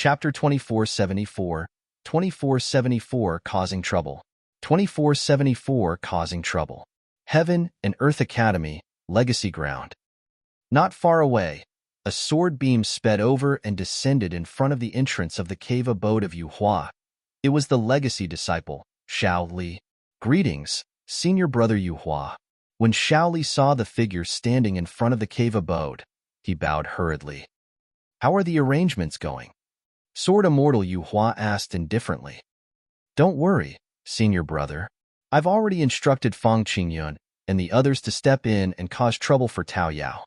Chapter 2474, 2474 Causing Trouble. 2474 Causing Trouble. Heaven and Earth Academy, Legacy Ground. Not far away, a sword beam sped over and descended in front of the entrance of the cave abode of Yue Hua. It was the legacy disciple, Xiao Li. Greetings, senior brother Yue Hua. When Xiao Li saw the figure standing in front of the cave abode, he bowed hurriedly. How are the arrangements going? Sword Immortal Yue Hua asked indifferently. Don't worry, senior brother. I've already instructed Fang Qingyun and the others to step in and cause trouble for Tao Yao.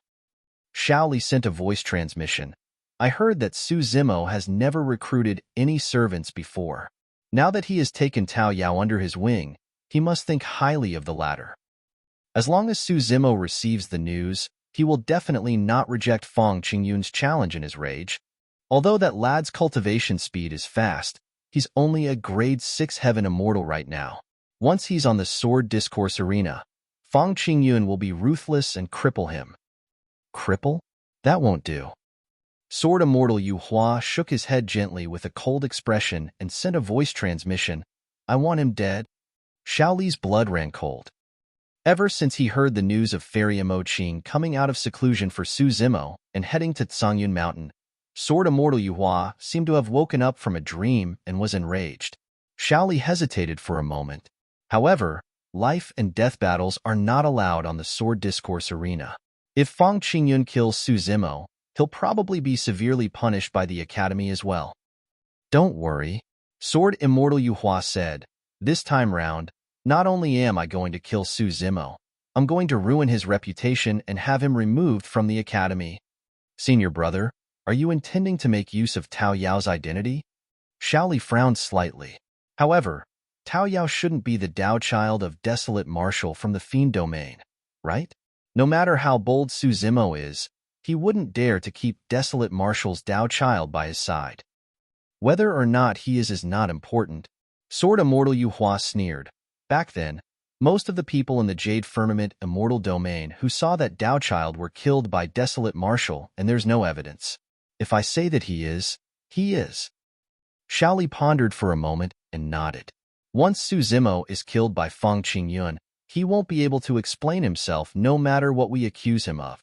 Xiao Li sent a voice transmission. I heard that Su Zimo has never recruited any servants before. Now that he has taken Tao Yao under his wing, he must think highly of the latter. As long as Su Zimo receives the news, he will definitely not reject Fang Qingyun's challenge in his rage. Although that lad's cultivation speed is fast, he's only a grade 6 heaven immortal right now. Once he's on the sword discourse arena, Fang Qingyun will be ruthless and cripple him. Cripple? That won't do. Sword Immortal Yue Hua shook his head gently with a cold expression and sent a voice transmission. I want him dead. Xiao Li's blood ran cold. Ever since he heard the news of Fairy Mo Qing coming out of seclusion for Su Zimo and heading to Qingyun Mountain, Sword Immortal Yue Hua seemed to have woken up from a dream and was enraged. Xiao Li hesitated for a moment. However, life and death battles are not allowed on the sword discourse arena. If Fang Qingyun kills Su Zimo, he'll probably be severely punished by the Academy as well. Don't worry, Sword Immortal Yue Hua said. This time round, not only am I going to kill Su Zimo, I'm going to ruin his reputation and have him removed from the Academy. Senior brother, are you intending to make use of Tao Yao's identity? Xiao Li frowned slightly. However, Tao Yao shouldn't be the Dao child of Desolate Marshal from the Fiend Domain, right? No matter how bold Su Zimo is, he wouldn't dare to keep Desolate Marshal's Dao child by his side. Whether or not he is not important, Sword Immortal Yue Hua sneered. Back then, most of the people in the Jade Firmament Immortal Domain who saw that Dao child were killed by Desolate Marshal, and there's no evidence. If I say that he is, he is. Xiao Li pondered for a moment and nodded. Once Su Zimo is killed by Fang Qingyun, he won't be able to explain himself no matter what we accuse him of.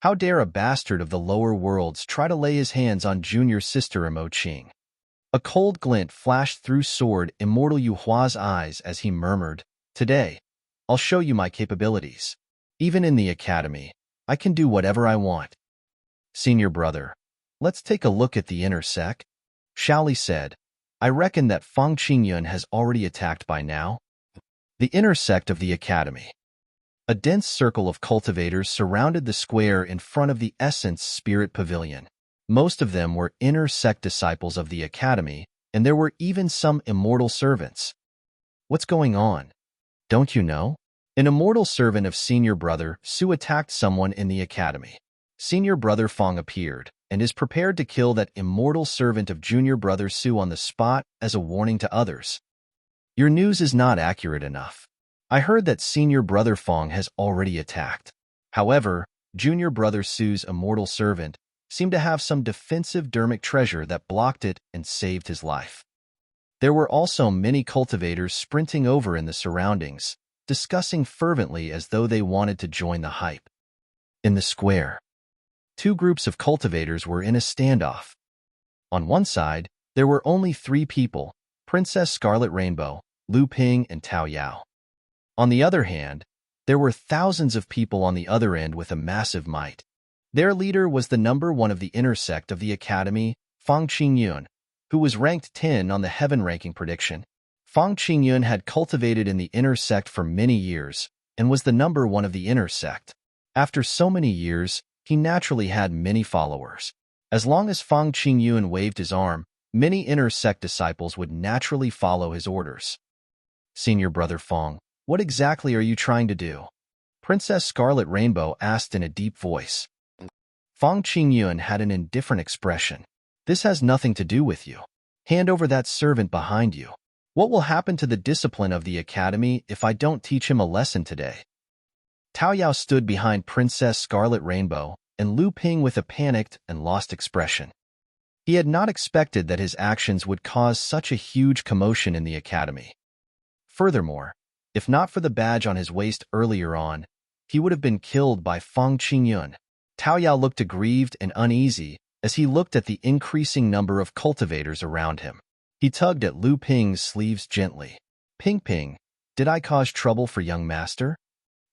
How dare a bastard of the lower worlds try to lay his hands on junior sister Mo Qing? A cold glint flashed through Sword Immortal Yue Hua's eyes as he murmured, Today, I'll show you my capabilities. Even in the Academy, I can do whatever I want. Senior brother, let's take a look at the inner sect. Xiao Li said, I reckon that Fang Qingyun has already attacked by now. The inner sect of the Academy. A dense circle of cultivators surrounded the square in front of the Essence Spirit Pavilion. Most of them were inner sect disciples of the Academy, and there were even some immortal servants. What's going on? Don't you know? An immortal servant of Senior Brother Su attacked someone in the Academy. Senior Brother Fang appeared and is prepared to kill that immortal servant of Junior Brother Su on the spot as a warning to others. Your news is not accurate enough. I heard that Senior Brother Fang has already attacked. However, Junior Brother Su's immortal servant seemed to have some defensive dermic treasure that blocked it and saved his life. There were also many cultivators sprinting over in the surroundings, discussing fervently as though they wanted to join the hype. In the square, two groups of cultivators were in a standoff. On one side, there were only 3 people, Princess Scarlet Rainbow, Lu Ping, and Tao Yao. On the other hand, there were thousands of people on the other end with a massive might. Their leader was the number 1 of the inner sect of the Academy, Fang Qingyun, who was ranked 10 on the heaven ranking prediction. Fang Qingyun had cultivated in the inner sect for many years and was the number 1 of the inner sect. After so many years, he naturally had many followers. As long as Fang Qingyun waved his arm, many inner sect disciples would naturally follow his orders. Senior Brother Fang, what exactly are you trying to do? Princess Scarlet Rainbow asked in a deep voice. Fang Qingyun had an indifferent expression. This has nothing to do with you. Hand over that servant behind you. What will happen to the discipline of the Academy if I don't teach him a lesson today? Tao Yao stood behind Princess Scarlet Rainbow and Lu Ping with a panicked and lost expression. He had not expected that his actions would cause such a huge commotion in the academy. Furthermore, if not for the badge on his waist earlier on, he would have been killed by Qingyun. Tao Yao looked aggrieved and uneasy as he looked at the increasing number of cultivators around him. He tugged at Lu Ping's sleeves gently. Ping, did I cause trouble for young master?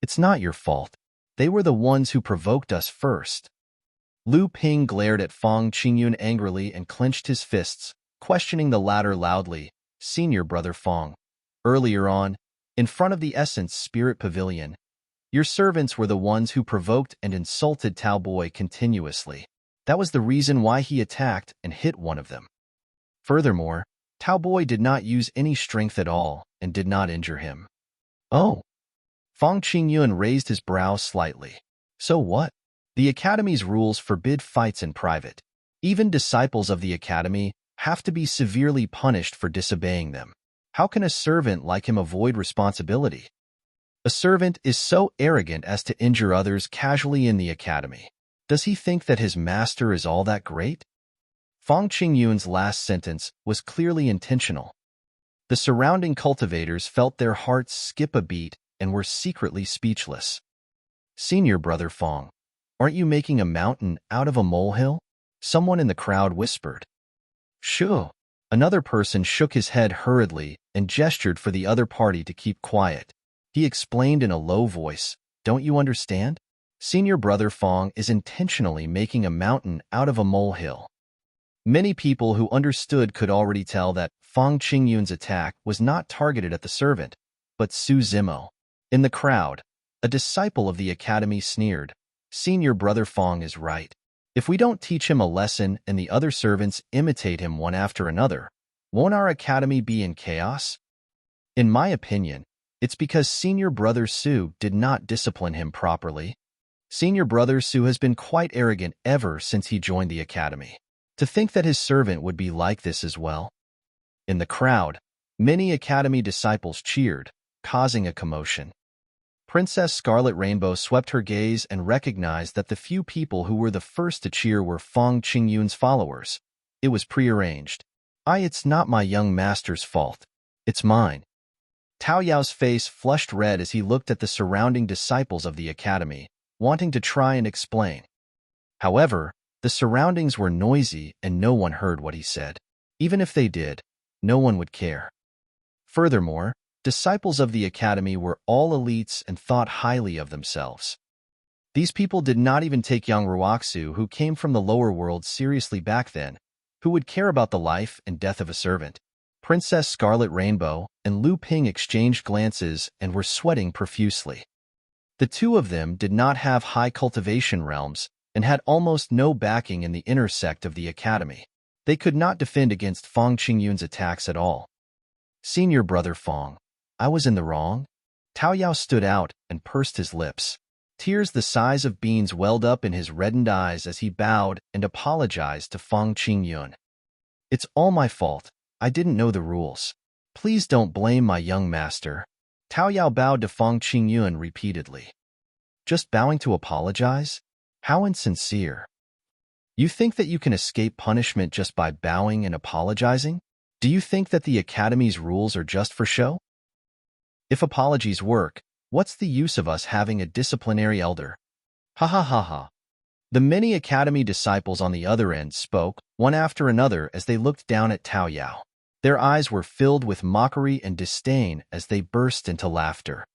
It's not your fault. They were the ones who provoked us first. Lu Ping glared at Qingyun angrily and clenched his fists, questioning the latter loudly. Senior brother Fong. Earlier on, in front of the Essence Spirit Pavilion, your servants were the ones who provoked and insulted Tao Boy continuously. That was the reason why he attacked and hit one of them. Furthermore, Tao Boy did not use any strength at all and did not injure him. Oh. Qingyun raised his brow slightly. So what? The Academy's rules forbid fights in private. Even disciples of the Academy have to be severely punished for disobeying them. How can a servant like him avoid responsibility? A servant is so arrogant as to injure others casually in the Academy. Does he think that his master is all that great? Qingyun's last sentence was clearly intentional. The surrounding cultivators felt their hearts skip a beat and were secretly speechless. Senior brother Fong, aren't you making a mountain out of a molehill? Someone in the crowd whispered. Shoo. Another person shook his head hurriedly and gestured for the other party to keep quiet. He explained in a low voice, don't you understand? Senior brother Fong is intentionally making a mountain out of a molehill. Many people who understood could already tell that Qingyun's attack was not targeted at the servant, but Su Zimo. In the crowd, a disciple of the Academy sneered, Senior brother Fong is right. If we don't teach him a lesson and the other servants imitate him one after another, won't our Academy be in chaos? In my opinion, it's because Senior brother Su did not discipline him properly. Senior brother Su has been quite arrogant ever since he joined the Academy. To think that his servant would be like this as well. In the crowd, many Academy disciples cheered, causing a commotion. Princess Scarlet Rainbow swept her gaze and recognized that the few people who were the first to cheer were Qingyun's followers. It was prearranged. It's not my young master's fault. It's mine. Tao Yao's face flushed red as he looked at the surrounding disciples of the Academy, wanting to try and explain. However, the surroundings were noisy and no one heard what he said. Even if they did, no one would care. Furthermore, disciples of the Academy were all elites and thought highly of themselves. These people did not even take young Ruoxu, who came from the lower world, seriously back then, who would care about the life and death of a servant. Princess Scarlet Rainbow and Lu Ping exchanged glances and were sweating profusely. The two of them did not have high cultivation realms and had almost no backing in the inner sect of the Academy. They could not defend against Qingyun's attacks at all. Senior brother Fong, I was in the wrong? Tao Yao stood out and pursed his lips. Tears the size of beans welled up in his reddened eyes as he bowed and apologized to Qingyun. It's all my fault. I didn't know the rules. Please don't blame my young master. Tao Yao bowed to Qingyun repeatedly. Just bowing to apologize? How insincere. You think that you can escape punishment just by bowing and apologizing? Do you think that the Academy's rules are just for show? If apologies work, what's the use of us having a disciplinary elder? Ha ha ha ha. The many Academy disciples on the other end spoke, one after another, as they looked down at Tao Yao. Their eyes were filled with mockery and disdain as they burst into laughter.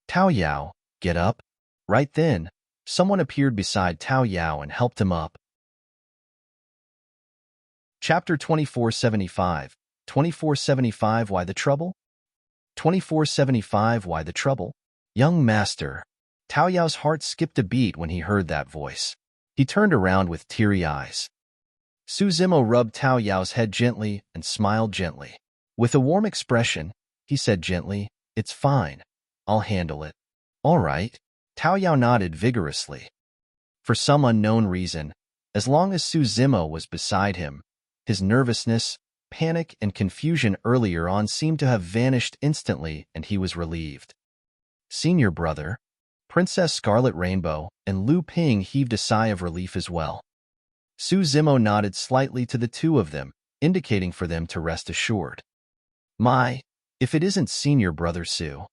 Tao Yao, get up. Right then, someone appeared beside Tao Yao and helped him up. Chapter 2475, 2475 Why the Trouble? 2475 Why the Trouble? Young master. Tao Yao's heart skipped a beat when he heard that voice. He turned around with teary eyes. Su Zimo rubbed Tao Yao's head gently and smiled gently. With a warm expression, he said gently, It's fine. I'll handle it. All right. Tao Yao nodded vigorously. For some unknown reason, as long as Su Zimo was beside him, his nervousness, panic, and confusion earlier on seemed to have vanished instantly, and he was relieved. Senior brother, Princess Scarlet Rainbow, and Lu Ping heaved a sigh of relief as well. Su Zimo nodded slightly to the two of them, indicating for them to rest assured. If it isn't Senior Brother Su.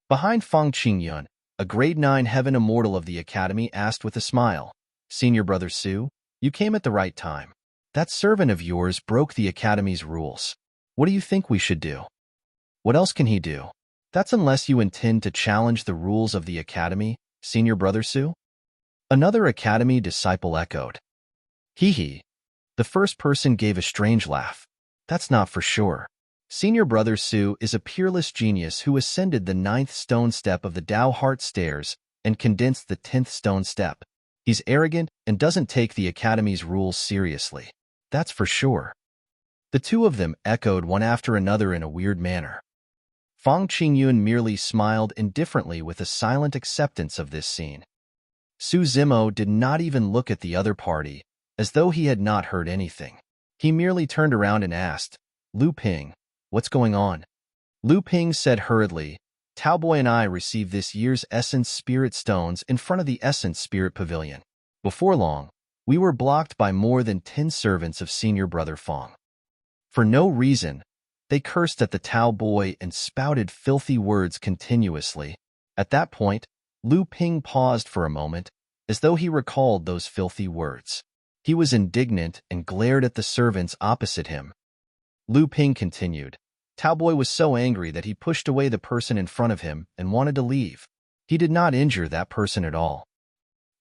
Behind Fang Qingyun, a grade 9 Heaven Immortal of the Academy asked with a smile, Senior Brother Su, you came at the right time. That servant of yours broke the Academy's rules. What do you think we should do? What else can he do? That's unless you intend to challenge the rules of the Academy, Senior Brother Su? Another Academy disciple echoed. Hee hee. The first person gave a strange laugh. That's not for sure. Senior Brother Su is a peerless genius who ascended the 9th stone step of the Tao Heart Stairs and condensed the 10th stone step. He's arrogant and doesn't take the Academy's rules seriously. That's for sure. The two of them echoed one after another in a weird manner. Fang Qingyun merely smiled indifferently with a silent acceptance of this scene. Su Zimo did not even look at the other party, as though he had not heard anything. He merely turned around and asked, Lu Ping, what's going on? Lu Ping said hurriedly, Taoboy and I received this year's Essence Spirit Stones in front of the Essence Spirit Pavilion. Before long, we were blocked by more than 10 servants of Senior Brother Fang. For no reason, they cursed at the Tao Boy and spouted filthy words continuously. At that point, Lu Ping paused for a moment, as though he recalled those filthy words. He was indignant and glared at the servants opposite him. Lu Ping continued, Tao Boy was so angry that he pushed away the person in front of him and wanted to leave. He did not injure that person at all.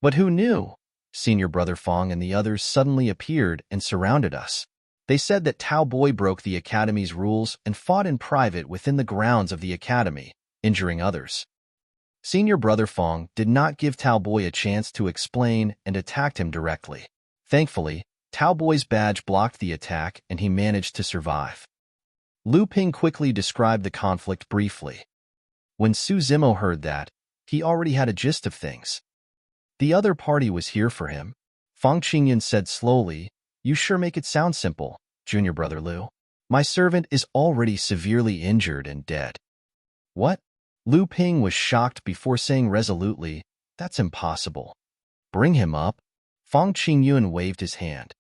But who knew? Senior Brother Fang and the others suddenly appeared and surrounded us. They said that Tao Boy broke the Academy's rules and fought in private within the grounds of the Academy, injuring others. Senior Brother Fang did not give Tao Boy a chance to explain and attacked him directly. Thankfully, Tao Boy's badge blocked the attack and he managed to survive. Lu Ping quickly described the conflict briefly. When Su Zimo heard that, he already had a gist of things. The other party was here for him. Fang Qingyun said slowly, You sure make it sound simple, Junior Brother Lu. My servant is already severely injured and dead. What? Lu Ping was shocked before saying resolutely, That's impossible. Bring him up. Fang Qingyun waved his hand.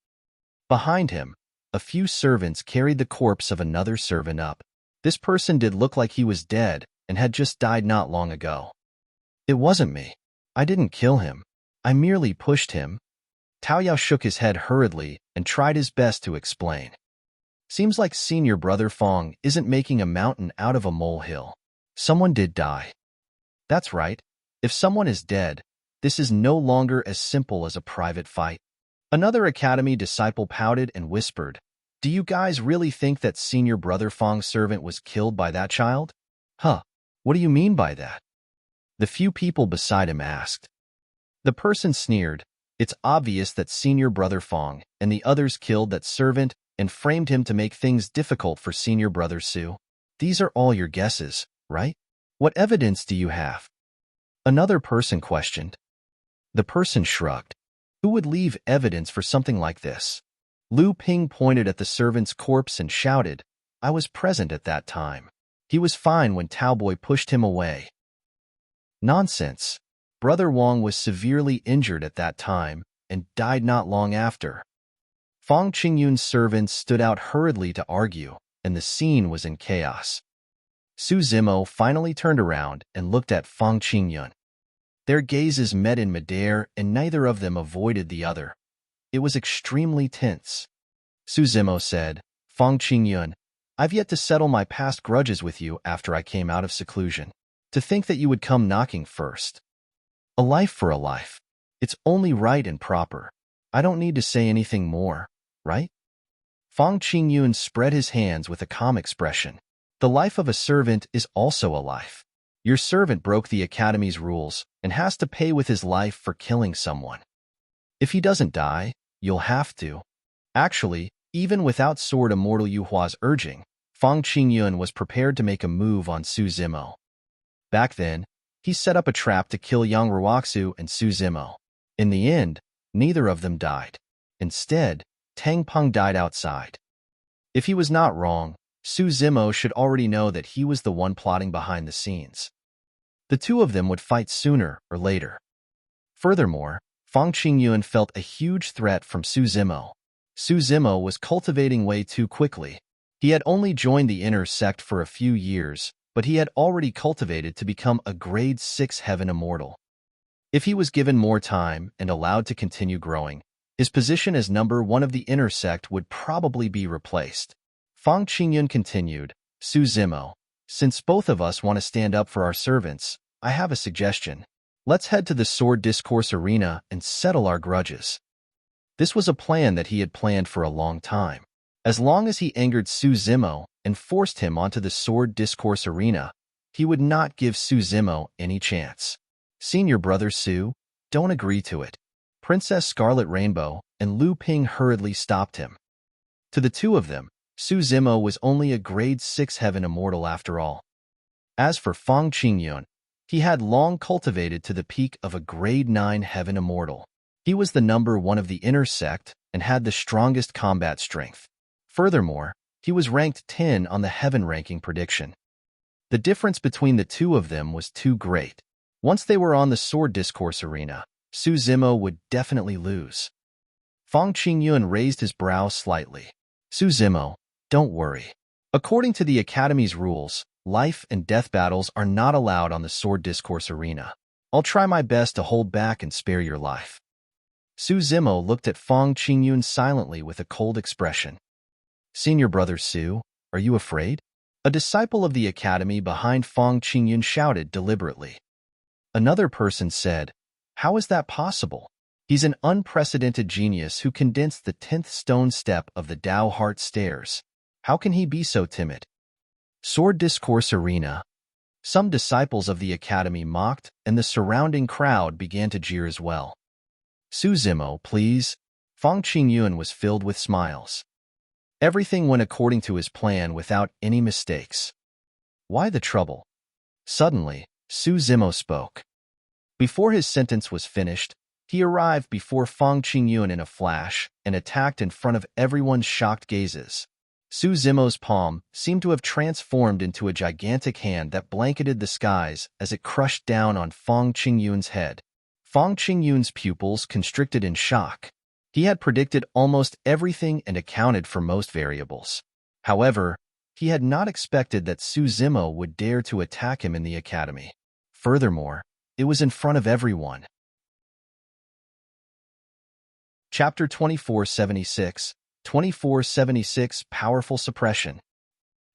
Behind him, a few servants carried the corpse of another servant up. This person did look like he was dead and had just died not long ago. It wasn't me. I didn't kill him. I merely pushed him. Tao Yao shook his head hurriedly and tried his best to explain. Seems like Senior Brother Fang isn't making a mountain out of a molehill. Someone did die. That's right. If someone is dead, this is no longer as simple as a private fight. Another Academy disciple pouted and whispered, Do you guys really think that Senior Brother Fang's servant was killed by that child? Huh, what do you mean by that? The few people beside him asked. The person sneered, It's obvious that Senior Brother Fang and the others killed that servant and framed him to make things difficult for Senior Brother Su. These are all your guesses, right? What evidence do you have? Another person questioned. The person shrugged. Who would leave evidence for something like this? Lu Ping pointed at the servant's corpse and shouted, I was present at that time. He was fine when Tao Boy pushed him away. Nonsense. Brother Wang was severely injured at that time and died not long after. Fang Qingyun's servants stood out hurriedly to argue, and the scene was in chaos. Su Zimo finally turned around and looked at Fang Qingyun. Their gazes met in midair, and neither of them avoided the other. It was extremely tense. Su Zimo said, Fang Qingyun, I've yet to settle my past grudges with you after I came out of seclusion. To think that you would come knocking first. A life for a life. It's only right and proper. I don't need to say anything more, right? Fang Qingyun spread his hands with a calm expression. The life of a servant is also a life. Your servant broke the Academy's rules and has to pay with his life for killing someone. If he doesn't die, you'll have to. Actually, even without Sword Immortal Yue Hua's urging, Fang Qingyun was prepared to make a move on Su Zimo. Back then, he set up a trap to kill Yang Ruoxu and Su Zimo. In the end, neither of them died. Instead, Tang Peng died outside. If he was not wrong, Su Zimo should already know that he was the one plotting behind the scenes. The two of them would fight sooner or later. Furthermore, Fang Qingyun felt a huge threat from Su Zimo. Su Zimo was cultivating way too quickly. He had only joined the inner sect for a few years, but he had already cultivated to become a grade 6 heaven immortal. If he was given more time and allowed to continue growing, his position as number 1 of the inner sect would probably be replaced. Fang Qingyun continued, Su Zimo, since both of us want to stand up for our servants, I have a suggestion. Let's head to the Sword Discourse Arena and settle our grudges. This was a plan that he had planned for a long time. As long as he angered Su Zimo and forced him onto the Sword Discourse Arena, he would not give Su Zimo any chance. Senior brother Su, don't agree to it. Princess Scarlet Rainbow and Lu Ping hurriedly stopped him. To the two of them, Su Zimo was only a grade 6 heaven immortal after all. As for Fang Qingyun, he had long cultivated to the peak of a grade 9 heaven immortal. He was the number 1 of the inner sect and had the strongest combat strength. Furthermore, he was ranked 10 on the heaven ranking prediction. The difference between the two of them was too great. Once they were on the Sword Discourse Arena, Su Zimo would definitely lose. Fang Qingyun raised his brow slightly. Su Zimo, don't worry. According to the Academy's rules, life and death battles are not allowed on the Sword Discourse Arena. I'll try my best to hold back and spare your life. Su Zimo looked at Fang Qingyun silently with a cold expression. Senior brother Su, are you afraid? A disciple of the Academy behind Fang Qingyun shouted deliberately. Another person said, how is that possible? He's an unprecedented genius who condensed the 10th stone step of the Tao Heart Stairs. How can he be so timid? Sword Discourse Arena. Some disciples of the Academy mocked, and the surrounding crowd began to jeer as well. Su Zimo, please. Fang Qingyun was filled with smiles. Everything went according to his plan without any mistakes. Why the trouble? Suddenly, Su Zimo spoke. Before his sentence was finished, he arrived before Fang Qingyun in a flash and attacked in front of everyone's shocked gazes. Su Zimo's palm seemed to have transformed into a gigantic hand that blanketed the skies as it crushed down on Fang Qingyun's head. Fang Qingyun's pupils constricted in shock. He had predicted almost everything and accounted for most variables. However, he had not expected that Su Zimo would dare to attack him in the Academy. Furthermore, it was in front of everyone. Chapter 2476, 2476 Powerful Suppression.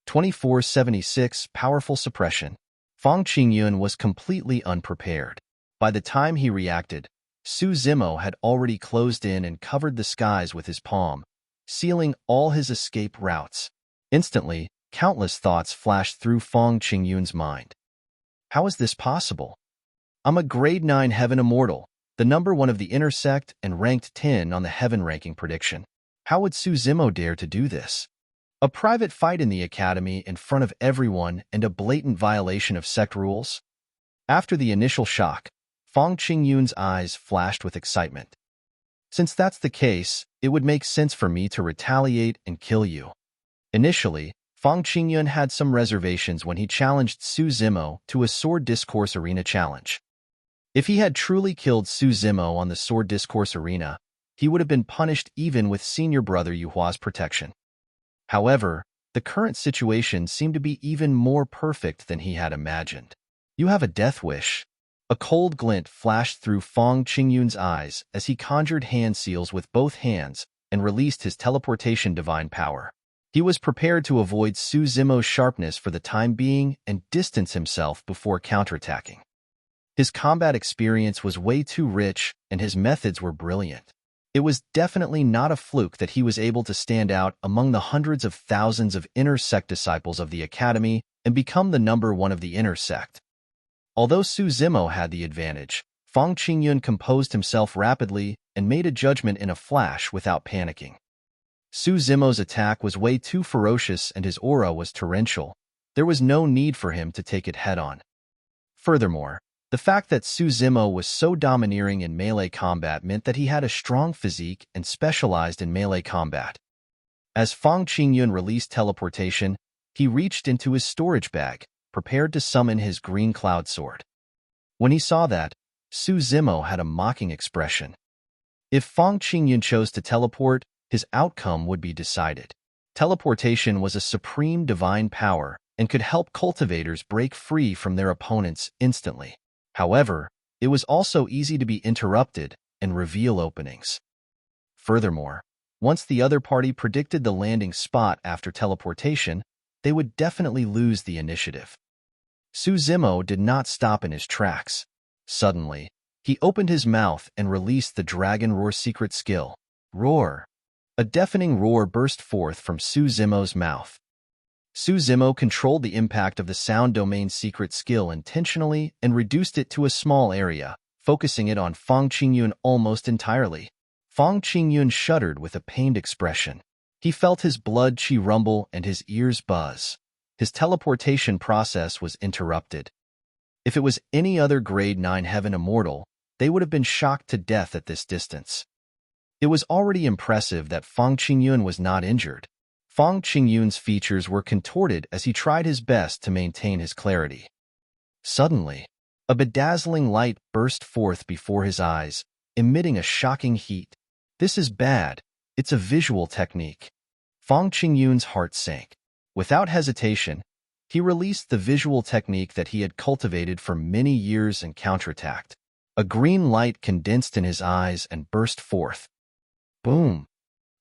2476 Powerful Suppression. Fang Qingyun was completely unprepared. By the time he reacted, Su Zimo had already closed in and covered the skies with his palm, sealing all his escape routes. Instantly, countless thoughts flashed through Fang Qingyun's mind. How is this possible? I'm a grade 9 heaven immortal, the number 1 of the inner sect and ranked 10 on the heaven ranking prediction. How would Su Zimo dare to do this? A private fight in the Academy in front of everyone and a blatant violation of sect rules? After the initial shock, Fang Qingyun's eyes flashed with excitement. Since that's the case, it would make sense for me to retaliate and kill you. Initially, Fang Qingyun had some reservations when he challenged Su Zimo to a Sword Discourse Arena challenge. If he had truly killed Su Zimo on the Sword Discourse Arena, he would have been punished even with senior brother Yue Hua's protection. However, the current situation seemed to be even more perfect than he had imagined. You have a death wish. A cold glint flashed through Fang Qingyun's eyes as he conjured hand seals with both hands and released his teleportation divine power. He was prepared to avoid Su Zimo's sharpness for the time being and distance himself before counterattacking. His combat experience was way too rich and his methods were brilliant. It was definitely not a fluke that he was able to stand out among the hundreds of thousands of inner sect disciples of the Academy and become the number 1 of the inner sect. Although Su Zimo had the advantage, Fang Qingyun composed himself rapidly and made a judgment in a flash without panicking. Su Zimo's attack was way too ferocious and his aura was torrential. There was no need for him to take it head-on. Furthermore, the fact that Su Zimo was so domineering in melee combat meant that he had a strong physique and specialized in melee combat. As Fang Qingyun released teleportation, he reached into his storage bag, prepared to summon his green cloud sword. When he saw that, Su Zimo had a mocking expression. If Fang Qingyun chose to teleport, his outcome would be decided. Teleportation was a supreme divine power and could help cultivators break free from their opponents instantly. However, it was also easy to be interrupted and reveal openings. Furthermore, once the other party predicted the landing spot after teleportation, they would definitely lose the initiative. Su Zimo did not stop in his tracks. Suddenly, he opened his mouth and released the Dragon Roar secret skill. Roar! A deafening roar burst forth from Su Zimo's mouth. Su Zimo controlled the impact of the sound domain secret skill intentionally and reduced it to a small area, focusing it on Fang Qingyun almost entirely. Fang Qingyun shuddered with a pained expression. He felt his blood chi rumble and his ears buzz. His teleportation process was interrupted. If it was any other grade 9 heaven immortal, they would have been shocked to death at this distance. It was already impressive that Fang Qingyun was not injured. Fang Qingyun's features were contorted as he tried his best to maintain his clarity. Suddenly, a bedazzling light burst forth before his eyes, emitting a shocking heat. This is bad. It's a visual technique. Fang Qingyun's heart sank. Without hesitation, he released the visual technique that he had cultivated for many years and counterattacked. A green light condensed in his eyes and burst forth. Boom!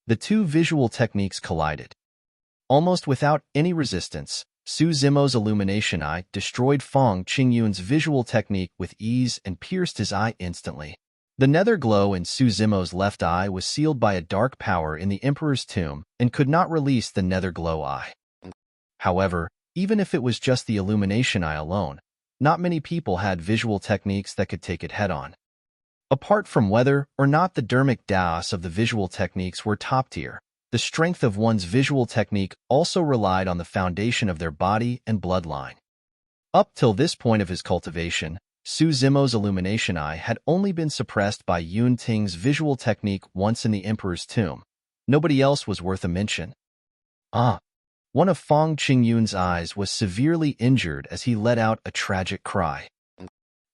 The two visual techniques collided. Almost without any resistance, Su Zimo's illumination eye destroyed Fang Qingyun's visual technique with ease and pierced his eye instantly. The nether glow in Su Zimo's left eye was sealed by a dark power in the Emperor's tomb and could not release the nether glow eye. However, even if it was just the illumination eye alone, not many people had visual techniques that could take it head-on. Apart from whether or not the dermic daos of the visual techniques were top-tier, the strength of one's visual technique also relied on the foundation of their body and bloodline. Up till this point of his cultivation, Su Zimo's illumination eye had only been suppressed by Yun Ting's visual technique once in the Emperor's tomb. Nobody else was worth a mention. One of Fang Qingyun's eyes was severely injured as he let out a tragic cry.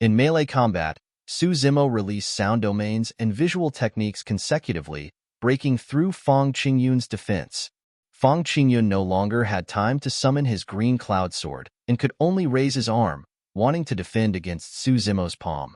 In melee combat, Su Zimo released sound domains and visual techniques consecutively, breaking through Fang Qingyun's defense. Fang Qingyun no longer had time to summon his green cloud sword and could only raise his arm, wanting to defend against Su Zimo's palm.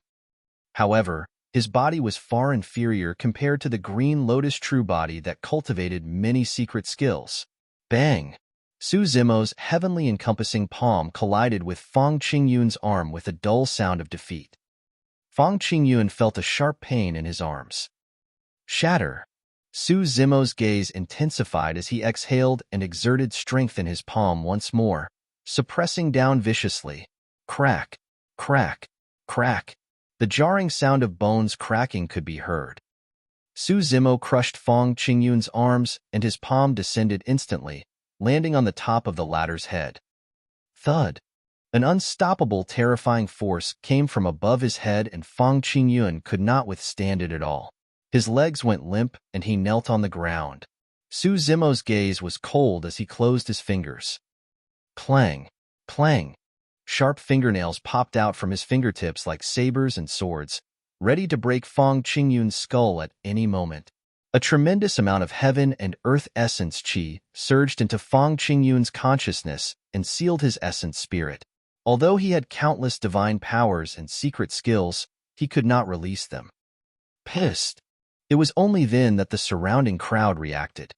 However, his body was far inferior compared to the green lotus true body that cultivated many secret skills. Bang! Su Zimo's heavenly encompassing palm collided with Fang Qingyun's arm with a dull sound of defeat. Fang Qingyun felt a sharp pain in his arms. Shatter! Su Zimo's gaze intensified as he exhaled and exerted strength in his palm once more, suppressing down viciously. Crack! Crack! Crack! The jarring sound of bones cracking could be heard. Su Zimo crushed Fang Qingyun's arms and his palm descended instantly, landing on the top of the latter's head. Thud! An unstoppable, terrifying force came from above his head and Fang Qingyun could not withstand it at all. His legs went limp and he knelt on the ground. Su Zimo's gaze was cold as he closed his fingers. Clang! Clang! Sharp fingernails popped out from his fingertips like sabers and swords, ready to break Fang Qingyun's skull at any moment. A tremendous amount of heaven and earth essence chi surged into Fang Qingyun's consciousness and sealed his essence spirit. Although he had countless divine powers and secret skills, he could not release them. Pissed! It was only then that the surrounding crowd reacted.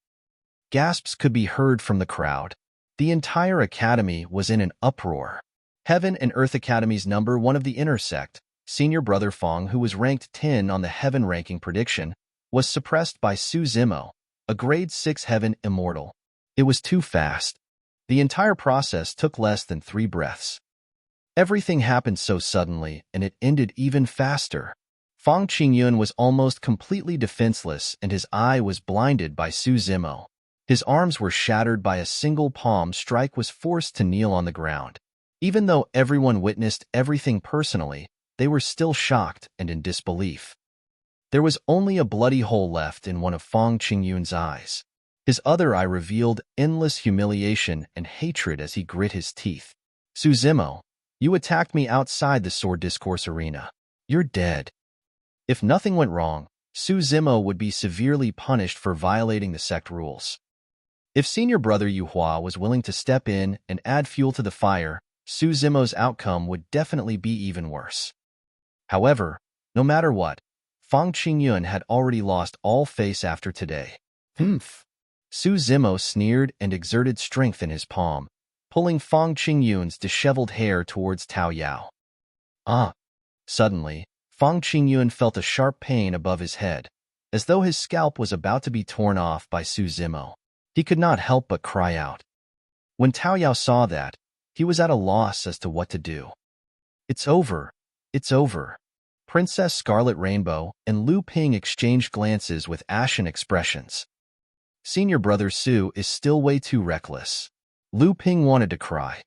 Gasps could be heard from the crowd. The entire academy was in an uproar. Heaven and Earth Academy's number 1 of the inner sect, Senior Brother Fang, who was ranked 10 on the Heaven ranking prediction, was suppressed by Su Zimo, a grade 6 Heaven immortal. It was too fast. The entire process took less than 3 breaths. Everything happened so suddenly, and it ended even faster. Fang Qingyun was almost completely defenseless, and his eye was blinded by Su Zimo. His arms were shattered by a single palm strike, was forced to kneel on the ground. Even though everyone witnessed everything personally, they were still shocked and in disbelief. There was only a bloody hole left in one of Fang Qingyun's eyes. His other eye revealed endless humiliation and hatred as he grit his teeth. Su Zimo, you attacked me outside the sword discourse arena. You're dead. If nothing went wrong, Su Zimo would be severely punished for violating the sect rules. If senior brother Yue Hua was willing to step in and add fuel to the fire, Su Zimo's outcome would definitely be even worse. However, no matter what, Qingyun had already lost all face after today. Su Zimo sneered and exerted strength in his palm, pulling Qingyun's disheveled hair towards Tao Yao. Suddenly, Qingyun felt a sharp pain above his head, as though his scalp was about to be torn off by Su Zimo. He could not help but cry out. When Tao Yao saw that, he was at a loss as to what to do. It's over. It's over. Princess Scarlet Rainbow and Lu Ping exchanged glances with ashen expressions. Senior brother Su is still way too reckless. Lu Ping wanted to cry.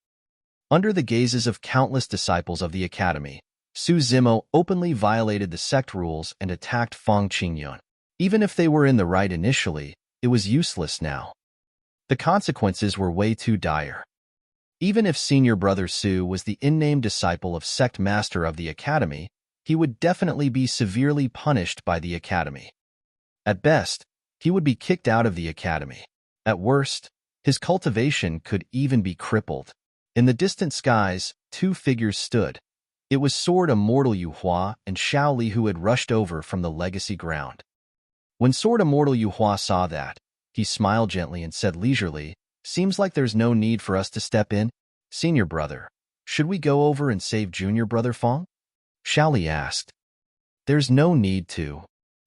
Under the gazes of countless disciples of the academy, Su Zimo openly violated the sect rules and attacked Qingyun. Even if they were in the right initially, it was useless now. The consequences were way too dire. Even if senior brother Su was the in-name disciple of sect master of the academy, he would definitely be severely punished by the academy. At best, he would be kicked out of the academy. At worst, his cultivation could even be crippled. In the distant skies, two figures stood. It was Sword Immortal Yue Hua and Shaoli who had rushed over from the legacy ground. When Sword Immortal Yue Hua saw that, he smiled gently and said leisurely, "Seems like there's no need for us to step in. Senior brother, should we go over and save junior brother Fong?" Shaoli asked. "There's no need to."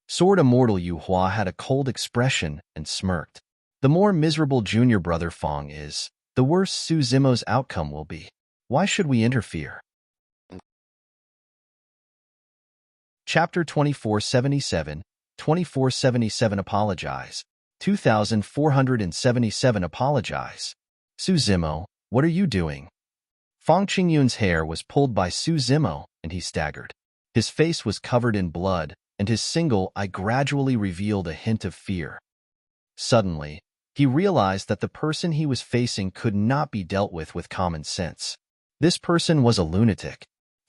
Sword Immortal Yue Hua had a cold expression and smirked. The more miserable junior brother Fong is, the worse Su Zimo's outcome will be. Why should we interfere? Chapter 2477, 2477 Apologize. 2477 Apologize. Su Zimo, what are you doing? Qingyun's hair was pulled by Su Zimo, and he staggered. His face was covered in blood, and his single eye gradually revealed a hint of fear. Suddenly, he realized that the person he was facing could not be dealt with common sense. This person was a lunatic.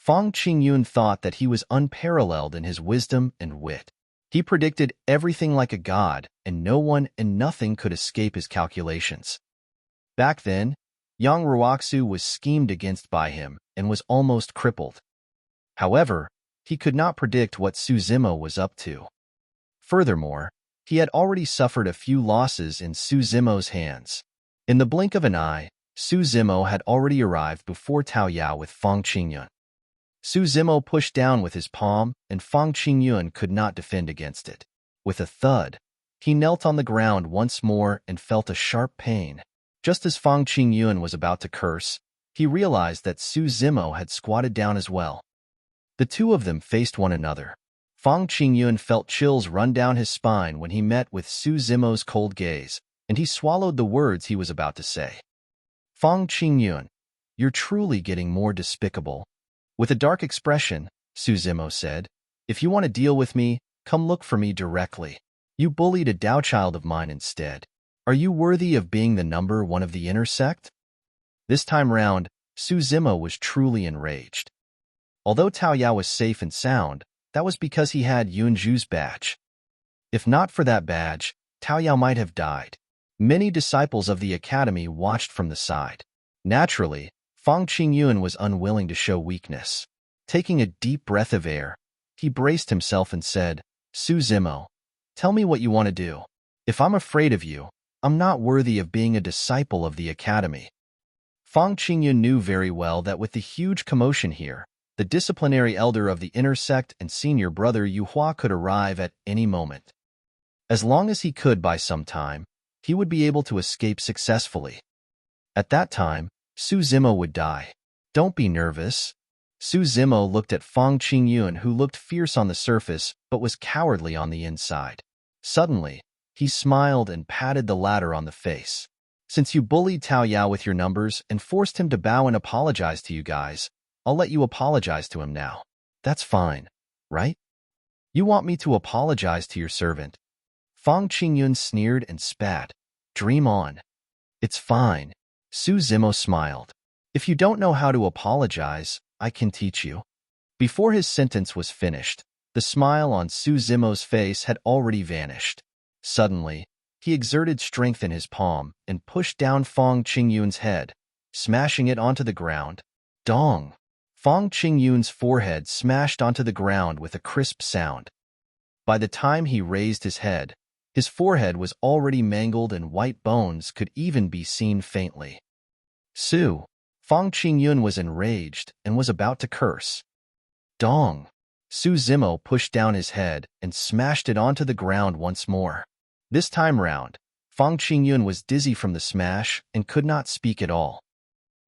Qingyun thought that he was unparalleled in his wisdom and wit. He predicted everything like a god, and no one and nothing could escape his calculations. Back then, Yang Ruoxu was schemed against by him and was almost crippled. However, he could not predict what Su Zimo was up to. Furthermore, he had already suffered a few losses in Su Zimo's hands. In the blink of an eye, Su Zimo had already arrived before Tao Yao with Qingyun. Su Zimo pushed down with his palm, and Qingyun could not defend against it. With a thud, he knelt on the ground once more and felt a sharp pain. Just as Qingyun was about to curse, he realized that Su Zimo had squatted down as well. The two of them faced one another. Qingyun felt chills run down his spine when he met with Su Zimo's cold gaze, and he swallowed the words he was about to say. Qingyun, you're truly getting more despicable. With a dark expression, Su Zimo said, "If you want to deal with me, come look for me directly. You bullied a Dao child of mine instead. Are you worthy of being the number one of the inner sect?" This time round, Su Zimo was truly enraged. Although Tao Yao was safe and sound, that was because he had Yunju's badge. If not for that badge, Tao Yao might have died. Many disciples of the academy watched from the side. Naturally, Qingyun was unwilling to show weakness. Taking a deep breath of air, he braced himself and said, "Su Zimo, tell me what you want to do. If I'm afraid of you, I'm not worthy of being a disciple of the academy." Qingyun knew very well that with the huge commotion here, the disciplinary elder of the inner sect and senior brother Yue Hua could arrive at any moment. As long as he could buy some time, he would be able to escape successfully. At that time, Su Zimo would die. "Don't be nervous." Su Zimo looked at Qingyun, who looked fierce on the surface but was cowardly on the inside. Suddenly, he smiled and patted the latter on the face. "Since you bullied Tao Yao with your numbers and forced him to bow and apologize to you guys, I'll let you apologize to him now. That's fine, right? You want me to apologize to your servant?" Qingyun sneered and spat. "Dream on." "It's fine." Su Zimo smiled. "If you don't know how to apologize, I can teach you." Before his sentence was finished, the The smile on Su Zimo's face had already vanished. Suddenly, he exerted strength in his palm and pushed down Fong Qingyun's head, smashing it onto the ground. Dong! Fong Qingyun's forehead smashed onto the ground with a crisp sound. By the time he raised his head, his forehead was already mangled and white bones could even be seen faintly. Su! Fong Qingyun was enraged and was about to curse. Dong! Su Zimo pushed down his head and smashed it onto the ground once more. This time round, Fong Qingyun was dizzy from the smash and could not speak at all.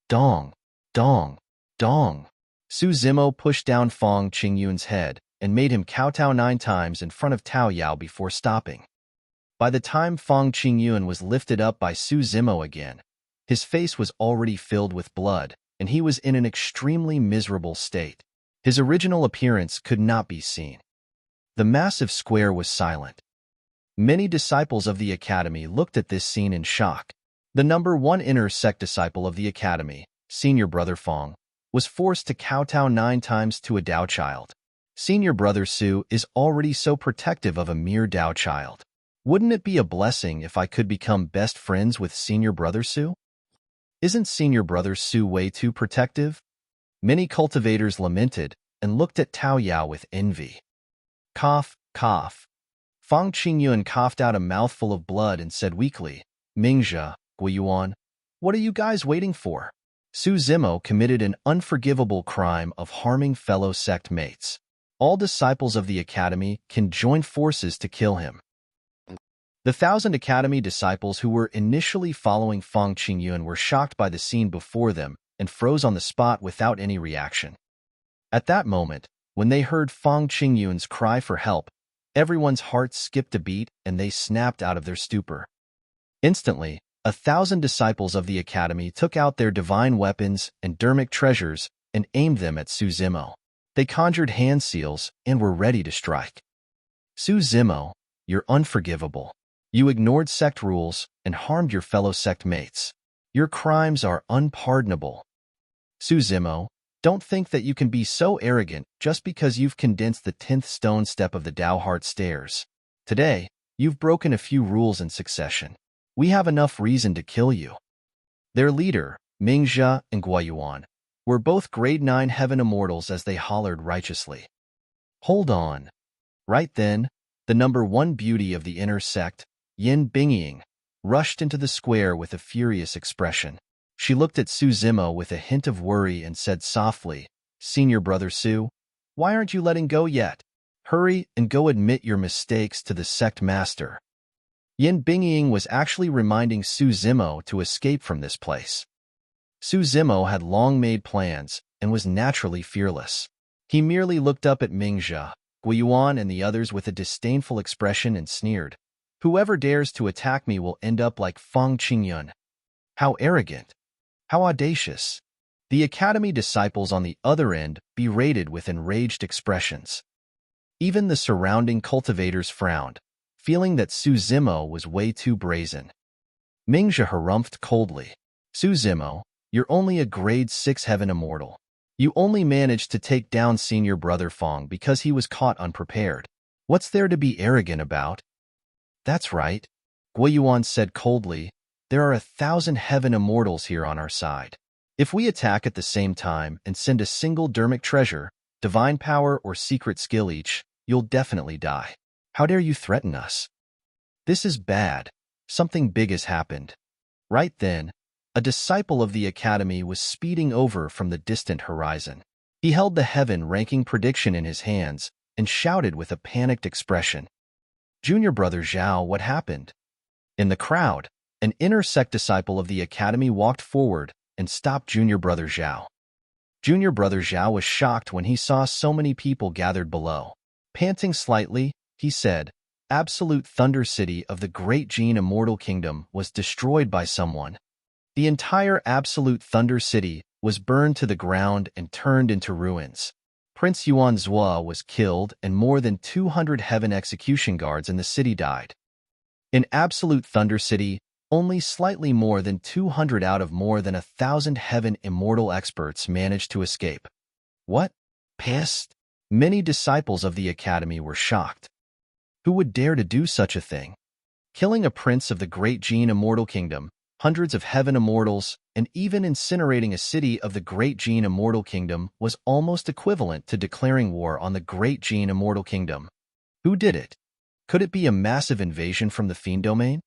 Dong! Dong! Dong! Su Zimo pushed down Fong Qingyun's head and made him kowtow 9 times in front of Tao Yao before stopping. By the time Fong Qingyun was lifted up by Su Zimo again, his face was already filled with blood, and he was in an extremely miserable state. His original appearance could not be seen. The massive square was silent. Many disciples of the academy looked at this scene in shock. The number 1 inner sect disciple of the academy, Senior Brother Fong, was forced to kowtow 9 times to a Dao child. Senior Brother Su is already so protective of a mere Dao child. Wouldn't it be a blessing if I could become best friends with Senior Brother Su? Isn't Senior Brother Su way too protective? Many cultivators lamented and looked at Tao Yao with envy. Cough, cough. Fong Qingyun coughed out a mouthful of blood and said weakly, Mingzhe, Guiyuan, what are you guys waiting for? Su Zimo committed an unforgivable crime of harming fellow sect mates. All disciples of the academy can join forces to kill him. The 1,000 academy disciples who were initially following Fong Qingyun were shocked by the scene before them and froze on the spot without any reaction. At that moment, when they heard Fong Qingyun's cry for help, everyone's hearts skipped a beat and they snapped out of their stupor. Instantly, 1,000 disciples of the academy took out their divine weapons and dermic treasures and aimed them at Su Zimo. They conjured hand seals and were ready to strike. Su Zimo, you're unforgivable. You ignored sect rules and harmed your fellow sect mates. Your crimes are unpardonable. Su Zimo, don't think that you can be so arrogant just because you've condensed the 10th stone step of the Tao Heart Stairs. Today, you've broken a few rules in succession. We have enough reason to kill you. Their leader, Mingzhe and Guiyuan, were both grade 9 heaven immortals as they hollered righteously. Hold on. Right then, the number 1 beauty of the inner sect, Yin Bingying, rushed into the square with a furious expression. She looked at Su Zimo with a hint of worry and said softly, Senior Brother Su, why aren't you letting go yet? Hurry and go admit your mistakes to the sect master. Yin Bingying was actually reminding Su Zimo to escape from this place. Su Zimo had long made plans and was naturally fearless. He merely looked up at Mingzhe, Guiyuan, and the others with a disdainful expression and sneered, Whoever dares to attack me will end up like Fong Qingyun. How arrogant! How audacious! The academy disciples on the other end berated with enraged expressions. Even the surrounding cultivators frowned, feeling that Su Zimo was way too brazen. Mingzhe harumphed coldly. Su Zimo, you're only a grade 6 heaven immortal. You only managed to take down Senior Brother Fong because he was caught unprepared. What's there to be arrogant about? That's right, Guiyuan said coldly. There are 1,000 heaven immortals here on our side. If we attack at the same time and send a single dermic treasure, divine power or secret skill each, you'll definitely die. How dare you threaten us? This is bad. Something big has happened. Right then, a disciple of the academy was speeding over from the distant horizon. He held the heaven-ranking prediction in his hands and shouted with a panicked expression. Junior Brother Zhao, what happened? In the crowd, an inner sect disciple of the academy walked forward and stopped Junior Brother Zhao. Junior Brother Zhao was shocked when he saw so many people gathered below. Panting slightly, he said, Absolute Thunder City of the Great Jin Immortal Kingdom was destroyed by someone. The entire Absolute Thunder City was burned to the ground and turned into ruins. Prince Yuan Zhua was killed and more than 200 heaven execution guards in the city died. In Absolute Thunder City, only slightly more than 200 out of more than 1,000 heaven immortal experts managed to escape. What? Pissed? Many disciples of the academy were shocked. Who would dare to do such a thing? Killing a prince of the great Jin immortal kingdom, hundreds of heaven immortals, and even incinerating a city of the great Jin immortal kingdom was almost equivalent to declaring war on the great Jin immortal kingdom. Who did it? Could it be a massive invasion from the fiend domain?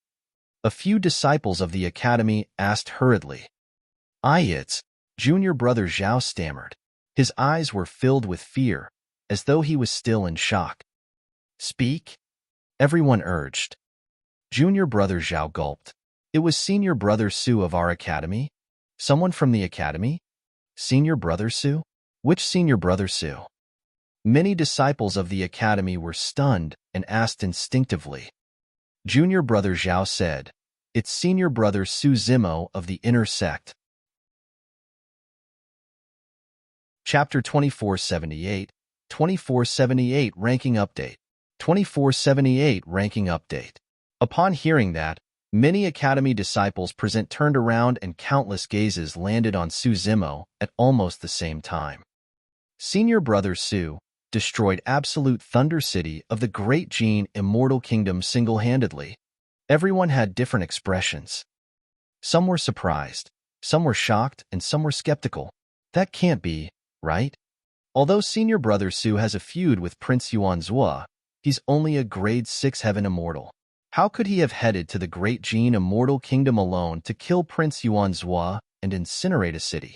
A few disciples of the academy asked hurriedly. It's junior brother Zhao stammered. His eyes were filled with fear, as though he was still in shock. Speak? Everyone urged. Junior brother Zhao gulped. It was senior brother Su of our academy? Someone from the academy? Senior brother Su? Which senior brother Su? Many disciples of the academy were stunned and asked instinctively. Junior brother Zhao said, It's senior brother Su Zimo of the inner sect. Chapter 2478, 2478 Ranking Update. 2478 Ranking Update. Upon hearing that, many academy disciples present turned around and countless gazes landed on Su Zimo at almost the same time. Senior brother Su destroyed absolute Thunder City of the Great Jin Immortal Kingdom single-handedly. Everyone had different expressions. Some were surprised, some were shocked, and some were skeptical. That can't be, right? Although senior brother Su has a feud with Prince Yuanzhua, he's only a grade 6 heaven immortal. How could he have headed to the Great Jin Immortal Kingdom alone to kill Prince Yuanzhua and incinerate a city?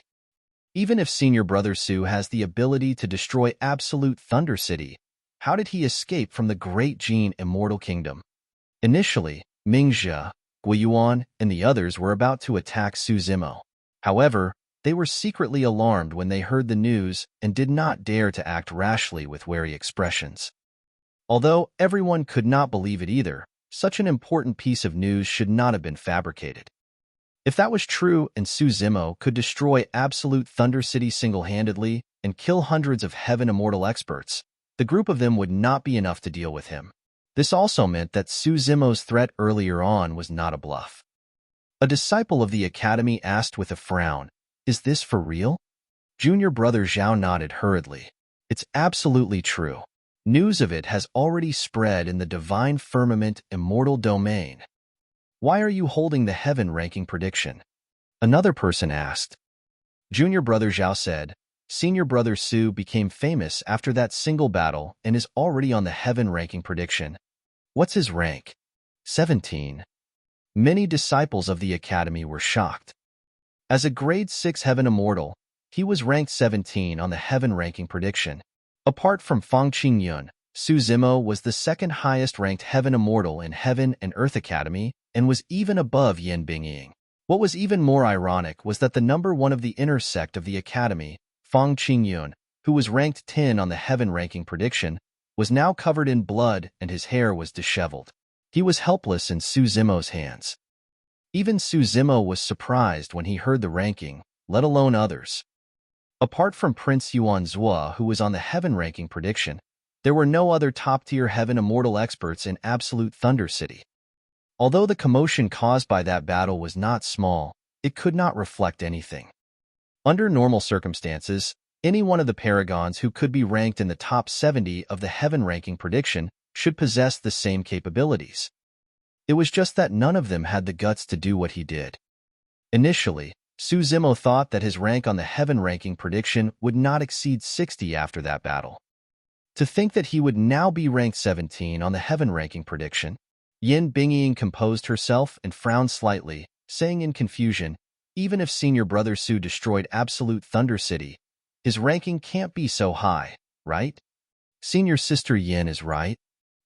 Even if senior brother Su has the ability to destroy absolute Thunder City, how did he escape from the Great Jin Immortal Kingdom? Initially, Mingzhe, Guiyuan, and the others were about to attack Su Zimo. However, they were secretly alarmed when they heard the news and did not dare to act rashly with wary expressions. Although everyone could not believe it either, such an important piece of news should not have been fabricated. If that was true and Su Zimo could destroy absolute Thunder City single-handedly and kill hundreds of heaven immortal experts, the group of them would not be enough to deal with him. This also meant that Su Zimo's threat earlier on was not a bluff. A disciple of the academy asked with a frown, Is this for real? Junior brother Zhao nodded hurriedly. It's absolutely true. News of it has already spread in the divine firmament immortal domain. Why are you holding the heaven ranking prediction? Another person asked. Junior brother Zhao said, Senior brother Su became famous after that single battle and is already on the heaven ranking prediction. What's his rank? 17. Many disciples of the academy were shocked. As a grade 6 heaven immortal, he was ranked 17 on the heaven ranking prediction. Apart from Qingyun, Su Zimo was the second highest ranked heaven immortal in Heaven and Earth Academy and was even above Yan Bingying. What was even more ironic was that the number 1 of the inner sect of the academy, Qingyun, who was ranked 10 on the heaven ranking prediction, was now covered in blood and his hair was disheveled. He was helpless in Su Zimo's hands. Even Su Zimo was surprised when he heard the ranking, let alone others. Apart from Prince Yuanzhua, who was on the heaven ranking prediction, there were no other top-tier heaven immortal experts in absolute Thunder City. Although the commotion caused by that battle was not small, it could not reflect anything. Under normal circumstances, any one of the paragons who could be ranked in the top 70 of the heaven ranking prediction should possess the same capabilities. It was just that none of them had the guts to do what he did. Initially, Su Zimo thought that his rank on the heaven ranking prediction would not exceed 60 after that battle. To think that he would now be ranked 17 on the heaven ranking prediction, Yan Bingying composed herself and frowned slightly, saying in confusion, even if senior brother Su destroyed absolute Thunder City, his ranking can't be so high, right? Senior sister Yan is right.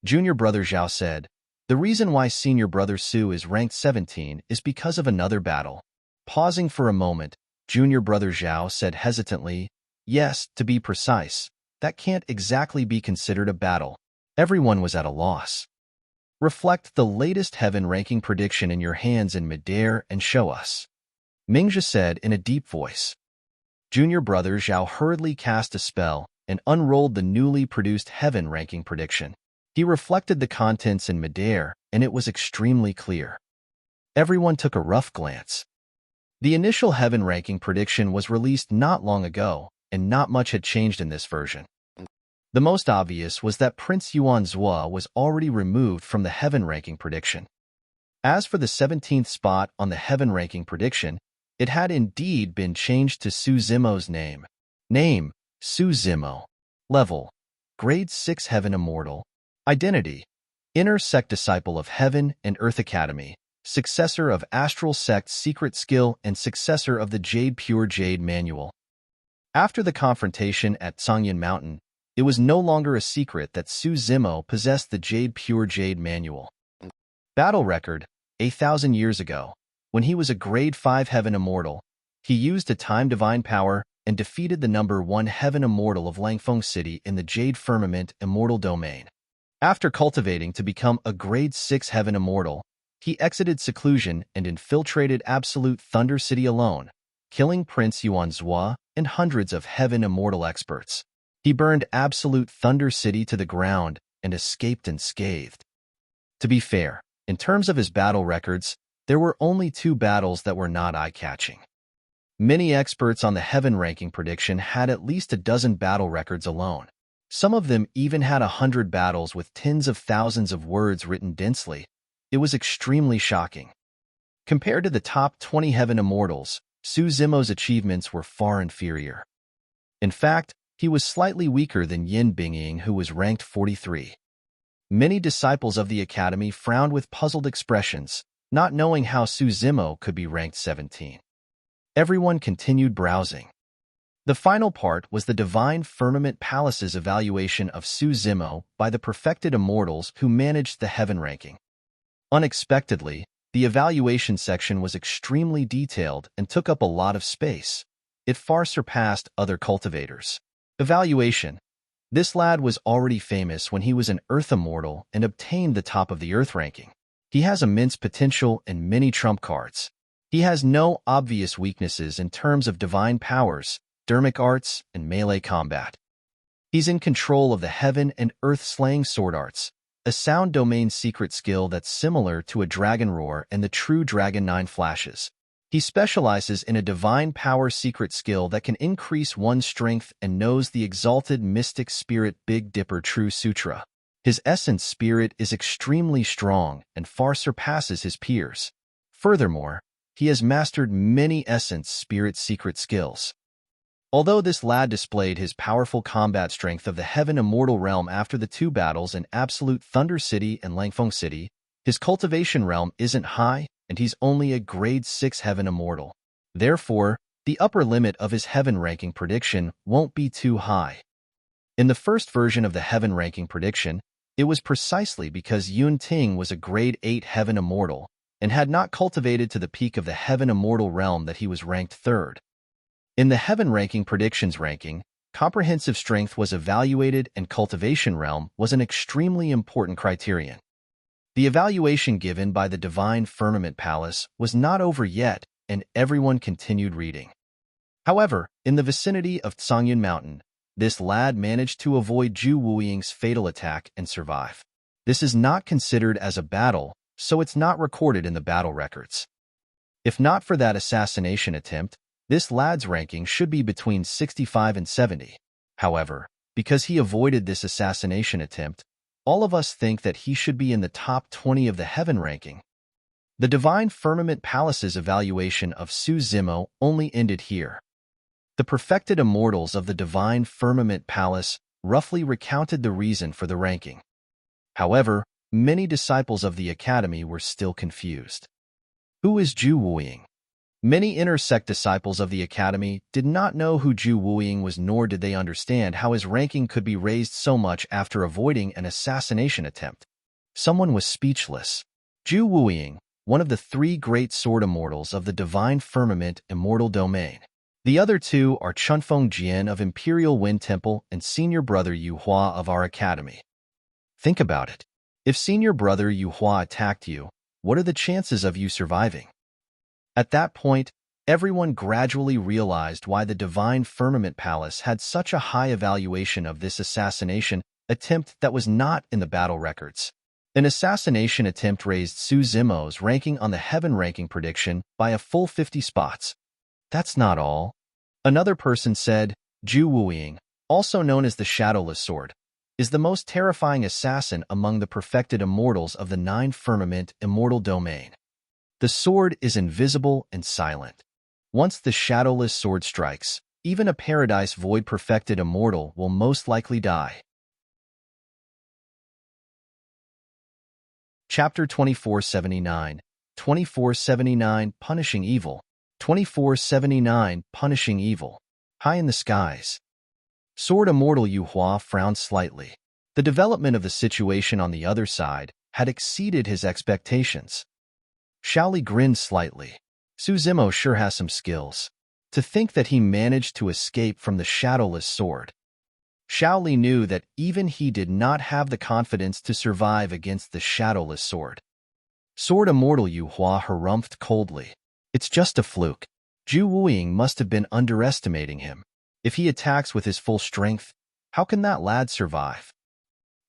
Junior brother Zhao said, the reason why senior brother Su is ranked 17 is because of another battle. Pausing for a moment, junior brother Zhao said hesitantly, yes, to be precise, that can't exactly be considered a battle. Everyone was at a loss. Reflect the latest heaven ranking prediction in your hands in midair and show us. Mingzhe said in a deep voice. Junior brother Zhao hurriedly cast a spell and unrolled the newly produced heaven ranking prediction. He reflected the contents in midair, and it was extremely clear. Everyone took a rough glance. The initial heaven ranking prediction was released not long ago, and not much had changed in this version. The most obvious was that Prince Yuan Zhua was already removed from the heaven ranking prediction. As for the 17th spot on the heaven ranking prediction, it had indeed been changed to Su Zimo's name. Name, Su Zimo. Level, Grade 6 Heaven Immortal. Identity, Inner Sect Disciple of Heaven and Earth Academy, successor of Astral Sect's Secret Skill and successor of the Jade Pure Jade Manual. After the confrontation at Qingyun Mountain, it was no longer a secret that Su Zimo possessed the Jade Pure Jade Manual. Battle record, 1,000 years ago, when he was a Grade 5 Heaven Immortal, he used a Time Divine Power and defeated the number 1 Heaven Immortal of Langfeng City in the Jade Firmament Immortal Domain. After cultivating to become a Grade 6 Heaven Immortal, he exited seclusion and infiltrated Absolute Thunder City alone, killing Prince Yuan Zhua and hundreds of Heaven Immortal experts. He burned Absolute Thunder City to the ground and escaped unscathed. To be fair, in terms of his battle records, there were only 2 battles that were not eye-catching. Many experts on the heaven ranking prediction had at least a dozen battle records alone. Some of them even had 100 battles with tens of thousands of words written densely. It was extremely shocking. Compared to the top 20 Heaven Immortals, Su Zimo's achievements were far inferior. In fact, he was slightly weaker than Yin Bingying, who was ranked 43. Many disciples of the Academy frowned with puzzled expressions, not knowing how Su Zimo could be ranked 17. Everyone continued browsing. The final part was the Divine Firmament Palace's evaluation of Su Zimo by the perfected immortals who managed the heaven ranking. Unexpectedly, the evaluation section was extremely detailed and took up a lot of space. It far surpassed other cultivators. Evaluation. This lad was already famous when he was an Earth Immortal and obtained the top of the Earth ranking. He has immense potential and many trump cards. He has no obvious weaknesses in terms of divine powers, dermic arts, and melee combat. He's in control of the heaven and earth slaying sword arts, a sound domain secret skill that's similar to a dragon roar and the true dragon 9 flashes. He specializes in a divine power secret skill that can increase one's strength and knows the exalted mystic spirit Big Dipper True Sutra. His essence spirit is extremely strong and far surpasses his peers. Furthermore, he has mastered many essence spirit secret skills. Although this lad displayed his powerful combat strength of the Heaven Immortal realm after the 2 battles in Absolute Thunder City and Langfeng City, his cultivation realm isn't high, and he's only a Grade 6 Heaven Immortal. Therefore, the upper limit of his heaven ranking prediction won't be too high. In the first version of the heaven ranking prediction, it was precisely because Yun Ting was a Grade 8 Heaven Immortal and had not cultivated to the peak of the Heaven Immortal realm that he was ranked 3rd. In the Heaven Ranking Predictions ranking, comprehensive strength was evaluated and cultivation realm was an extremely important criterion. The evaluation given by the Divine Firmament Palace was not over yet, and everyone continued reading. However, in the vicinity of Qingyun Mountain, this lad managed to avoid Zhu Wuying's fatal attack and survive. This is not considered as a battle, so it's not recorded in the battle records. If not for that assassination attempt, this lad's ranking should be between 65 and 70. However, because he avoided this assassination attempt, all of us think that he should be in the top 20 of the heaven ranking. The Divine Firmament Palace's evaluation of Su Zimo only ended here. The perfected immortals of the Divine Firmament Palace roughly recounted the reason for the ranking. However, many disciples of the Academy were still confused. Who is Zhu Wuying? Many inner sect disciples of the Academy did not know who Zhu Wuying was, nor did they understand how his ranking could be raised so much after avoiding an assassination attempt. Someone was speechless. Zhu Wuying, one of the 3 great sword immortals of the Divine Firmament Immortal Domain. The other 2 are Chunfeng Jian of Imperial Wind Temple and Senior Brother Yue Hua of our Academy. Think about it. If Senior Brother Yue Hua attacked you, what are the chances of you surviving? At that point, everyone gradually realized why the Divine Firmament Palace had such a high evaluation of this assassination attempt that was not in the battle records. An assassination attempt raised Su Zimo's ranking on the heaven ranking prediction by a full 50 spots. That's not all. Another person said, Zhu Wuying, also known as the Shadowless Sword, is the most terrifying assassin among the perfected immortals of the 9 firmament immortal domain. The sword is invisible and silent. Once the shadowless sword strikes, even a paradise void perfected immortal will most likely die. Chapter 2479, 2479 Punishing Evil, 2479 Punishing Evil. High in the skies. Sword Immortal Yue Hua frowned slightly. The development of the situation on the other side had exceeded his expectations. Shaoli grinned slightly. Su Zimo sure has some skills. To think that he managed to escape from the shadowless sword. Shaoli knew that even he did not have the confidence to survive against the shadowless sword. Sword Immortal Yue Hua harumphed coldly. It's just a fluke. Zhu Wuying must have been underestimating him. If he attacks with his full strength, how can that lad survive?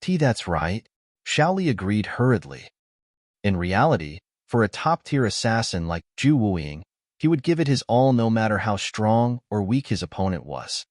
That's right. Shaoli agreed hurriedly. In reality, for a top-tier assassin like Zhu Wuying, he would give it his all no matter how strong or weak his opponent was.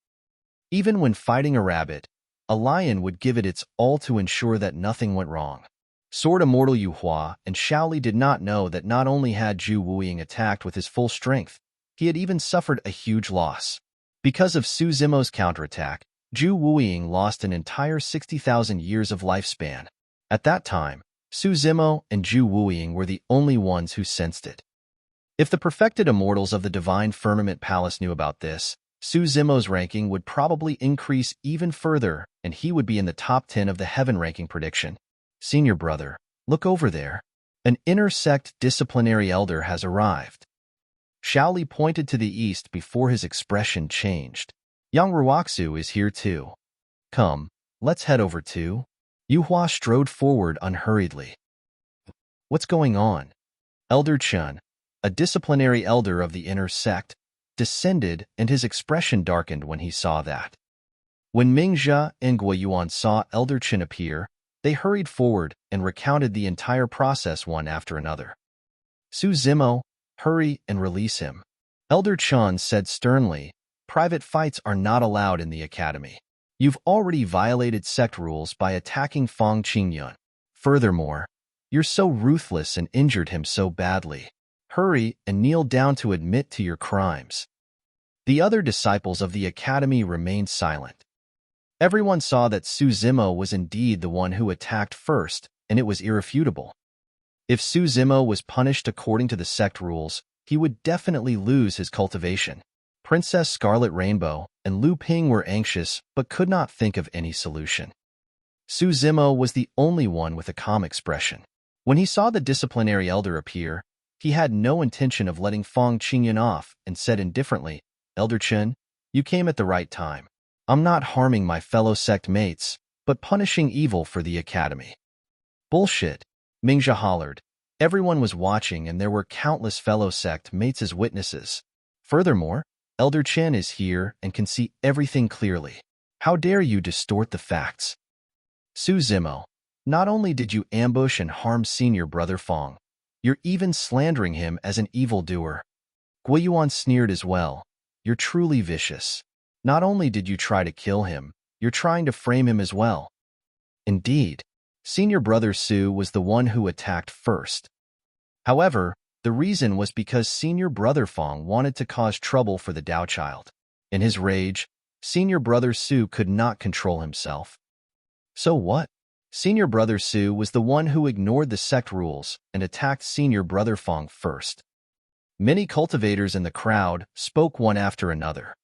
Even when fighting a rabbit, a lion would give it its all to ensure that nothing went wrong. Sword Immortal Yue Hua and Shaoli did not know that not only had Zhu Wuying attacked with his full strength, he had even suffered a huge loss. Because of Su Zimo's counterattack, Zhu Wuying lost an entire 60,000 years of lifespan. At that time, Su Zimo and Zhu Wuying were the only ones who sensed it. If the perfected immortals of the Divine Firmament Palace knew about this, Su Zimo's ranking would probably increase even further, and he would be in the top 10 of the heaven ranking prediction. Senior brother, look over there. An inner sect disciplinary elder has arrived. Shaoli pointed to the east before his expression changed. Yang Ruoxu is here too. Come, let's head over to. Yue Hua strode forward unhurriedly. What's going on? Elder Chen, a disciplinary elder of the inner sect, descended, and his expression darkened when he saw that. When Mingjia and Guoyuan saw Elder Chen appear, they hurried forward and recounted the entire process one after another. Su Zimo, hurry and release him. Elder Chen said sternly, private fights are not allowed in the academy. You've already violated sect rules by attacking Fang Qingyun. Furthermore, you're so ruthless and injured him so badly. Hurry and kneel down to admit to your crimes. The other disciples of the academy remained silent. Everyone saw that Su Zimo was indeed the one who attacked first, and it was irrefutable. If Su Zimo was punished according to the sect rules, he would definitely lose his cultivation. Princess Scarlet Rainbow and Lu Ping were anxious but could not think of any solution. Su Zimo was the only one with a calm expression. When he saw the disciplinary elder appear, he had no intention of letting Fang Qingyun off and said indifferently, Elder Chen, you came at the right time. I'm not harming my fellow sect mates, but punishing evil for the academy. Bullshit, Mingjia hollered. Everyone was watching and there were countless fellow sect mates as witnesses. Furthermore, Elder Chen is here and can see everything clearly. How dare you distort the facts? Su Zimo, not only did you ambush and harm senior brother Fang, you're even slandering him as an evildoer. Guoyuan sneered as well. You're truly vicious. Not only did you try to kill him, you're trying to frame him as well. Indeed, senior brother Su was the one who attacked first. However, the reason was because senior brother Fang wanted to cause trouble for the Dao child. In his rage, senior brother Su could not control himself. So what? Senior brother Su was the one who ignored the sect rules and attacked senior brother Fang first. Many cultivators in the crowd spoke one after another.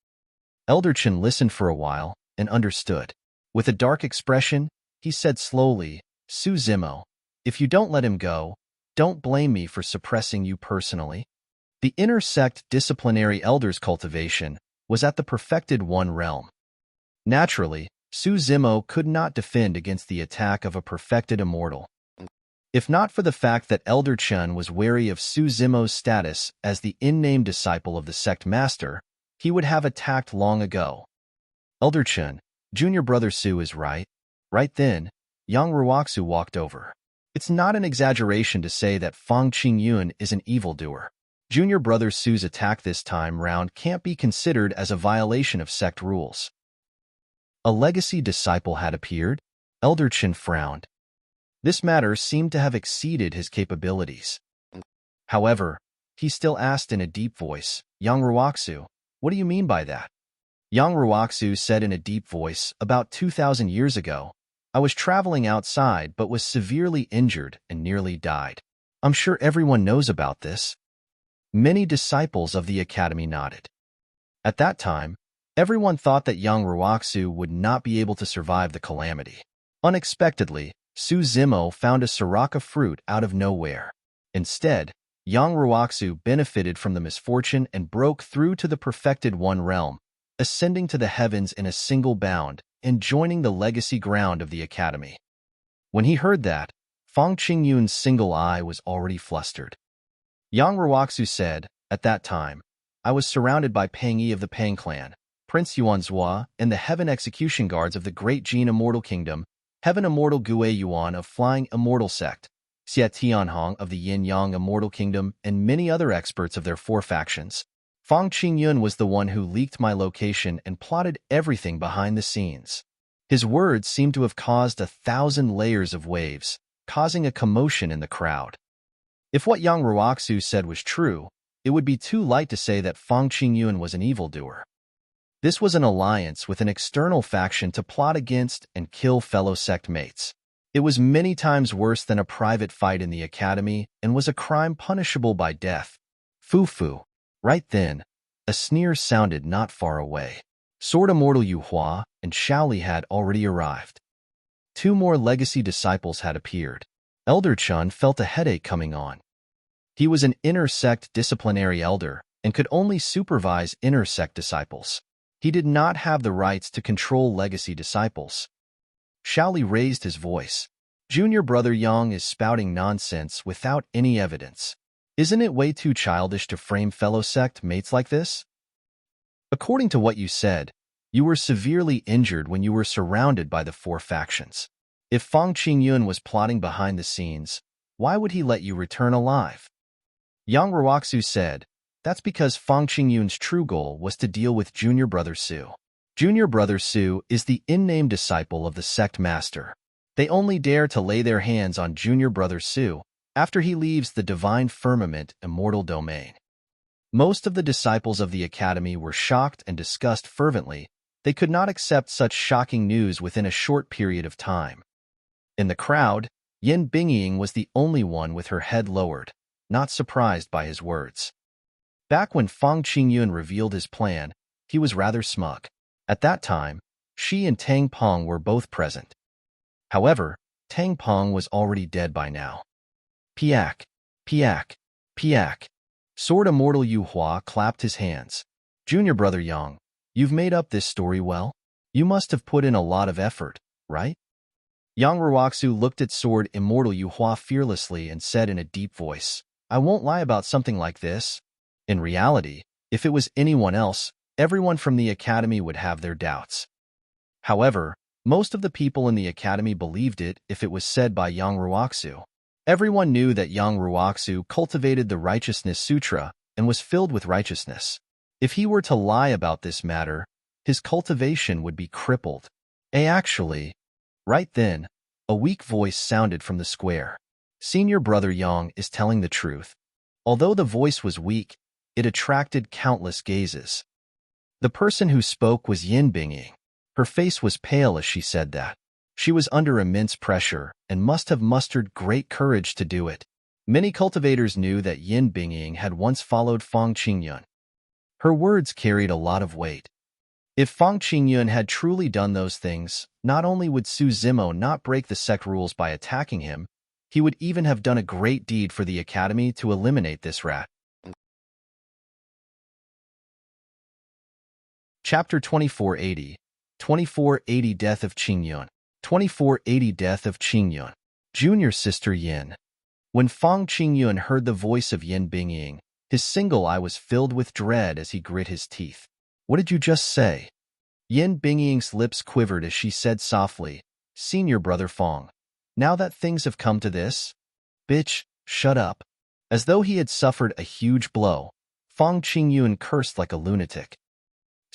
Elder Chen listened for a while and understood. With a dark expression, he said slowly, Su Zimo, if you don't let him go, don't blame me for suppressing you personally. The inner sect disciplinary elders cultivation was at the perfected one realm. Naturally, Su Zimo could not defend against the attack of a perfected immortal. If not for the fact that Elder Chen was wary of Su Zimo's status as the in-name disciple of the sect master, he would have attacked long ago. Elder Chen, junior brother Su is right. Right then, Yang Ruoxu walked over. It's not an exaggeration to say that Fang Qingyun is an evildoer. Junior brother Su's attack this time round can't be considered as a violation of sect rules. A legacy disciple had appeared. Elder Qin frowned. This matter seemed to have exceeded his capabilities. However, he still asked in a deep voice, Yang Ruoxu, what do you mean by that? Yang Ruoxu said in a deep voice, about 2,000 years ago, I was traveling outside but was severely injured and nearly died. I'm sure everyone knows about this. Many disciples of the academy nodded. At that time, everyone thought that Yang Ruoxu would not be able to survive the calamity. Unexpectedly, Su Zimo found a sriracha fruit out of nowhere. Instead, Yang Ruoxu benefited from the misfortune and broke through to the perfected One realm, ascending to the heavens in a single bound and joining the legacy ground of the academy. When he heard that, Fang Qingyun's single eye was already flustered. Yang Ruoxu said, at that time, I was surrounded by Pang Yi of the Pang clan, Prince Yuanzhua, and the Heaven Execution Guards of the Great Jin Immortal Kingdom, Heaven Immortal Gue Yuan of Flying Immortal Sect, Xie Tianhong of the Yin Yang Immortal Kingdom, and many other experts of their 4 factions. Fang Qingyun was the one who leaked my location and plotted everything behind the scenes. His words seemed to have caused 1,000 layers of waves, causing a commotion in the crowd. If what Yang Ruoxu said was true, it would be too light to say that Fang Qingyun was an evildoer. This was an alliance with an external faction to plot against and kill fellow sect mates. It was many times worse than a private fight in the academy and was a crime punishable by death. Fu. Right then, a sneer sounded not far away. Sword Immortal Yue Hua and Shaoli had already arrived. 2 more legacy disciples had appeared. Elder Chun felt a headache coming on. He was an inner sect disciplinary elder and could only supervise inner sect disciples. He did not have the rights to control legacy disciples. Shaoli raised his voice. Junior brother Yang is spouting nonsense without any evidence. Isn't it way too childish to frame fellow sect mates like this? According to what you said, you were severely injured when you were surrounded by the 4 factions. If Fang Qingyun was plotting behind the scenes, why would he let you return alive? Yang Ruoxu said, that's because Fang Qingyun's true goal was to deal with Junior Brother Su. Junior Brother Su is the in-name disciple of the sect master. They only dare to lay their hands on Junior Brother Su after he leaves the divine firmament immortal domain. Most of the disciples of the academy were shocked and discussed fervently. They could not accept such shocking news within a short period of time. In the crowd, Yin Bingying was the only one with her head lowered, not surprised by his words. Back when Fang Qingyun revealed his plan, he was rather smug. At that time, she and Tang Peng were both present. However, Tang Peng was already dead by now. Piak, piak, piak. Sword Immortal Yue Hua clapped his hands. Junior brother Yang, you've made up this story well. You must have put in a lot of effort, right? Yang Ruoxu looked at Sword Immortal Yue Hua fearlessly and said in a deep voice, I won't lie about something like this. In reality, if it was anyone else, everyone from the academy would have their doubts. However, most of the people in the academy believed it if it was said by Yang Ruoxu. Everyone knew that Yang Ruoxu cultivated the Righteousness Sutra and was filled with righteousness. If he were to lie about this matter, his cultivation would be crippled. Actually, right then, a weak voice sounded from the square. Senior brother Yang is telling the truth. Although the voice was weak, it attracted countless gazes. The person who spoke was Yin Bingying. Her face was pale as she said that. She was under immense pressure and must have mustered great courage to do it. Many cultivators knew that Yin Bingying had once followed Fang Qingyun. Her words carried a lot of weight. If Fang Qingyun had truly done those things, not only would Su Zimo not break the sect rules by attacking him, he would even have done a great deed for the academy to eliminate this rat. Chapter 2480, 2480 Death of Qingyun. 2480 Death of Qingyun. Junior sister Yin. When Fang Qingyun heard the voice of Yin Bingying, his single eye was filled with dread as he grit his teeth. What did you just say? Yin Bingying's lips quivered as she said softly, Senior brother Fang, now that things have come to this? Bitch, shut up. As though he had suffered a huge blow, Fang Qingyun cursed like a lunatic.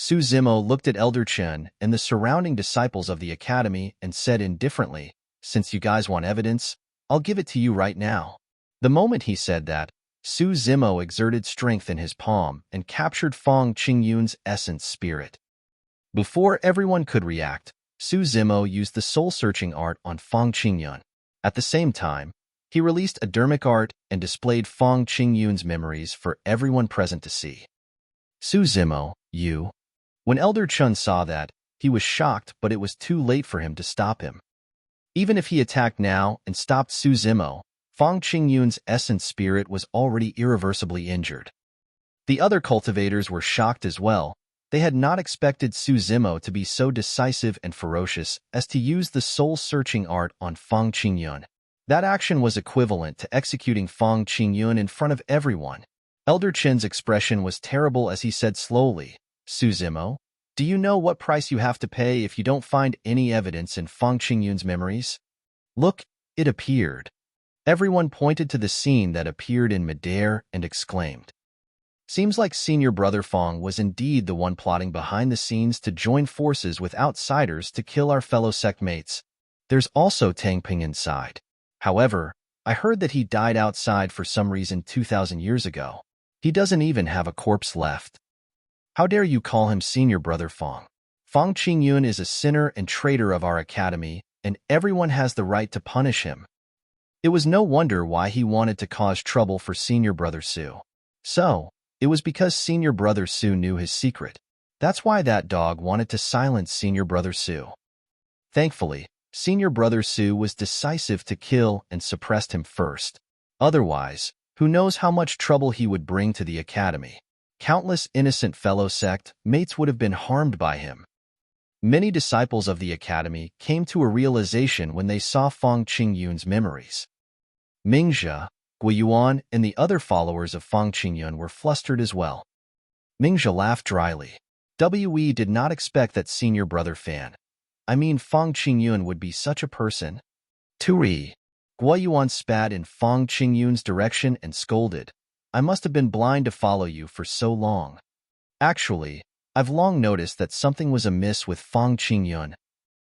Su Zimo looked at Elder Chen and the surrounding disciples of the academy and said indifferently, "Since you guys want evidence, I'll give it to you right now." The moment he said that, Su Zimo exerted strength in his palm and captured Fang Qingyun's essence spirit. Before everyone could react, Su Zimo used the soul-searching art on Fang Qingyun. At the same time, he released a dermic art and displayed Fang Qingyun's memories for everyone present to see. Su Zimo, you. When Elder Chen saw that, he was shocked, but it was too late for him to stop him. Even if he attacked now and stopped Su Zimo, Fang Qingyun's essence spirit was already irreversibly injured. The other cultivators were shocked as well. They had not expected Su Zimo to be so decisive and ferocious as to use the soul-searching art on Fang Qingyun. That action was equivalent to executing Fang Qingyun in front of everyone. Elder Chen's expression was terrible as he said slowly, "Su Zimo, do you know what price you have to pay if you don't find any evidence in Fang Qingyun's memories?" Look, it appeared. Everyone pointed to the scene that appeared in midair and exclaimed. Seems like Senior Brother Fang was indeed the one plotting behind the scenes to join forces with outsiders to kill our fellow sect mates. There's also Tang Ping inside. However, I heard that he died outside for some reason 2,000 years ago. He doesn't even have a corpse left. How dare you call him Senior Brother Fang? Fang Qingyun is a sinner and traitor of our academy, and everyone has the right to punish him. It was no wonder why he wanted to cause trouble for Senior Brother Su. So, it was because Senior Brother Su knew his secret. That's why that dog wanted to silence Senior Brother Su. Thankfully, Senior Brother Su was decisive to kill and suppressed him first. Otherwise, who knows how much trouble he would bring to the academy. Countless innocent fellow sect mates would have been harmed by him. Many disciples of the academy came to a realization when they saw Fang Qingyun's memories. Mingzhe, Guiyuan, and the other followers of Fang Qingyun were flustered as well. Mingzhe laughed dryly. We did not expect that Senior Brother Fang Fang Qingyun would be such a person. Turi. Guiyuan spat in Fang Qingyun's direction and scolded. I must have been blind to follow you for so long. Actually, I've long noticed that something was amiss with Fang Qingyun.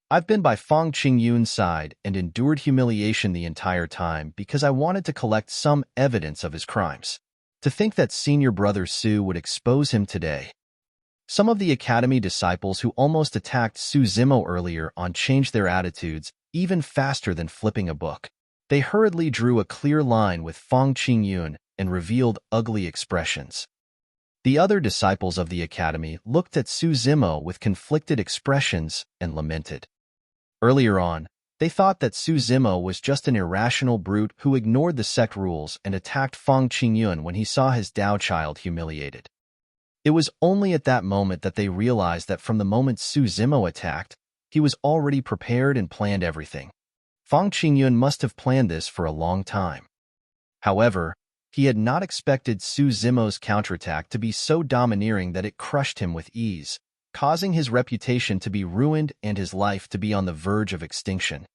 I've been by Fang Qingyun's side and endured humiliation the entire time because I wanted to collect some evidence of his crimes. To think that Senior Brother Su would expose him today. Some of the academy disciples who almost attacked Su Zimo earlier on changed their attitudes even faster than flipping a book. They hurriedly drew a clear line with Fang Qingyun and revealed ugly expressions. The other disciples of the academy looked at Su Zimo with conflicted expressions and lamented. Earlier on, they thought that Su Zimo was just an irrational brute who ignored the sect rules and attacked Fang Qingyun when he saw his Dao child humiliated. It was only at that moment that they realized that from the moment Su Zimo attacked, he was already prepared and planned everything. Fang Qingyun must have planned this for a long time. However, he had not expected Su Zimo's counterattack to be so domineering that it crushed him with ease, causing his reputation to be ruined and his life to be on the verge of extinction.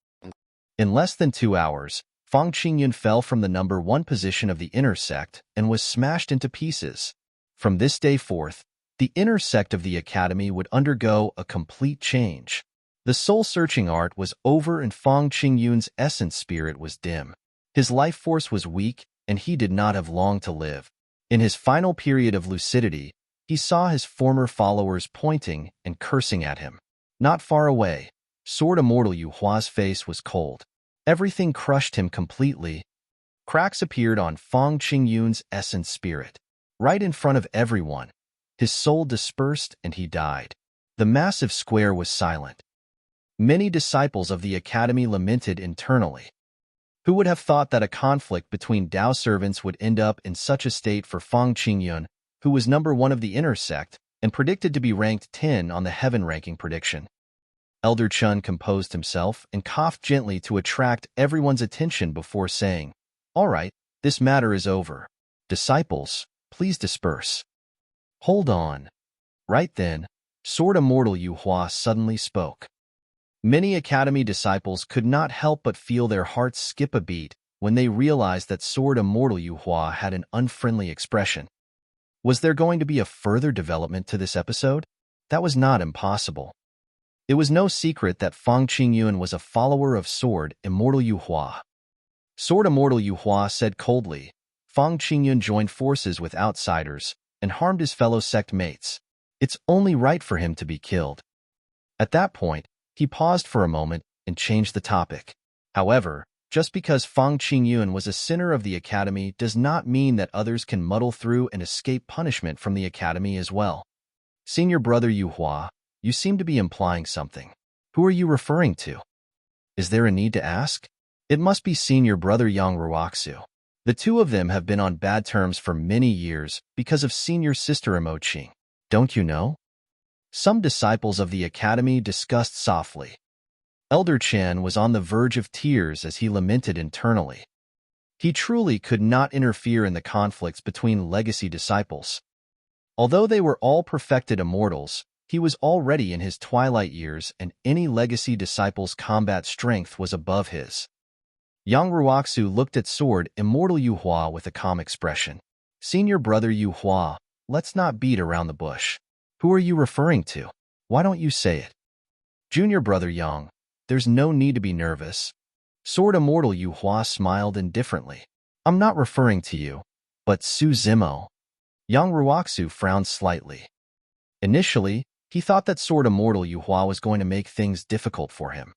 In less than 2 hours, Fang Qingyun fell from the number 1 position of the inner sect and was smashed into pieces. From this day forth, the inner sect of the academy would undergo a complete change. The soul-searching art was over and Fang Qingyun's essence spirit was dim. His life force was weak, and he did not have long to live. In his final period of lucidity, he saw his former followers pointing and cursing at him. Not far away, Sword Immortal Yue Hua's face was cold. Everything crushed him completely. Cracks appeared on Fang Qingyun's essence spirit. Right in front of everyone, his soul dispersed and he died. The massive square was silent. Many disciples of the academy lamented internally. Who would have thought that a conflict between Dao servants would end up in such a state for Fang Qingyun, who was number 1 of the inner sect and predicted to be ranked 10 on the heaven ranking prediction? Elder Chen composed himself and coughed gently to attract everyone's attention before saying, "All right, this matter is over. Disciples, please disperse." Hold on. Right then, Sword Immortal Yue Hua suddenly spoke. Many academy disciples could not help but feel their hearts skip a beat when they realized that Sword Immortal Yue Hua had an unfriendly expression. Was there going to be a further development to this episode? that was not impossible. It was no secret that Qingyun was a follower of Sword Immortal Yue Hua. Sword Immortal Yue Hua said coldly, Qingyun joined forces with outsiders and harmed his fellow sect mates. It's only right for him to be killed. At that point, he paused for a moment and changed the topic. However, just because Qingyun was a sinner of the academy does not mean that others can muddle through and escape punishment from the academy as well. Senior brother Yue Hua, you seem to be implying something. Who are you referring to? Is there a need to ask? It must be senior brother Yang Ruoxu. The two of them have been on bad terms for many years because of senior sister Imo Qing. Don't you know? Some disciples of the academy discussed softly. Elder Chen was on the verge of tears as he lamented internally. He truly could not interfere in the conflicts between legacy disciples. Although they were all perfected immortals, he was already in his twilight years and any legacy disciple's combat strength was above his. Yang Ruoxu looked at Sword Immortal Yue Hua with a calm expression. Senior brother Yue Hua, let's not beat around the bush. Who are you referring to? Why don't you say it? Junior brother Yang, there's no need to be nervous. Sword Immortal Yue Hua smiled indifferently. I'm not referring to you, but Su Zimo. Yang Ruoxu frowned slightly. Initially, he thought that Sword Immortal Yue Hua was going to make things difficult for him.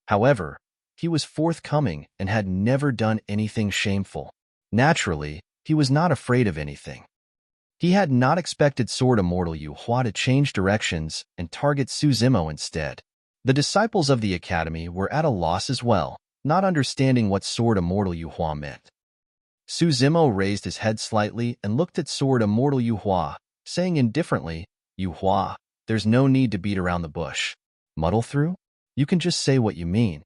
However, he was forthcoming and had never done anything shameful. Naturally, he was not afraid of anything. He had not expected Sword Immortal Yue Hua to change directions and target Su Zimo instead. The disciples of the academy were at a loss as well, not understanding what Sword Immortal Yue Hua meant. Su Zimo raised his head slightly and looked at Sword Immortal Yue Hua, saying indifferently, Yue Hua, there's no need to beat around the bush. Muddle through? You can just say what you mean.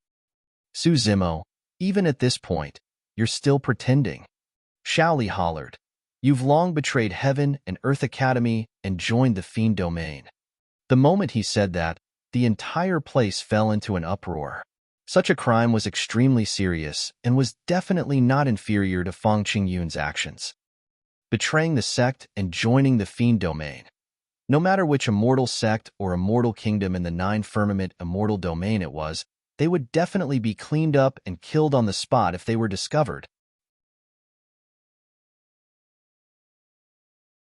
Su Zimo, even at this point, you're still pretending. Shaoli hollered. You've long betrayed Heaven and Earth Academy and joined the Fiend Domain. The moment he said that, the entire place fell into an uproar. Such a crime was extremely serious and was definitely not inferior to Qingyun's actions. Betraying the sect and joining the Fiend Domain. No matter which immortal sect or immortal kingdom in the Nine Firmament immortal domain it was, they would definitely be cleaned up and killed on the spot if they were discovered.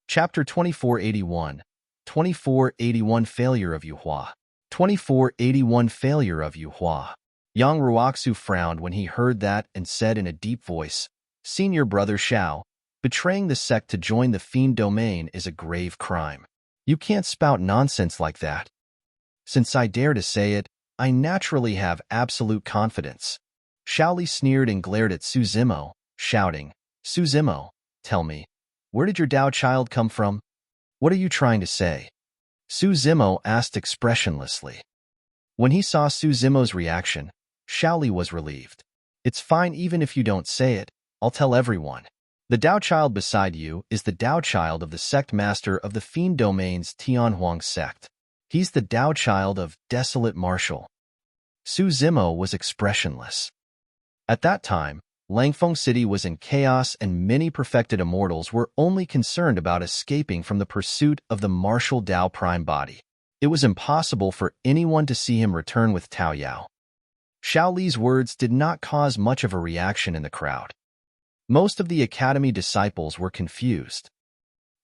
Chapter 2481, 2481 Failure of Yue Hua. 2481 Failure of Yue Hua. Yang Ruoxu frowned when he heard that and said in a deep voice, Senior brother Xiao, betraying the sect to join the Fiend Domain is a grave crime. You can't spout nonsense like that. Since I dare to say it, I naturally have absolute confidence. Shaoli sneered and glared at Su Zimo, shouting, Su Zimo, tell me, where did your Dao child come from? What are you trying to say? Su Zimo asked expressionlessly. When he saw Su Zimo's reaction, Shaoli was relieved. It's fine even if you don't say it, I'll tell everyone. The Dao child beside you is the Dao child of the sect master of the Fiend Domain's Tianhuang sect. He's the Dao child of Desolate Marshal. Su Zimo was expressionless. At that time, Langfeng City was in chaos and many perfected immortals were only concerned about escaping from the pursuit of the martial Dao prime body. It was impossible for anyone to see him return with Tao Yao. Shaoli's words did not cause much of a reaction in the crowd. Most of the academy disciples were confused.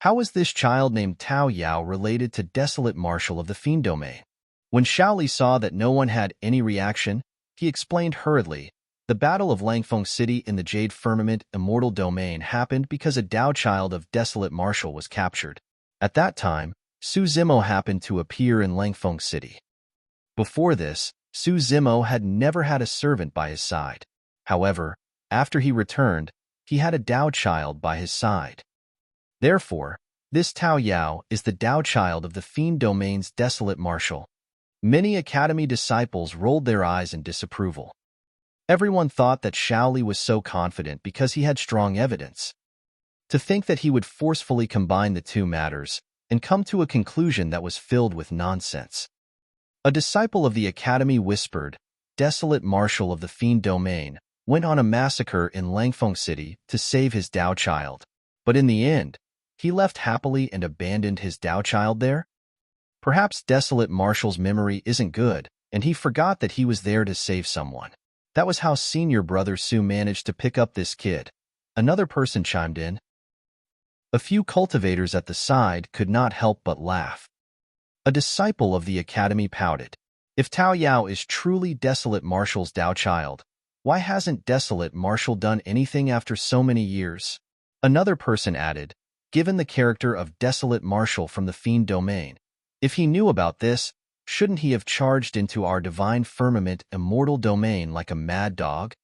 How was this child named Tao Yao related to Desolate Marshal of the Fiend Domain? When Shaoli saw that no one had any reaction, he explained hurriedly, the Battle of Langfeng City in the Jade Firmament Immortal Domain happened because a Dao child of Desolate Marshal was captured. At that time, Su Zimo happened to appear in Langfeng City. Before this, Su Zimo had never had a servant by his side. However, after he returned, he had a Dao child by his side. Therefore, this Tao Yao is the Dao child of the Fiend Domain's Desolate Marshal. Many academy disciples rolled their eyes in disapproval. Everyone thought that Shaoli was so confident because he had strong evidence. To think that he would forcefully combine the two matters and come to a conclusion that was filled with nonsense. A disciple of the academy whispered, Desolate Marshal of the Fiend Domain went on a massacre in Langfeng City to save his Dao child. But in the end, he left happily and abandoned his Dao child there? Perhaps Desolate Marshal's memory isn't good, and he forgot that he was there to save someone. That was how Senior Brother Su managed to pick up this kid. Another person chimed in. A few cultivators at the side could not help but laugh. A disciple of the academy pouted. If Tao Yao is truly Desolate Marshal's Dao child, why hasn't Desolate Marshal done anything after so many years? Another person added, given the character of Desolate Marshal from the Fiend domain, if he knew about this, shouldn't he have charged into our divine firmament immortal domain like a mad dog?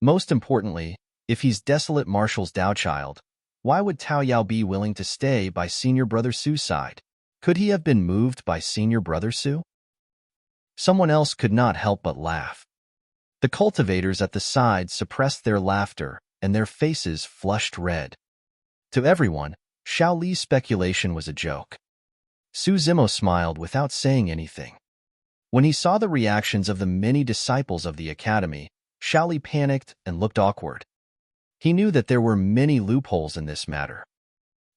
Most importantly, if he's Desolate Marshal's Dao child, why would Tao Yao be willing to stay by Senior Brother Su's side? Could he have been moved by Senior Brother Su? Someone else could not help but laugh. The cultivators at the side suppressed their laughter, and their faces flushed red. To everyone, Xiao Li's speculation was a joke. Su Zimo smiled without saying anything. When he saw the reactions of the many disciples of the academy, Xiao Li panicked and looked awkward. He knew that there were many loopholes in this matter.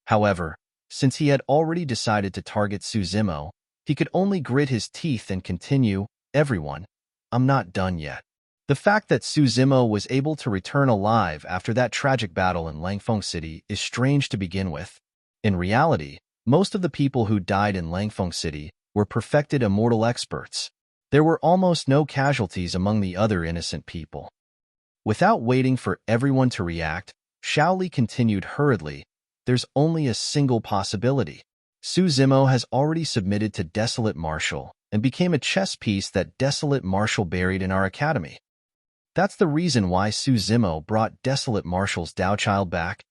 However, since he had already decided to target Su Zimo, he could only grit his teeth and continue, everyone, I'm not done yet. The fact that Su Zimo was able to return alive after that tragic battle in Langfeng City is strange to begin with. In reality, most of the people who died in Langfeng City were perfected immortal experts. There were almost no casualties among the other innocent people. Without waiting for everyone to react, Xiao Li continued hurriedly, there's only a single possibility. Su Zimo has already submitted to Desolate Marshal and became a chess piece that Desolate Marshal buried in our academy. That's the reason why Su Zimo brought Desolate Marshal's Dao child back.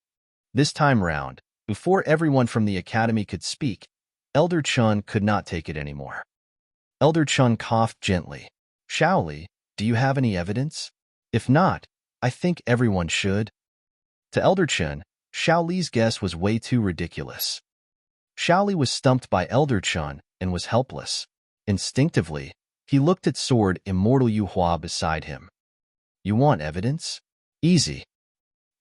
This time round, before everyone from the academy could speak, Elder Chun could not take it anymore. Elder Chun coughed gently. Xiao Li, do you have any evidence? If not, I think everyone should. To Elder Chun, Xiao Li's guess was way too ridiculous. Xiao Li was stumped by Elder Chun and was helpless. Instinctively, he looked at Sword Immortal Yue Hua beside him. You want evidence? Easy.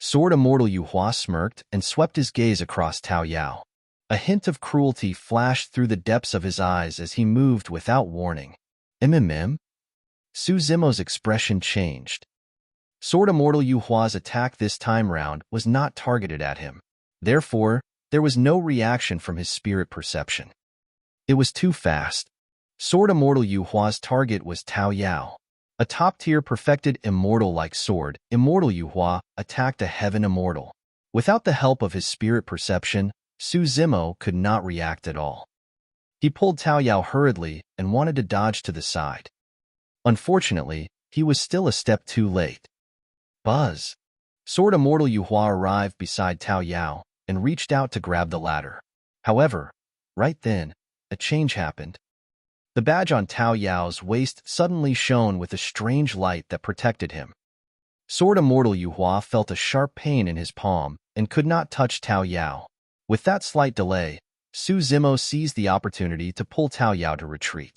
Sword Immortal Yue Hua smirked and swept his gaze across Tao Yao. A hint of cruelty flashed through the depths of his eyes as he moved without warning. Su Zimo's expression changed. Sword Immortal Yue Hua's attack this time round was not targeted at him. Therefore, there was no reaction from his spirit perception. It was too fast. Sword Immortal Yue Hua's target was Tao Yao. A top-tier perfected immortal like Sword Immortal Yue Hua attacked a heaven immortal. Without the help of his spirit perception, Su Zimo could not react at all. He pulled Tao Yao hurriedly and wanted to dodge to the side. Unfortunately, he was still a step too late. Buzz! Sword Immortal Yue Hua arrived beside Tao Yao and reached out to grab the ladder. However, right then, a change happened. The badge on Tao Yao's waist suddenly shone with a strange light that protected him. Sword Immortal Yue Hua felt a sharp pain in his palm and could not touch Tao Yao. With that slight delay, Su Zimo seized the opportunity to pull Tao Yao to retreat.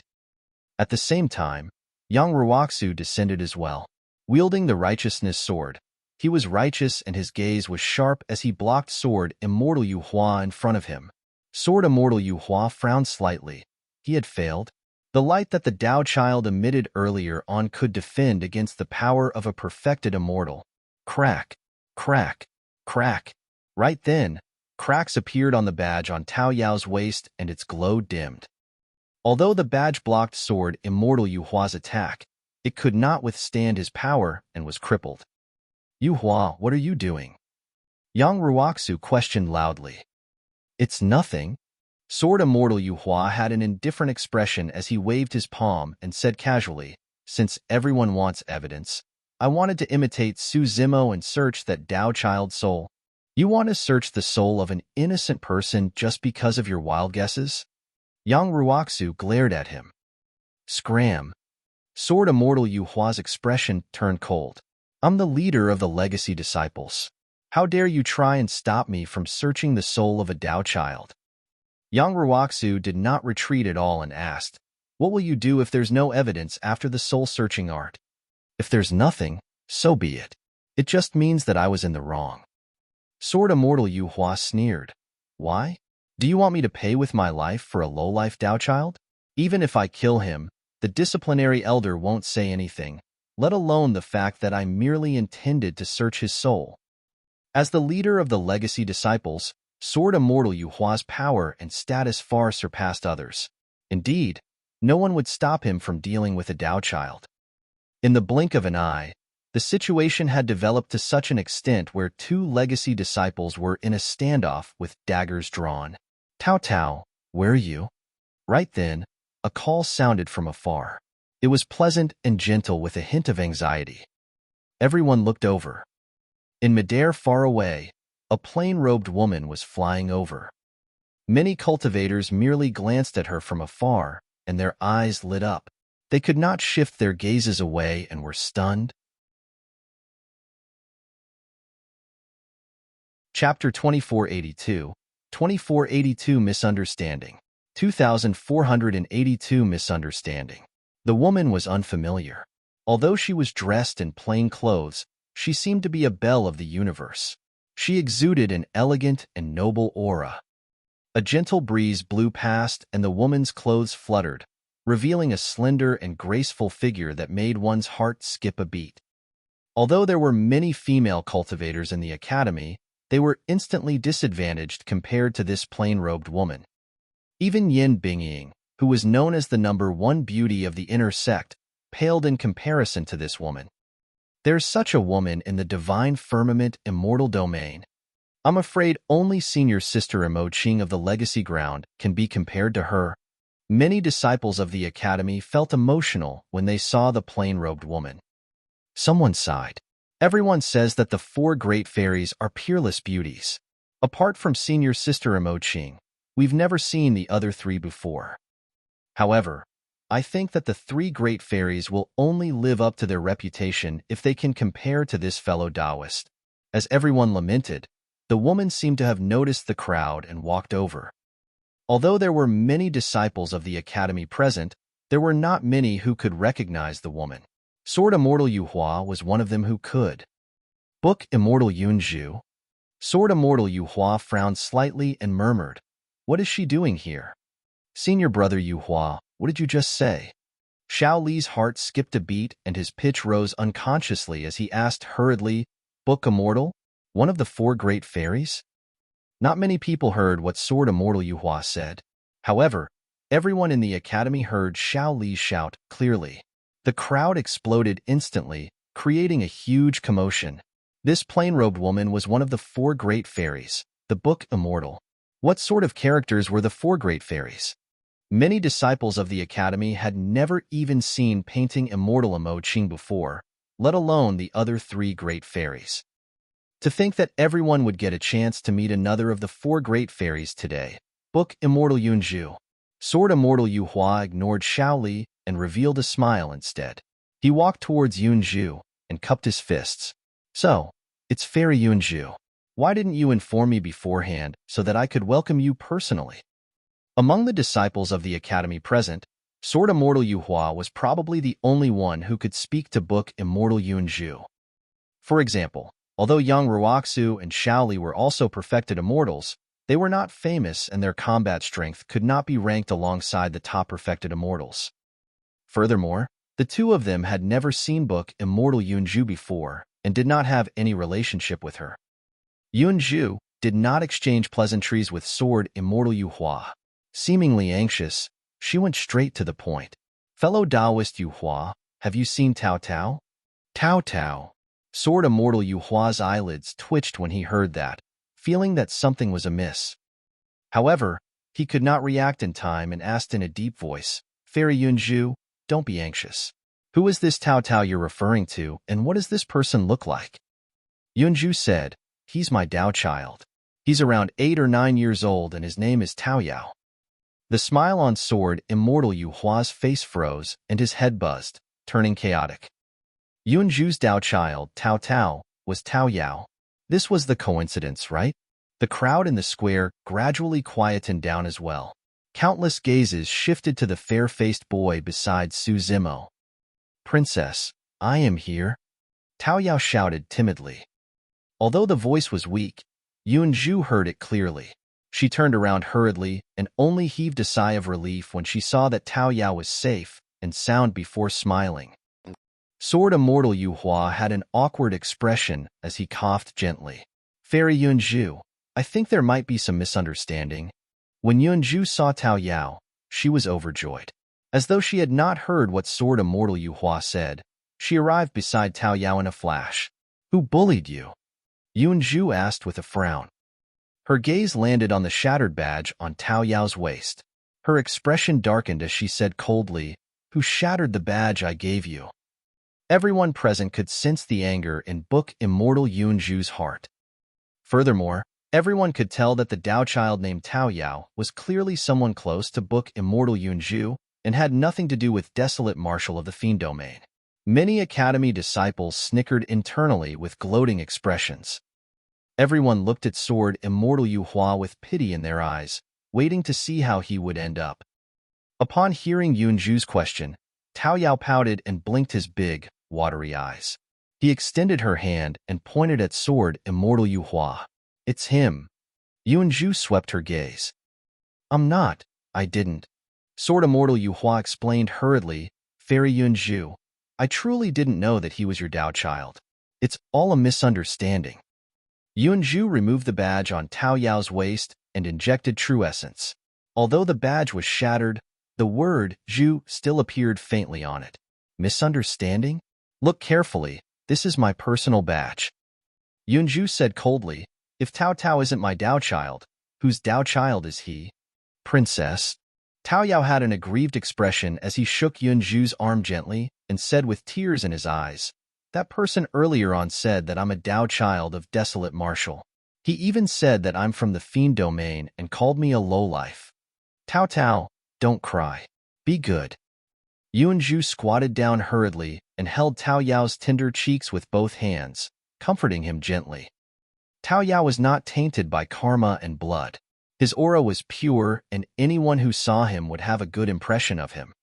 At the same time, Yang Ruoxu descended as well. Wielding the righteousness sword, he was righteous and his gaze was sharp as he blocked Sword Immortal Yue Hua in front of him. Sword Immortal Yue Hua frowned slightly. He had failed. The light that the Dao child emitted earlier on could defend against the power of a perfected immortal. Crack, crack, crack. Right then, cracks appeared on the badge on Tao Yao's waist and its glow dimmed. Although the badge blocked Sword Immortal Yue Hua's attack, it could not withstand his power and was crippled. Yue Hua, what are you doing? Yang Ruoxu questioned loudly. It's nothing. Sword Immortal Yue Hua had an indifferent expression as he waved his palm and said casually, since everyone wants evidence, I wanted to imitate Su Zimo and search that Dao child soul. You want to search the soul of an innocent person just because of your wild guesses? Yang Ruoxu glared at him. Scram. Sword Immortal Yue Hua's expression turned cold. I'm the leader of the legacy disciples. How dare you try and stop me from searching the soul of a Dao child? Yang Ruoxu did not retreat at all and asked, what will you do if there's no evidence after the soul-searching art? If there's nothing, so be it. It just means that I was in the wrong. Sword Immortal Yue Hua sneered. Why? Do you want me to pay with my life for a low-life Dao child? Even if I kill him, the disciplinary elder won't say anything, let alone the fact that I merely intended to search his soul. As the leader of the legacy disciples, Sword Immortal Yue Hua's power and status far surpassed others. Indeed, no one would stop him from dealing with a Dao child. In the blink of an eye, the situation had developed to such an extent where two legacy disciples were in a standoff with daggers drawn. "Tao Tao, where are you?" Right then, a call sounded from afar. It was pleasant and gentle with a hint of anxiety. Everyone looked over. In midair far away, a plain-robed woman was flying over. Many cultivators merely glanced at her from afar, and their eyes lit up. They could not shift their gazes away and were stunned. Chapter 2482, 2482 Misunderstanding, 2482 Misunderstanding. The woman was unfamiliar. Although she was dressed in plain clothes, she seemed to be a belle of the universe. She exuded an elegant and noble aura. A gentle breeze blew past and the woman's clothes fluttered, revealing a slender and graceful figure that made one's heart skip a beat. Although there were many female cultivators in the academy, they were instantly disadvantaged compared to this plain-robed woman. Even Yin Bingying, who was known as the #1 beauty of the inner sect, paled in comparison to this woman. There's such a woman in the divine firmament immortal domain. I'm afraid only senior sister Imo Qing of the legacy ground can be compared to her. Many disciples of the academy felt emotional when they saw the plain-robed woman. Someone sighed. Everyone says that the four great fairies are peerless beauties. Apart from senior sister Imo Qing, we've never seen the other three before. However, I think that the three great fairies will only live up to their reputation if they can compare to this fellow Taoist. As everyone lamented, the woman seemed to have noticed the crowd and walked over. Although there were many disciples of the academy present, there were not many who could recognize the woman. Sword Immortal Yue Hua was one of them who could. Book Immortal Yunju. Sword Immortal Yue Hua frowned slightly and murmured, "What is she doing here?" "Senior brother Yue Hua, what did you just say?" Xiao Li's heart skipped a beat and his pitch rose unconsciously as he asked hurriedly, "Book Immortal? One of the four great fairies?" Not many people heard what Sword Immortal Yue Hua said. However, everyone in the academy heard Xiao Li's shout clearly. The crowd exploded instantly, creating a huge commotion. This plain-robed woman was one of the four great fairies, the Book Immortal. What sort of characters were the four great fairies? Many disciples of the academy had never even seen painting Immortal Imo Qing before, let alone the other three great fairies. To think that everyone would get a chance to meet another of the four great fairies today. Book Immortal Yunju. Sword Immortal Yue Hua ignored Xiao Li and revealed a smile instead. He walked towards Yunju and cupped his fists. "So, it's Fairy Yunju. Why didn't you inform me beforehand so that I could welcome you personally?" Among the disciples of the academy present, Sword Immortal Yue Hua was probably the only one who could speak to Book Immortal Yunju. For example, although Yang Ruoxu and Xiao Li were also perfected immortals, they were not famous and their combat strength could not be ranked alongside the top perfected immortals. Furthermore, the two of them had never seen Book Immortal Yunju before and did not have any relationship with her. Yunju did not exchange pleasantries with Sword Immortal Yue Hua. Seemingly anxious, she went straight to the point. "Fellow Taoist Yue Hua, have you seen Tao Tao?" "Tao Tao." Sword Immortal Yue Hua's eyelids twitched when he heard that, feeling that something was amiss. However, he could not react in time and asked in a deep voice, "Fairy Yunju, don't be anxious. Who is this Tao Tao you're referring to, and what does this person look like?" Yunju said, "He's my Dao child. He's around 8 or 9 years old and his name is Tao Yao." The smile on Sword Immortal Yue Hua's face froze and his head buzzed, turning chaotic. Yunju's Dao child, Tao Tao, was Tao Yao. This was the coincidence, right? The crowd in the square gradually quietened down as well. Countless gazes shifted to the fair-faced boy beside Su Zimo. "Princess, I am here," Tao Yao shouted timidly. Although the voice was weak, Yunju heard it clearly. She turned around hurriedly and only heaved a sigh of relief when she saw that Tao Yao was safe and sound before smiling. Sword Immortal Yue Hua had an awkward expression as he coughed gently. Fairy Yunju, I think there might be some misunderstanding. When Yunju saw Tao Yao, she was overjoyed. As though she had not heard what Sword Immortal Yue Hua said, she arrived beside Tao Yao in a flash. Who bullied you? Yunju asked with a frown. Her gaze landed on the shattered badge on Tao Yao's waist. Her expression darkened as she said coldly, Who shattered the badge I gave you? Everyone present could sense the anger in Book Immortal Yunju's heart. Furthermore, everyone could tell that the Dao child named Tao Yao was clearly someone close to Book Immortal Yunju and had nothing to do with Desolate Marshal of the Fiend Domain. Many Academy disciples snickered internally with gloating expressions. Everyone looked at Sword Immortal Yue Hua with pity in their eyes, waiting to see how he would end up. Upon hearing Yunju's question, Tao Yao pouted and blinked his big, watery eyes. He extended her hand and pointed at Sword Immortal Yue Hua. It's him. Yunju swept her gaze. I didn't. Sword Immortal Yue Hua explained hurriedly, Fairy Yunju, I truly didn't know that he was your Dao child. It's all a misunderstanding. Yunju removed the badge on Tao Yao's waist and injected True Essence. Although the badge was shattered, the word Zhu still appeared faintly on it. Misunderstanding? Look carefully, this is my personal badge. Yunju said coldly, If Tao Tao isn't my Dao child, whose Dao child is he? Princess. Tao Yao had an aggrieved expression as he shook Yunju's arm gently and said with tears in his eyes, That person earlier on said that I'm a Dao child of Desolate Marshal. He even said that I'm from the Fiend Domain and called me a lowlife. Tao Tao, don't cry. Be good. Yunju squatted down hurriedly and held Tao Yao's tender cheeks with both hands, comforting him gently. Tao Yao was not tainted by karma and blood. His aura was pure, and anyone who saw him would have a good impression of him.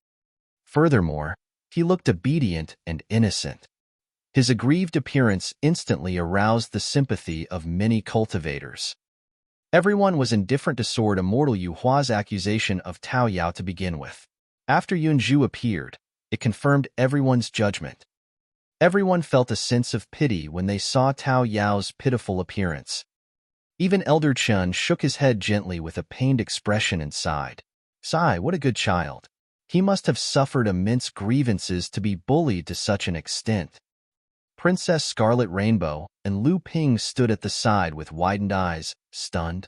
Furthermore, he looked obedient and innocent. His aggrieved appearance instantly aroused the sympathy of many cultivators. Everyone was indifferent to Sword Immortal Yue Hua's accusation of Tao Yao to begin with. After Yunju appeared, it confirmed everyone's judgment. Everyone felt a sense of pity when they saw Tao Yao's pitiful appearance. Even Elder Chen shook his head gently with a pained expression and sighed. Sigh, what a good child. He must have suffered immense grievances to be bullied to such an extent. Princess Scarlet Rainbow and Lu Ping stood at the side with widened eyes, stunned.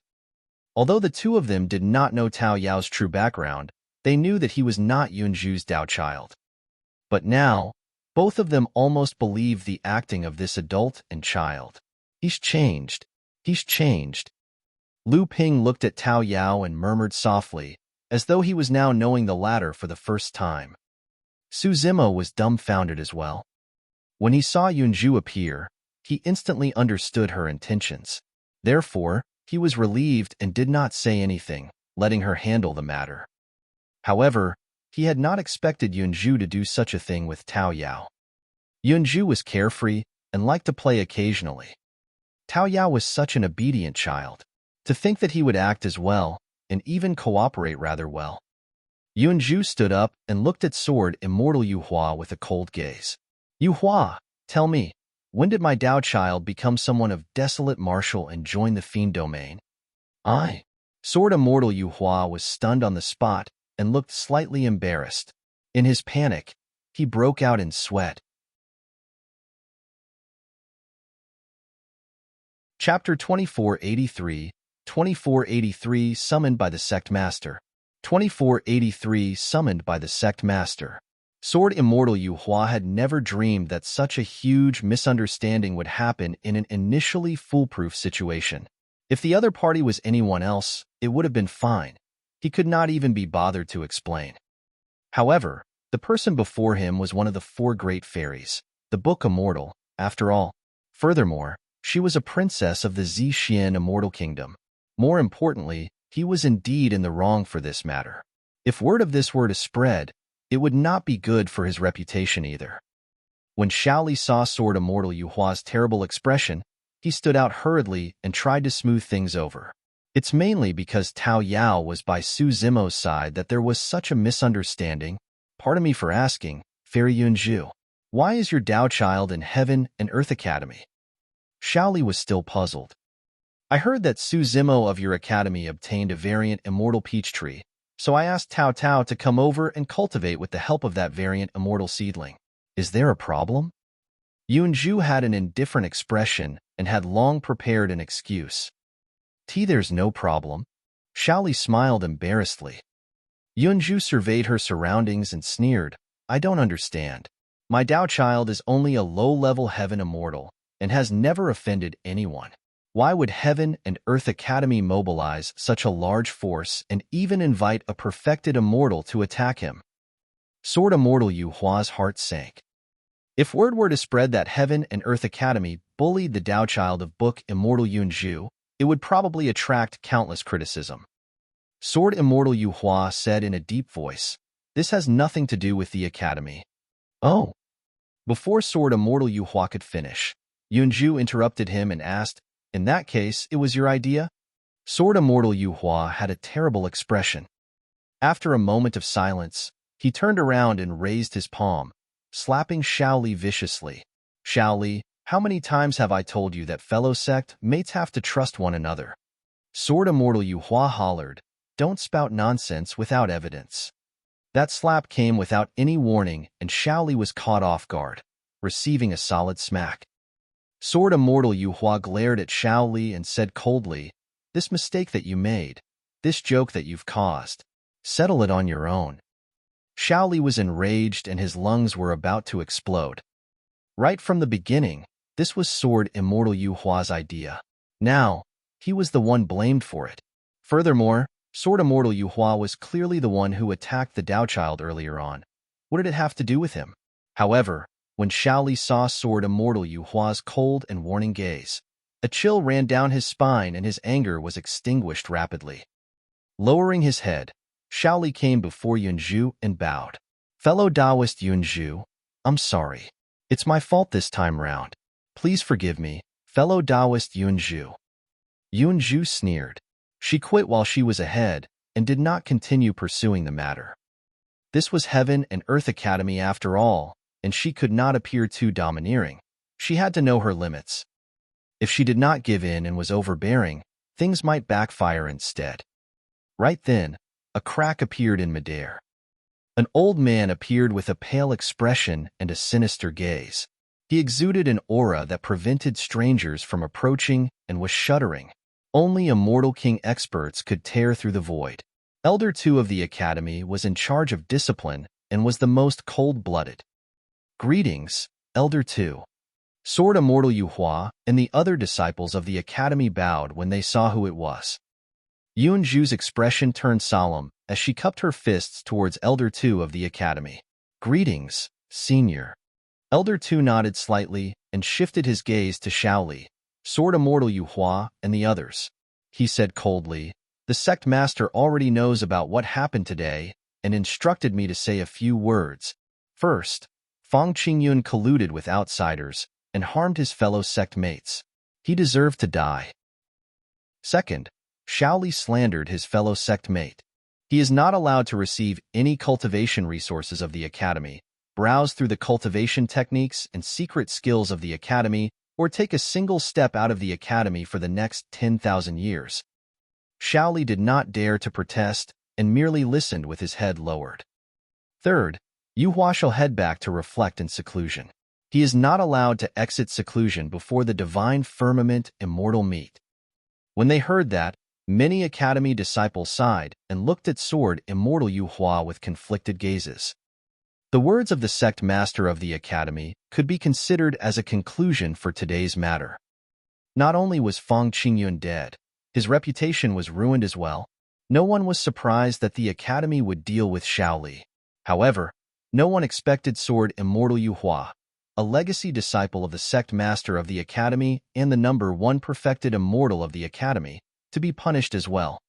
Although the two of them did not know Tao Yao's true background, they knew that he was not Yunju's Dao child. But now, both of them almost believed the acting of this adult and child. He's changed. He's changed. Lu Ping looked at Tao Yao and murmured softly, as though he was now knowing the latter for the first time. Su Zimo was dumbfounded as well. When he saw Yunju appear, he instantly understood her intentions. Therefore, he was relieved and did not say anything, letting her handle the matter. However, he had not expected Yunju to do such a thing with Tao Yao. Yunju was carefree and liked to play occasionally. Tao Yao was such an obedient child. To think that he would act as well, and even cooperate rather well. Yunju stood up and looked at Sword Immortal Yue Hua with a cold gaze. Yue Hua, tell me, when did my Dao child become someone of Desolate Marshal and join the Fiend Domain? Sword Immortal Yue Hua was stunned on the spot and looked slightly embarrassed. In his panic, he broke out in sweat. Chapter 2483, 2483 Summoned by the Sect Master. 2483 Summoned by the Sect Master. Sword Immortal Yue Hua had never dreamed that such a huge misunderstanding would happen in an initially foolproof situation. If the other party was anyone else, it would have been fine. He could not even be bothered to explain. However, the person before him was one of the four great fairies, the Book Immortal, after all. Furthermore, she was a princess of the Zixin Immortal Kingdom. More importantly, he was indeed in the wrong for this matter. If word of this were to spread, it would not be good for his reputation either. When Shaoli saw Sword Immortal Yue Hua's terrible expression, he stood out hurriedly and tried to smooth things over. It's mainly because Tao Yao was by Su Zimo's side that there was such a misunderstanding. Pardon me for asking, Fairy Yunju, why is your Tao child in Heaven and Earth Academy? Shaoli was still puzzled. I heard that Su Zimo of your academy obtained a variant immortal peach tree, so I asked Tao Tao to come over and cultivate with the help of that variant immortal seedling. Is there a problem? Yunju had an indifferent expression and had long prepared an excuse. There's no problem. Shaoli smiled embarrassedly. Yunju surveyed her surroundings and sneered. I don't understand. My Tao child is only a low-level heaven immortal and has never offended anyone. Why would Heaven and Earth Academy mobilize such a large force and even invite a perfected immortal to attack him? Sword Immortal Yue Hua's heart sank. If word were to spread that Heaven and Earth Academy bullied the Tao child of Book Immortal Yunju, it would probably attract countless criticism. Sword Immortal Yue Hua said in a deep voice, this has nothing to do with the Academy. Oh. Before Sword Immortal Yue Hua could finish, Yunju interrupted him and asked, in that case, it was your idea? Sword Immortal Yue Hua had a terrible expression. After a moment of silence, he turned around and raised his palm, slapping Shaoli viciously. Shaoli, how many times have I told you that fellow sect mates have to trust one another? Sword Immortal Yue Hua hollered, don't spout nonsense without evidence. That slap came without any warning and Shaoli was caught off guard, receiving a solid smack. Sword Immortal Yue Hua glared at Shaoli and said coldly, this mistake that you made, this joke that you've caused, settle it on your own. Shaoli was enraged and his lungs were about to explode. Right from the beginning, this was Sword Immortal Yue Hua's idea. Now, he was the one blamed for it. Furthermore, Sword Immortal Yue Hua was clearly the one who attacked the Tao child earlier on. What did it have to do with him? However, when Shaoli saw Sword Immortal Yue Hua's cold and warning gaze, a chill ran down his spine and his anger was extinguished rapidly. Lowering his head, Shaoli came before Yunju and bowed. Fellow Taoist Yunju, I'm sorry. It's my fault this time round. Please forgive me, fellow Taoist Yunju. Yunju sneered. She quit while she was ahead and did not continue pursuing the matter. This was Heaven and Earth Academy after all, and she could not appear too domineering. She had to know her limits. If she did not give in and was overbearing, things might backfire instead. Right then, a crack appeared in midair. An old man appeared with a pale expression and a sinister gaze. He exuded an aura that prevented strangers from approaching and was shuddering. Only Immortal King experts could tear through the void. Elder 2 of the Academy was in charge of discipline and was the most cold-blooded. Greetings, Elder 2. Sword Immortal Yue Hua and the other disciples of the Academy bowed when they saw who it was. Yunju's expression turned solemn as she cupped her fists towards Elder 2 of the Academy. Greetings, Senior. Elder 2 nodded slightly and shifted his gaze to Shaoli, Sword Immortal Yue Hua, and the others. He said coldly, the Sect Master already knows about what happened today and instructed me to say a few words. First, Qingyun colluded with outsiders and harmed his fellow sect mates. He deserved to die. Second, Shaoli slandered his fellow sect mate. He is not allowed to receive any cultivation resources of the Academy, browse through the cultivation techniques and secret skills of the Academy, or take a single step out of the Academy for the next 10,000 years. Shaoli did not dare to protest and merely listened with his head lowered. Third, Yue Hua shall head back to reflect in seclusion. He is not allowed to exit seclusion before the divine firmament immortal meet. When they heard that, many Academy disciples sighed and looked at Sword Immortal Yue Hua with conflicted gazes. The words of the sect master of the Academy could be considered as a conclusion for today's matter. Not only was Qingyun dead, his reputation was ruined as well. No one was surprised that the Academy would deal with Shaoli. However, no one expected Sword Immortal Yue Hua, a legacy disciple of the sect master of the Academy and the number 1 perfected immortal of the Academy, to be punished as well.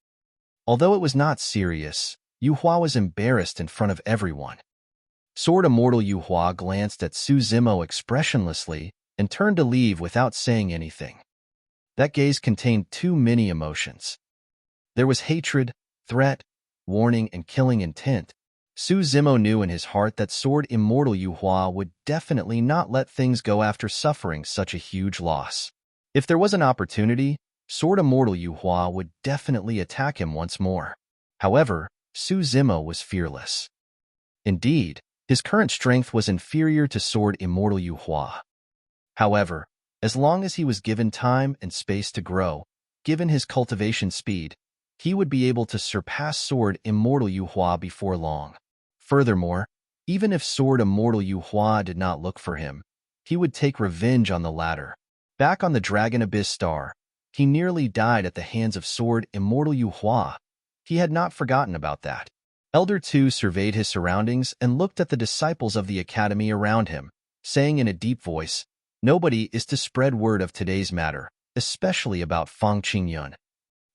Although it was not serious, Yue Hua was embarrassed in front of everyone. Sword Immortal Yue Hua glanced at Su Zimo expressionlessly and turned to leave without saying anything. That gaze contained too many emotions. There was hatred, threat, warning, and killing intent. Su Zimo knew in his heart that Sword Immortal Yue Hua would definitely not let things go after suffering such a huge loss. If there was an opportunity, Sword Immortal Yue Hua would definitely attack him once more. However, Su Zimo was fearless. Indeed, his current strength was inferior to Sword Immortal Yue Hua. However, as long as he was given time and space to grow, given his cultivation speed, he would be able to surpass Sword Immortal Yue Hua before long. Furthermore, even if Sword Immortal Yue Hua did not look for him, he would take revenge on the latter. Back on the Dragon Abyss Star, he nearly died at the hands of Sword Immortal Yue Hua. He had not forgotten about that. Elder Tu surveyed his surroundings and looked at the disciples of the academy around him, saying in a deep voice, "Nobody is to spread word of today's matter, especially about Fang Qingyun.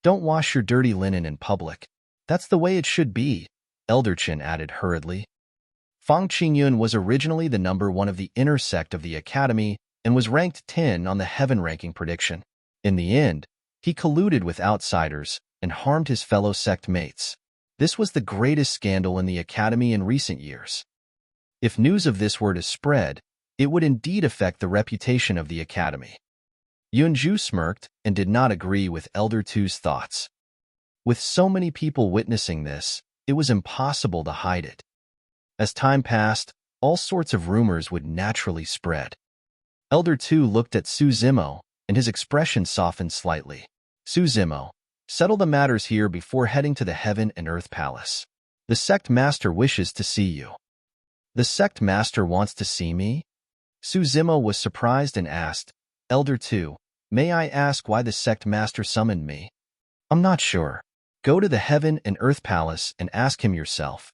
Don't wash your dirty linen in public. That's the way it should be," Elder Qin added hurriedly. Fang Qingyun was originally the number 1 of the inner sect of the academy and was ranked 10 on the heaven ranking prediction. In the end, he colluded with outsiders and harmed his fellow sect mates. This was the greatest scandal in the academy in recent years. If news of this were to spread, it would indeed affect the reputation of the academy. Yunju smirked and did not agree with Elder Tu's thoughts. With so many people witnessing this, it was impossible to hide it. As time passed, all sorts of rumors would naturally spread. Elder Tu looked at Su Zimo, and his expression softened slightly. "Su Zimo, settle the matters here before heading to the Heaven and Earth Palace. The Sect Master wishes to see you." "The Sect Master wants to see me?" Su Zimo was surprised and asked, "Elder Tu, may I ask why the Sect Master summoned me?" "I'm not sure. Go to the Heaven and Earth Palace and ask him yourself,"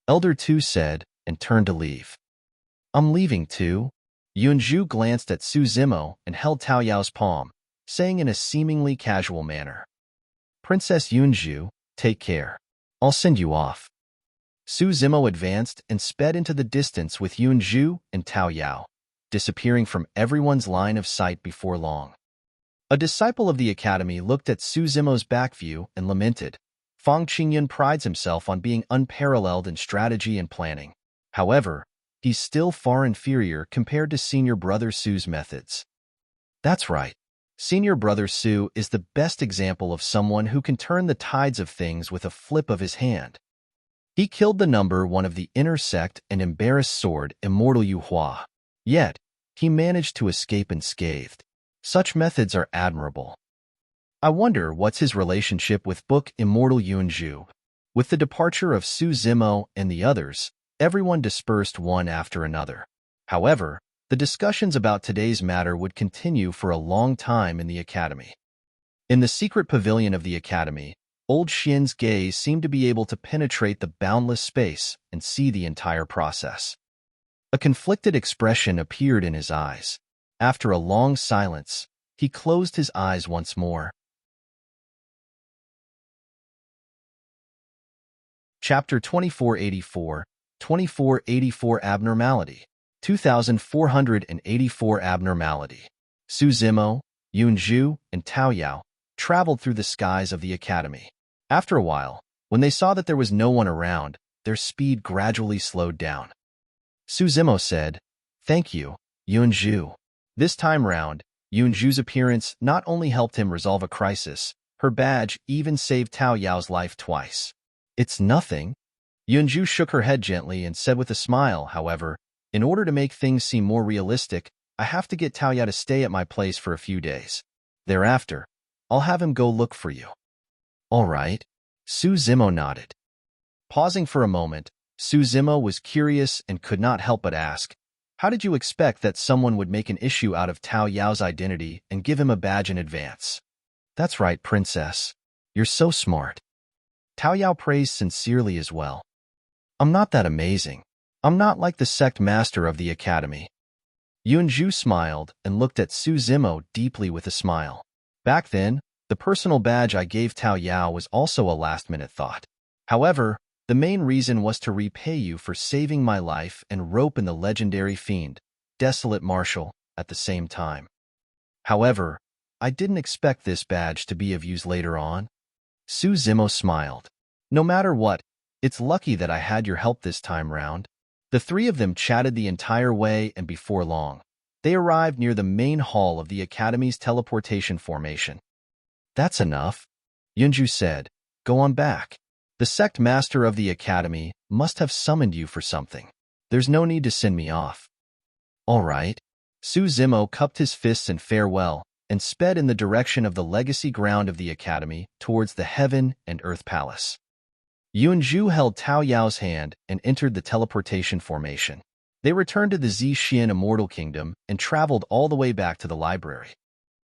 Elder Tu said, and turned to leave. "I'm leaving too." Yunju glanced at Su Zimo and held Tao Yao's palm, saying in a seemingly casual manner, "Princess Yunju, take care. I'll send you off." Su Zimo advanced and sped into the distance with Yunju and Tao Yao, disappearing from everyone's line of sight before long. A disciple of the academy looked at Su Zimo's back view and lamented. Fang Qingyun prides himself on being unparalleled in strategy and planning. However, he's still far inferior compared to senior brother Su's methods. That's right. Senior brother Su is the best example of someone who can turn the tides of things with a flip of his hand. He killed the number 1 of the inner sect and embarrassed Sword Immortal Yue Hua. Yet, he managed to escape unscathed. Such methods are admirable. I wonder what's his relationship with Book Immortal Yunju. With the departure of Su Zimo and the others, everyone dispersed one after another. However, the discussions about today's matter would continue for a long time in the academy. In the secret pavilion of the academy, Old Xian's gaze seemed to be able to penetrate the boundless space and see the entire process. A conflicted expression appeared in his eyes. After a long silence, he closed his eyes once more. Chapter 2484, 2484 Abnormality, 2484 Abnormality. Su Zimo, Yunju, and Tao Yao traveled through the skies of the academy. After a while, when they saw that there was no one around, their speed gradually slowed down. Su Zimo said, "Thank you, Yunju." This time round, Yunju's appearance not only helped him resolve a crisis, her badge even saved Tao Yao's life twice. "It's nothing." Yunju shook her head gently and said with a smile, "However, in order to make things seem more realistic, I have to get Tao Yao to stay at my place for a few days. Thereafter, I'll have him go look for you." "All right." Su Zimo nodded. Pausing for a moment, Su Zimo was curious and could not help but ask, "How did you expect that someone would make an issue out of Tao Yao's identity and give him a badge in advance?" "That's right, princess. You're so smart." Tao Yao praised sincerely as well. "I'm not that amazing. I'm not like the sect master of the academy." Yunju smiled and looked at Su Zimo deeply with a smile. "Back then, the personal badge I gave Tao Yao was also a last-minute thought. However, the main reason was to repay you for saving my life and rope in the legendary fiend, Desolate Marshal, at the same time. However, I didn't expect this badge to be of use later on." Su Zimo smiled. No matter what, it's lucky that I had your help this time round. The three of them chatted the entire way, and before long, they arrived near the main hall of the Academy's teleportation formation. That's enough, Yunju said. Go on back. The sect master of the Academy must have summoned you for something. There's no need to send me off. All right. Su Zimo cupped his fists in farewell and sped in the direction of the legacy ground of the Academy towards the Heaven and Earth Palace. Yunju held Tao Yao's hand and entered the teleportation formation. They returned to the Zixin Immortal Kingdom and traveled all the way back to the library.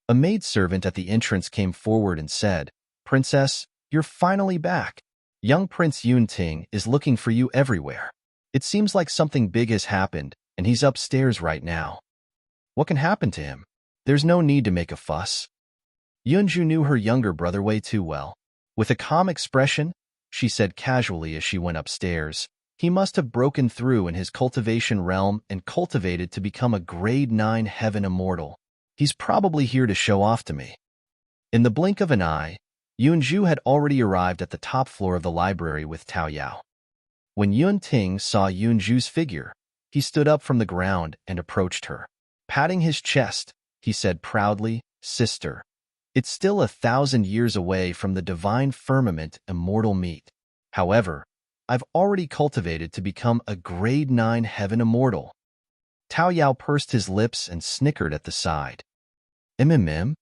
A maidservant at the entrance came forward and said, "Princess, you're finally back. Young Prince Yunting is looking for you everywhere. It seems like something big has happened, and he's upstairs right now." What can happen to him? There's no need to make a fuss. Yunju knew her younger brother way too well. With a calm expression, she said casually as she went upstairs, "He must have broken through in his cultivation realm and cultivated to become a grade 9 heaven immortal. He's probably here to show off to me." In the blink of an eye, Yunju had already arrived at the top floor of the library with Tao Yao. When Yunting saw Yunju's figure, he stood up from the ground and approached her. Patting his chest, he said proudly, "Sister, it's still 1,000 years away from the divine firmament immortal meet. However, I've already cultivated to become a grade 9 heaven immortal." Tao Yao pursed his lips and snickered at the side. "MMM?"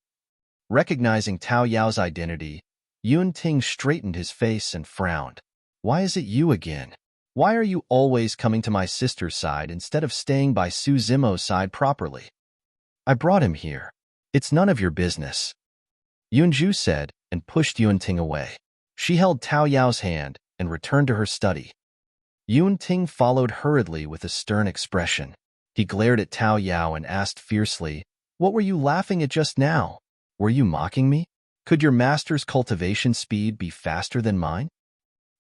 Recognizing Tao Yao's identity, Yunting straightened his face and frowned. "Why is it you again? Why are you always coming to my sister's side instead of staying by Su Zimo's side properly?" "I brought him here. It's none of your business," Yunju said and pushed Yunting away. She held Tao Yao's hand and returned to her study. Yunting followed hurriedly with a stern expression. He glared at Tao Yao and asked fiercely, "What were you laughing at just now? Were you mocking me? Could your master's cultivation speed be faster than mine?"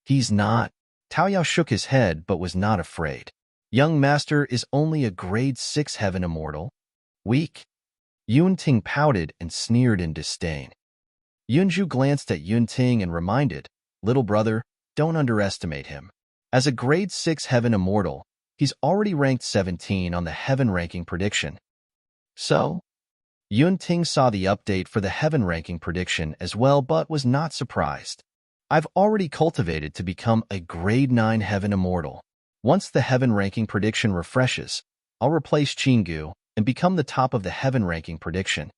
"He's not." Tao Yao shook his head but was not afraid. "Young master is only a grade 6 heaven immortal. Weak." Yunting pouted and sneered in disdain. Yunju glanced at Yunting and reminded, "Little brother, don't underestimate him. As a grade 6 heaven immortal, he's already ranked 17 on the heaven ranking prediction." "So?" Yunting saw the update for the heaven ranking prediction as well but was not surprised. "I've already cultivated to become a grade 9 heaven immortal. Once the heaven ranking prediction refreshes, I'll replace Qingyun and become the top of the heaven ranking prediction."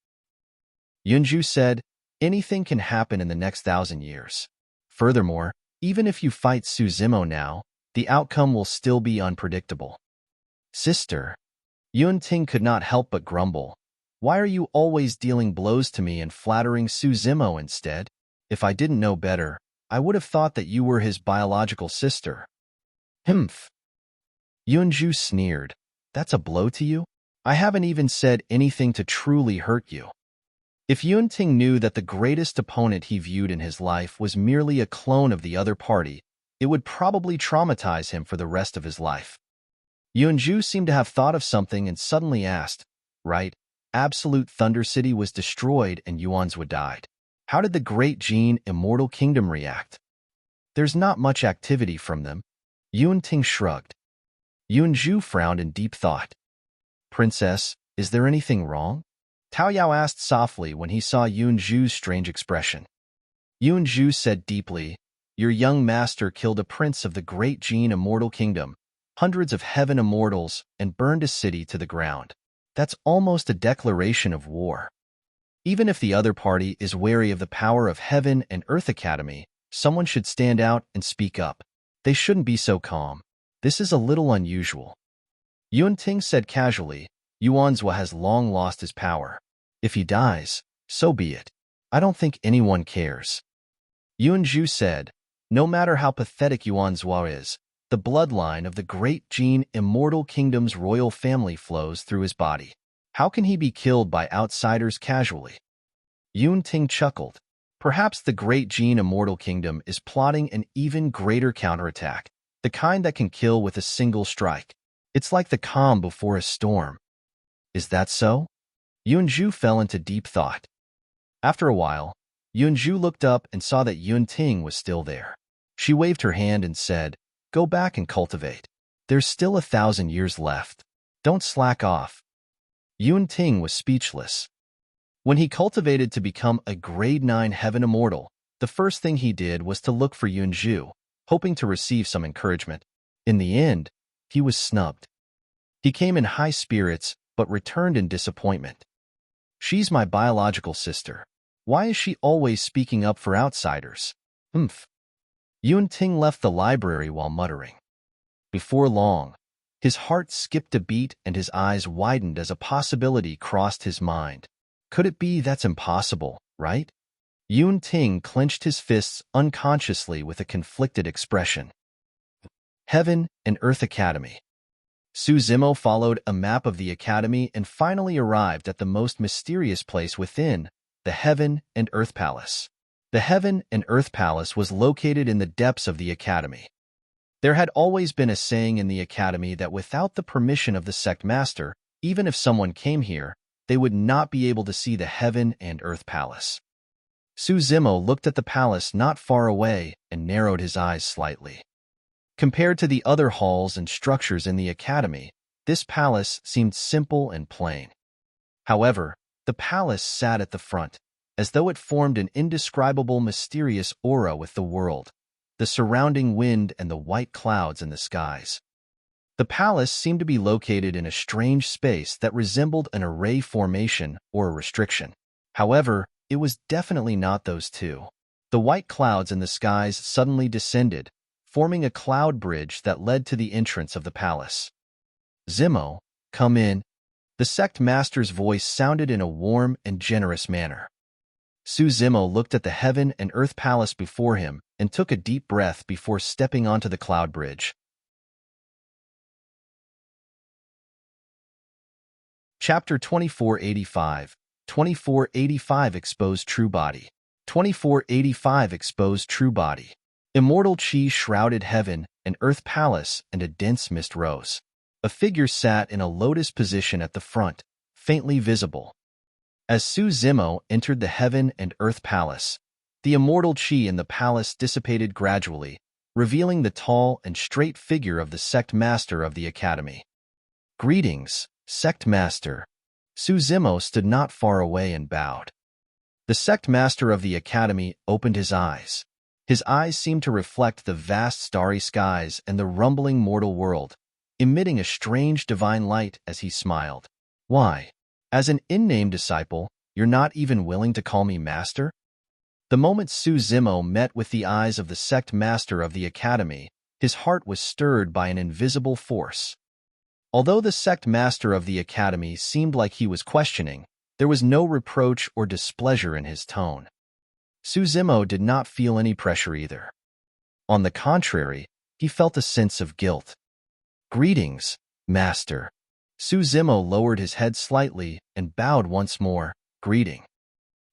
Yunju said, "Anything can happen in the next 1,000 years. Furthermore, even if you fight Su Zimo now, the outcome will still be unpredictable." "Sister," Yunting could not help but grumble, "why are you always dealing blows to me and flattering Su Zimo instead? If I didn't know better, I would have thought that you were his biological sister." "Humph." Yunju sneered. "That's a blow to you? I haven't even said anything to truly hurt you." If Yunting knew that the greatest opponent he viewed in his life was merely a clone of the other party, it would probably traumatize him for the rest of his life. Yunju seemed to have thought of something and suddenly asked, "Right, Absolute Thunder City was destroyed and Yuanzhua died. How did the Great Jin Immortal Kingdom react?" "There's not much activity from them." Yunting shrugged. Yunju frowned in deep thought. "Princess, is there anything wrong?" Tao Yao asked softly when he saw Yunju's strange expression. Yunju said deeply, "Your young master killed a prince of the Great Jin Immortal Kingdom, hundreds of heaven immortals, and burned a city to the ground. That's almost a declaration of war. Even if the other party is wary of the power of Heaven and Earth Academy, someone should stand out and speak up. They shouldn't be so calm. This is a little unusual." Yunting said casually, "Yuanzhua has long lost his power. If he dies, so be it. I don't think anyone cares." Yunju said, "No matter how pathetic Yuanzhua is, the bloodline of the Great Jin Immortal Kingdom's royal family flows through his body. How can he be killed by outsiders casually?" Yunting chuckled. "Perhaps the Great Jin Immortal Kingdom is plotting an even greater counterattack, the kind that can kill with a single strike. It's like the calm before a storm." "Is that so?" Yunju fell into deep thought. After a while, Yunju looked up and saw that Yun Ting was still there. She waved her hand and said, "Go back and cultivate. There's still 1,000 years left. Don't slack off." Yun Ting was speechless. When he cultivated to become a grade 9 heaven immortal, the first thing he did was to look for Yunju, hoping to receive some encouragement. In the end, he was snubbed. He came in high spirits, but returned in disappointment. "She's my biological sister. Why is she always speaking up for outsiders?" Yun Ting left the library while muttering. Before long, his heart skipped a beat and his eyes widened as a possibility crossed his mind. Could it be that's impossible, right? Yun Ting clenched his fists unconsciously with a conflicted expression. Heaven and Earth Academy. Su Zimo followed a map of the academy and finally arrived at the most mysterious place within, the Heaven and Earth Palace. The Heaven and Earth Palace was located in the depths of the academy. There had always been a saying in the academy that without the permission of the sect master, even if someone came here, they would not be able to see the Heaven and Earth Palace. Su Zimo looked at the palace not far away and narrowed his eyes slightly. Compared to the other halls and structures in the academy, this palace seemed simple and plain. However, the palace sat at the front, as though it formed an indescribable mysterious aura with the world, the surrounding wind and the white clouds in the skies. The palace seemed to be located in a strange space that resembled an array formation or a restriction. However, it was definitely not those two. The white clouds in the skies suddenly descended, forming a cloud bridge that led to the entrance of the palace. "Zimo, come in." The sect master's voice sounded in a warm and generous manner. Su Zimo looked at the Heaven and Earth Palace before him and took a deep breath before stepping onto the cloud bridge. Chapter 2485. 2485 Exposed True Body. 2485 Exposed True Body. Immortal Qi shrouded Heaven and Earth Palace, and a dense mist rose. A figure sat in a lotus position at the front, faintly visible. As Su Zimo entered the Heaven and Earth Palace, the immortal Qi in the palace dissipated gradually, revealing the tall and straight figure of the sect master of the academy. "Greetings, Sect Master." Su Zimo stood not far away and bowed. The sect master of the academy opened his eyes. His eyes seemed to reflect the vast starry skies and the rumbling mortal world, emitting a strange divine light as he smiled. "Why, as an in-name disciple, you're not even willing to call me master?" The moment Su Zimo met with the eyes of the sect master of the academy, his heart was stirred by an invisible force. Although the sect master of the academy seemed like he was questioning, there was no reproach or displeasure in his tone. Su Zimo did not feel any pressure either. On the contrary, he felt a sense of guilt. "Greetings, Master." Su Zimo lowered his head slightly and bowed once more, greeting.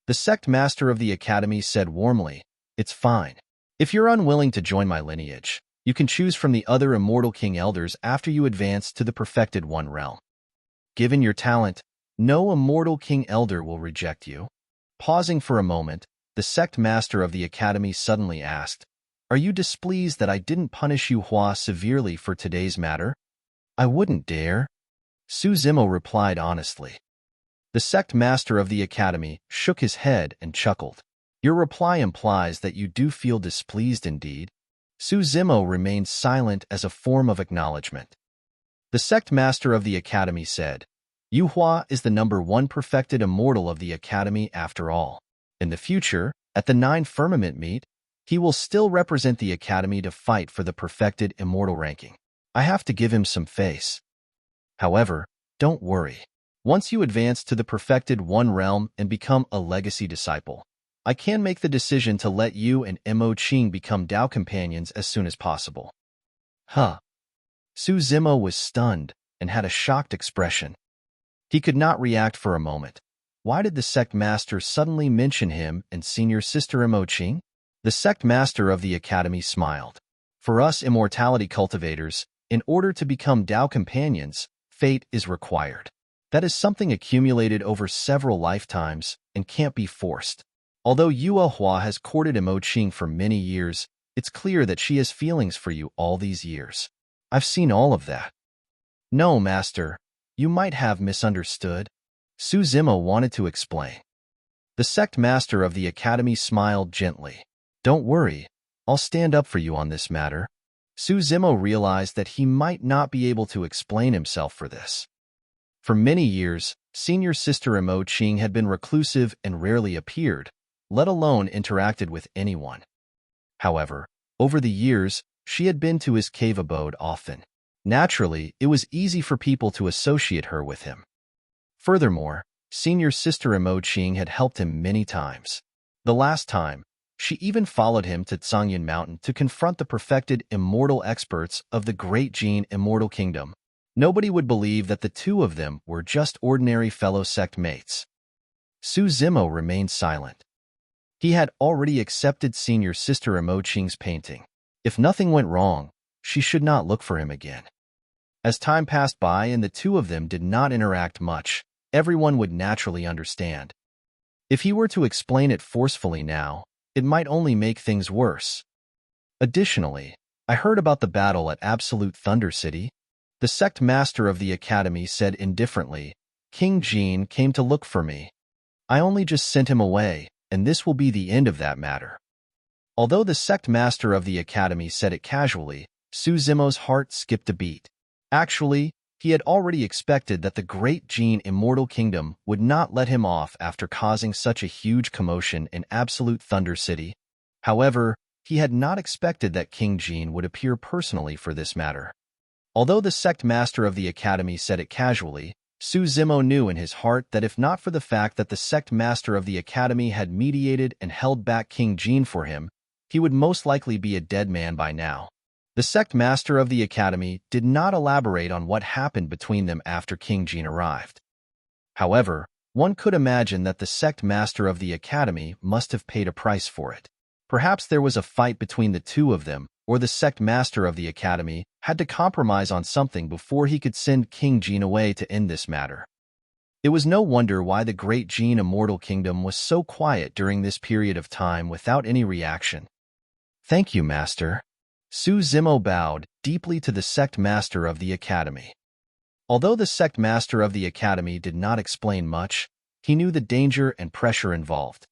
The sect master of the academy said warmly, "It's fine. If you're unwilling to join my lineage, you can choose from the other immortal king elders after you advance to the perfected one realm. Given your talent, no immortal king elder will reject you." Pausing for a moment, the sect master of the academy suddenly asked, "Are you displeased that I didn't punish Yue Hua severely for today's matter?" "I wouldn't dare," Su Zimo replied honestly. The sect master of the academy shook his head and chuckled. "Your reply implies that you do feel displeased indeed." Su Zimo remained silent as a form of acknowledgement. The sect master of the academy said, "Yue Hua is the #1 perfected immortal of the academy after all. In the future, at the 9 Firmament meet, he will still represent the academy to fight for the perfected immortal ranking. I have to give him some face. However, don't worry. Once you advance to the perfected one realm and become a legacy disciple, I can make the decision to let you and Mo Qing become Dao companions as soon as possible." Huh. Su Zimo was stunned and had a shocked expression. He could not react for a moment. Why did the sect master suddenly mention him and senior sister Mo Qing? The sect master of the academy smiled. "For us immortality cultivators, in order to become Dao companions, fate is required. That is something accumulated over several lifetimes and can't be forced. Although Yue Hua has courted Mo Qing for many years, it's clear that she has feelings for you all these years. I've seen all of that. No, Master, you might have misunderstood. Su Zimo wanted to explain. The sect master of the academy smiled gently. Don't worry, I'll stand up for you on this matter. Su Zimo realized that he might not be able to explain himself for this. For many years, senior sister Mo Qing had been reclusive and rarely appeared, let alone interacted with anyone. However, over the years, she had been to his cave abode often. Naturally, it was easy for people to associate her with him. Furthermore, senior sister Mo Qing had helped him many times. The last time, she even followed him to Qingyun Mountain to confront the perfected immortal experts of the Great Jin Immortal Kingdom. Nobody would believe that the two of them were just ordinary fellow sect mates. Su Zimo remained silent. He had already accepted senior sister Mo Qing's painting. If nothing went wrong, she should not look for him again. As time passed by and the two of them did not interact much, everyone would naturally understand. If he were to explain it forcefully now, it might only make things worse. Additionally, I heard about the battle at Absolute Thunder City. The sect master of the academy said indifferently, Qingyun came to look for me. I only just sent him away, and this will be the end of that matter. Although the sect master of the academy said it casually, Su Zimo's heart skipped a beat. Actually, he had already expected that the Great Jin Immortal Kingdom would not let him off after causing such a huge commotion in Absolute Thunder City. However, he had not expected that Qingyun would appear personally for this matter. Although the sect master of the academy said it casually, Su Zimo knew in his heart that if not for the fact that the sect master of the academy had mediated and held back Qingyun for him, he would most likely be a dead man by now. The sect master of the academy did not elaborate on what happened between them after Qingyun arrived. However, one could imagine that the sect master of the academy must have paid a price for it. Perhaps there was a fight between the two of them, or the sect master of the academy had to compromise on something before he could send Qingyun away to end this matter. It was no wonder why the Great Jin Immortal Kingdom was so quiet during this period of time without any reaction. Thank you, Master. Su Zimo bowed deeply to the sect master of the academy. Although the sect master of the academy did not explain much, he knew the danger and pressure involved.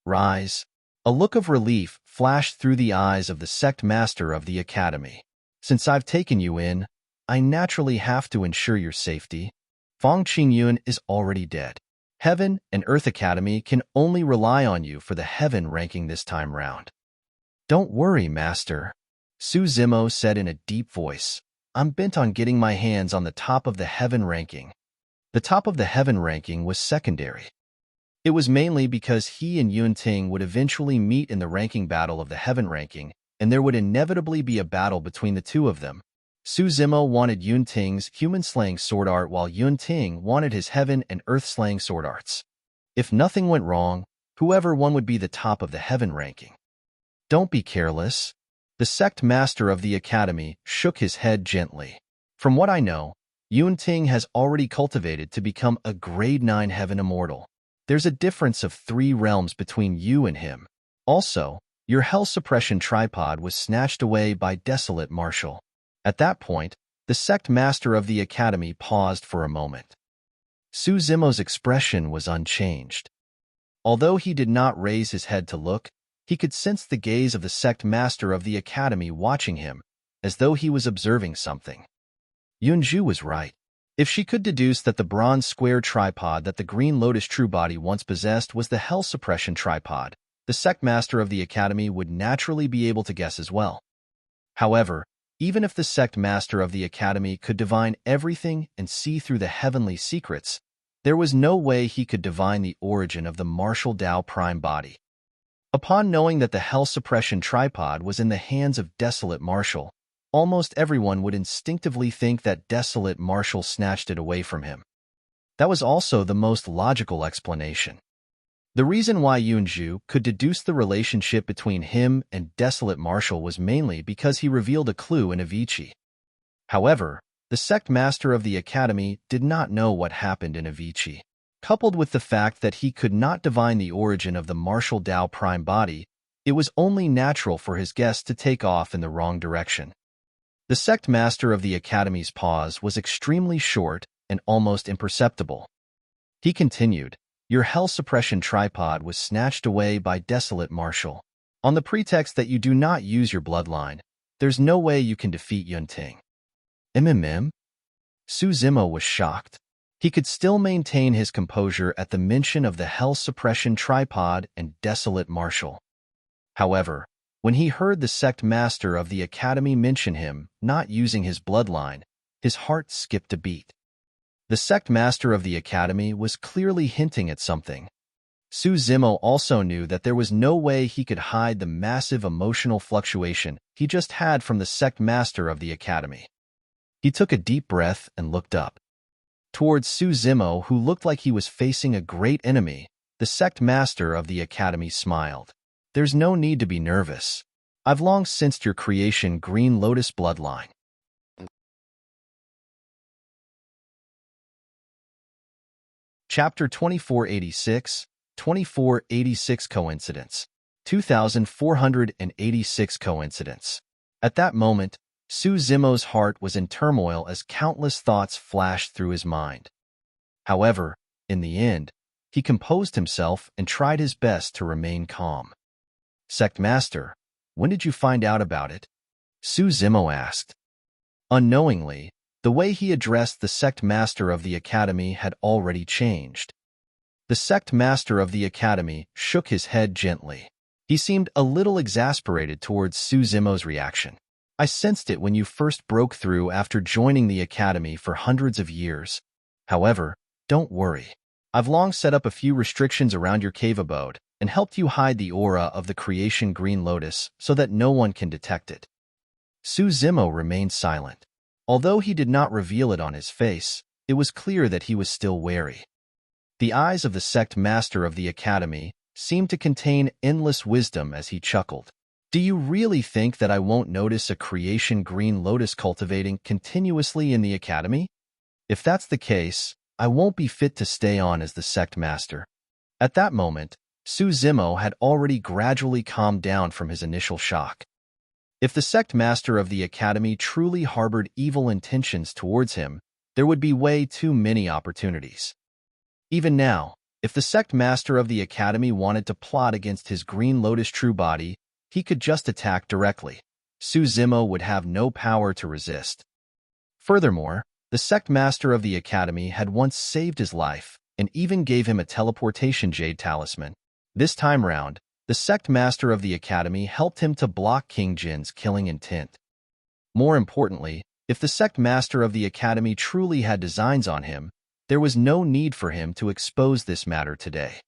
Rise. A look of relief flashed through the eyes of the sect master of the academy. Since I've taken you in, I naturally have to ensure your safety. Fang Qingyun is already dead. Heaven and Earth Academy can only rely on you for the heaven ranking this time round. Don't worry, Master. Su Zimo said in a deep voice. I'm bent on getting my hands on the top of the heaven ranking. The top of the heaven ranking was secondary. It was mainly because he and Yun Ting would eventually meet in the ranking battle of the heaven ranking, and there would inevitably be a battle between the two of them. Su Zimo wanted Yun Ting's human-slaying sword art while Yun Ting wanted his heaven and earth-slaying sword arts. If nothing went wrong, whoever won would be the top of the heaven ranking. Don't be careless. The sect master of the academy shook his head gently. From what I know, Yun Ting has already cultivated to become a grade 9 heaven immortal. There's a difference of 3 realms between you and him. Also, your hell suppression tripod was snatched away by Desolate Marshal. At that point, the sect master of the academy paused for a moment. Su Zimo's expression was unchanged. Although he did not raise his head to look, he could sense the gaze of the sect master of the academy watching him, as though he was observing something. Yunju was right. If she could deduce that the bronze square tripod that the Green Lotus True Body once possessed was the Hell Suppression tripod, the sect master of the academy would naturally be able to guess as well. However, even if the sect master of the academy could divine everything and see through the heavenly secrets, there was no way he could divine the origin of the Martial Tao Prime Body. Upon knowing that the Hell Suppression tripod was in the hands of Desolate Marshal, almost everyone would instinctively think that Desolate Marshal snatched it away from him. That was also the most logical explanation. The reason why Yunju could deduce the relationship between him and Desolate Marshal was mainly because he revealed a clue in Avicii. However, the sect master of the academy did not know what happened in Avicii. Coupled with the fact that he could not divine the origin of the martial Tao prime body, it was only natural for his guest to take off in the wrong direction. The sect master of the Academy's pause was extremely short and almost imperceptible. He continued, "Your hell suppression tripod was snatched away by Desolate Marshal. On the pretext that you do not use your bloodline, there's no way you can defeat Yunting." Su Zimo was shocked. He could still maintain his composure at the mention of the hell suppression tripod and Desolate Marshal. However, when he heard the sect master of the Academy mention him not using his bloodline, his heart skipped a beat. The sect master of the Academy was clearly hinting at something. Su Zimo also knew that there was no way he could hide the massive emotional fluctuation he just had from the sect master of the Academy. He took a deep breath and looked up. Towards Su Zimo, who looked like he was facing a great enemy, the sect master of the Academy smiled. "There's no need to be nervous. I've long sensed your creation Green Lotus bloodline." Chapter 2486, 2486 Coincidence. 2486 Coincidence. At that moment, Su Zimo's heart was in turmoil as countless thoughts flashed through his mind. However, in the end, he composed himself and tried his best to remain calm. "Sect Master, when did you find out about it?" Su Zimo asked. Unknowingly, the way he addressed the sect master of the Academy had already changed. The sect master of the Academy shook his head gently. He seemed a little exasperated towards Su Zimo's reaction. "I sensed it when you first broke through after joining the Academy for hundreds of years. However, don't worry. I've long set up a few restrictions around your cave abode and helped you hide the aura of the creation Green Lotus so that no one can detect it." Su Zimo remained silent. Although he did not reveal it on his face, it was clear that he was still wary. The eyes of the sect master of the Academy seemed to contain endless wisdom as he chuckled. "Do you really think that I won't notice a creation Green Lotus cultivating continuously in the Academy? If that's the case, I won't be fit to stay on as the sect master." At that moment, Su Zimo had already gradually calmed down from his initial shock. If the sect master of the Academy truly harbored evil intentions towards him, there would be way too many opportunities. Even now, if the sect master of the Academy wanted to plot against his Green Lotus true body, he could just attack directly. Su Zimo would have no power to resist. Furthermore, the sect master of the Academy had once saved his life and even gave him a teleportation jade talisman. This time round, the sect master of the Academy helped him to block Qingyun's killing intent. More importantly, if the sect master of the Academy truly had designs on him, there was no need for him to expose this matter today.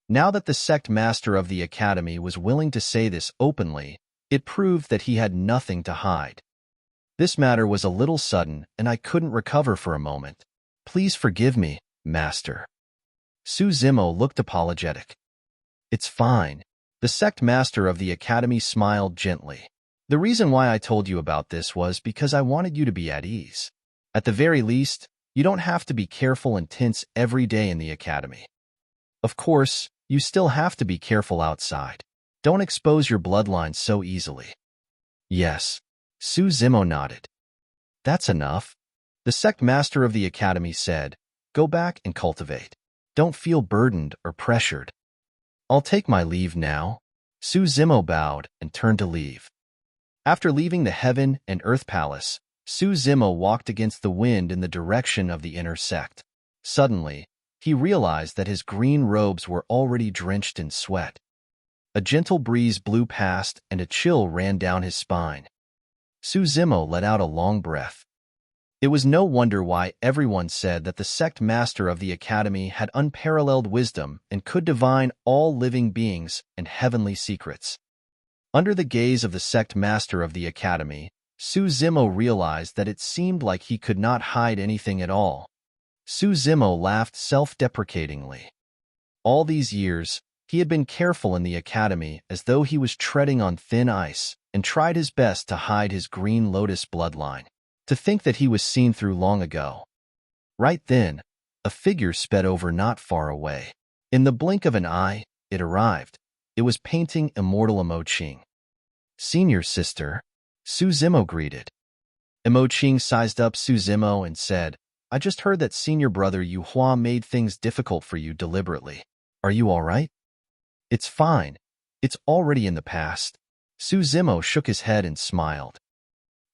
Now that the sect master of the Academy was willing to say this openly, it proved that he had nothing to hide. "This matter was a little sudden, and I couldn't recover for a moment. Please forgive me, Master." Su Zimo looked apologetic. "It's fine." The sect master of the Academy smiled gently. "The reason why I told you about this was because I wanted you to be at ease. At the very least, you don't have to be careful and tense every day in the Academy. Of course, you still have to be careful outside. Don't expose your bloodline so easily." "Yes." Su Zimo nodded. "That's enough." The sect master of the Academy said, "Go back and cultivate. Don't feel burdened or pressured." "I'll take my leave now." Su Zimo bowed and turned to leave. After leaving the Heaven and Earth Palace, Su Zimo walked against the wind in the direction of the inner sect. Suddenly, he realized that his green robes were already drenched in sweat. A gentle breeze blew past and a chill ran down his spine. Su Zimo let out a long breath. It was no wonder why everyone said that the sect master of the Academy had unparalleled wisdom and could divine all living beings and heavenly secrets. Under the gaze of the sect master of the Academy, Su Zimo realized that it seemed like he could not hide anything at all. Su Zimo laughed self-deprecatingly. All these years, he had been careful in the Academy as though he was treading on thin ice and tried his best to hide his Green Lotus bloodline. To think that he was seen through long ago. Right then, A figure sped over not far away. In the blink of an eye, it arrived. It was painting immortal Imo-Qing. "Senior sister," Su Zimo greeted. Imo-Qing sized up Su Zimo and said, "I just heard that senior brother Yue Hua made things difficult for you deliberately. Are you all right?" "It's fine. It's already in the past." Su Zimo shook his head and smiled.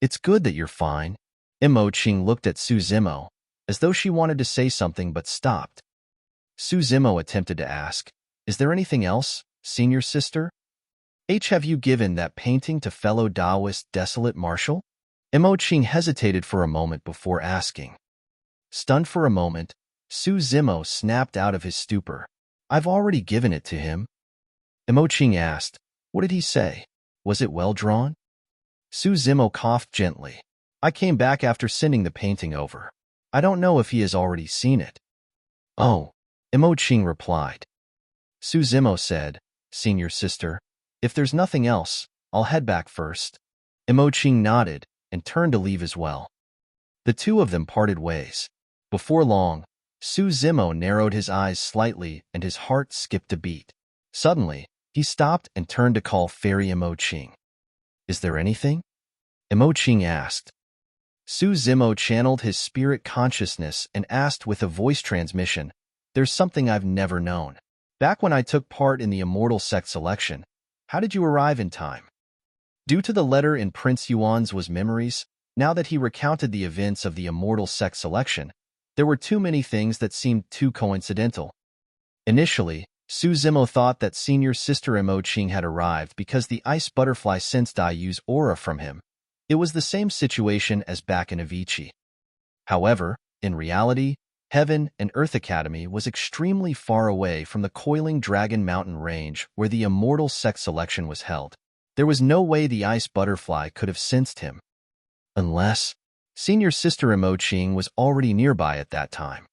"It's good that you're fine." Imo-Qing looked at Su Zimo, as though she wanted to say something but stopped. Su Zimo attempted to ask, "Is there anything else, senior sister? Have you given that painting to fellow Taoist Desolate Marshal?" Imo-Qing hesitated for a moment before asking. Stunned for a moment, Su Zimo snapped out of his stupor. "I've already given it to him." Imo-Qing asked, "What did he say? Was it well drawn?" Su Zimo coughed gently. "I came back after sending the painting over. I don't know if he has already seen it." "Oh," Imo-Qing replied. Su Zimo said, "Senior sister, if there's nothing else, I'll head back first." Imo-Qing nodded and turned to leave as well. The two of them parted ways. Before long, Su Zimo narrowed his eyes slightly and his heart skipped a beat. Suddenly, he stopped and turned to call Fairy Imo-Qing. "Is there anything?" Imo-Qing asked. Su Zimo channeled his spirit consciousness and asked with a voice transmission, "There's something I've never known. Back when I took part in the Immortal Sect selection, how did you arrive in time?" Due to the letter in Prince Yuan's memories, now that he recounted the events of the Immortal Sect selection, there were too many things that seemed too coincidental. Initially, Su Zimo thought that senior sister Imo-Qing had arrived because the ice butterfly sensed Yu's aura from him. It was the same situation as back in Avicii. However, in reality, Heaven and Earth Academy was extremely far away from the coiling Dragon Mountain range where the Immortal Sect selection was held. There was no way the ice butterfly could have sensed him. Unless senior sister Imo-Qing was already nearby at that time.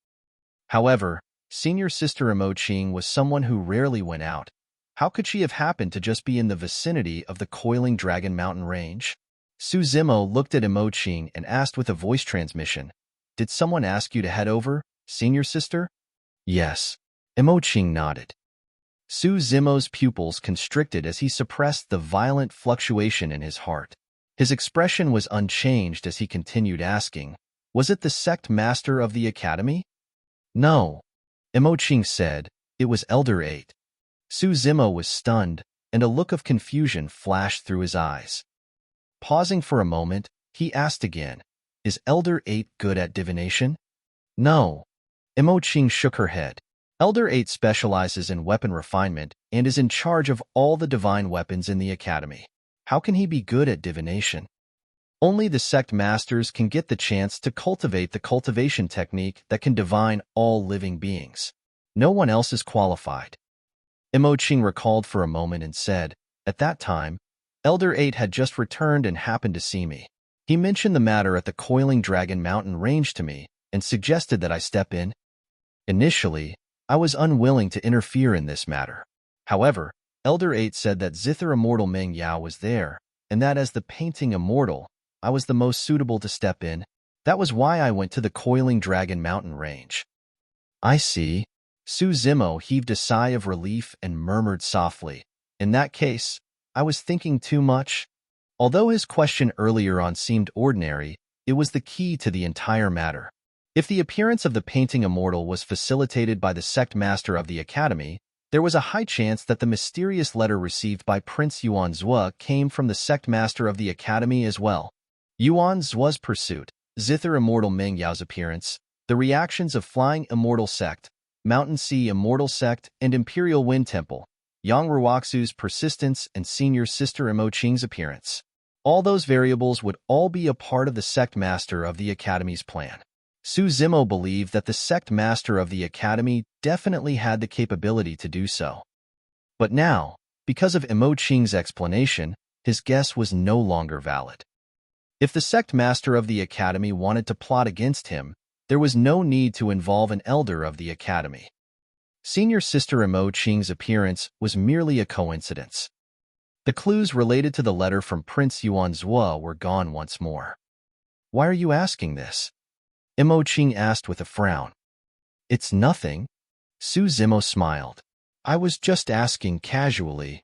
However, senior sister Imo-Qing was someone who rarely went out. How could she have happened to just be in the vicinity of the coiling Dragon Mountain range? Su Zimo looked at Imo-Qing and asked with a voice transmission, "Did someone ask you to head over, senior sister?" "Yes." Imo-Qing nodded. Su Zimo's pupils constricted as he suppressed the violent fluctuation in his heart. His expression was unchanged as he continued asking, "Was it the sect master of the academy?" "No," Imo-Qing said. "It was Elder 8. Su Zimo was stunned, and a look of confusion flashed through his eyes. Pausing for a moment, he asked again, "Is Elder 8 good at divination?" "No." Imo-Qing shook her head. Elder 8 specializes in weapon refinement and is in charge of all the divine weapons in the academy. How can he be good at divination? Only the sect masters can get the chance to cultivate the cultivation technique that can divine all living beings. No one else is qualified. Imo-Qing recalled for a moment and said, "At that time, Elder 8 had just returned and happened to see me. He mentioned the matter at the Coiling Dragon Mountain range to me and suggested that I step in. Initially, I was unwilling to interfere in this matter. However, Elder 8 said that Zither Immortal Meng Yao was there, and that as the painting immortal, I was the most suitable to step in. That was why I went to the Coiling Dragon Mountain range." "I see." Su Zimo heaved a sigh of relief and murmured softly, "In that case, I was thinking too much." Although his question earlier on seemed ordinary, it was the key to the entire matter. If the appearance of the painting immortal was facilitated by the sect master of the academy, there was a high chance that the mysterious letter received by Prince Yuan Zhua came from the sect master of the academy as well. Yuan Zhua's pursuit, Zither Immortal Meng Yao's appearance, the reactions of Flying Immortal Sect, Mountain Sea Immortal Sect, and Imperial Wind Temple, Yang Ruoxu's persistence, and senior sister Imo-Qing's appearance. All those variables would all be a part of the sect master of the academy's plan. Su Zimo believed that the sect master of the academy definitely had the capability to do so. But now, because of Imo-Qing's explanation, his guess was no longer valid. If the sect master of the academy wanted to plot against him, there was no need to involve an elder of the academy. Senior sister Imo-Qing's appearance was merely a coincidence. The clues related to the letter from Prince Yuan Zhua were gone once more. "Why are you asking this?" Imo-Qing asked with a frown. It's nothing. Su Zimo smiled. I was just asking casually.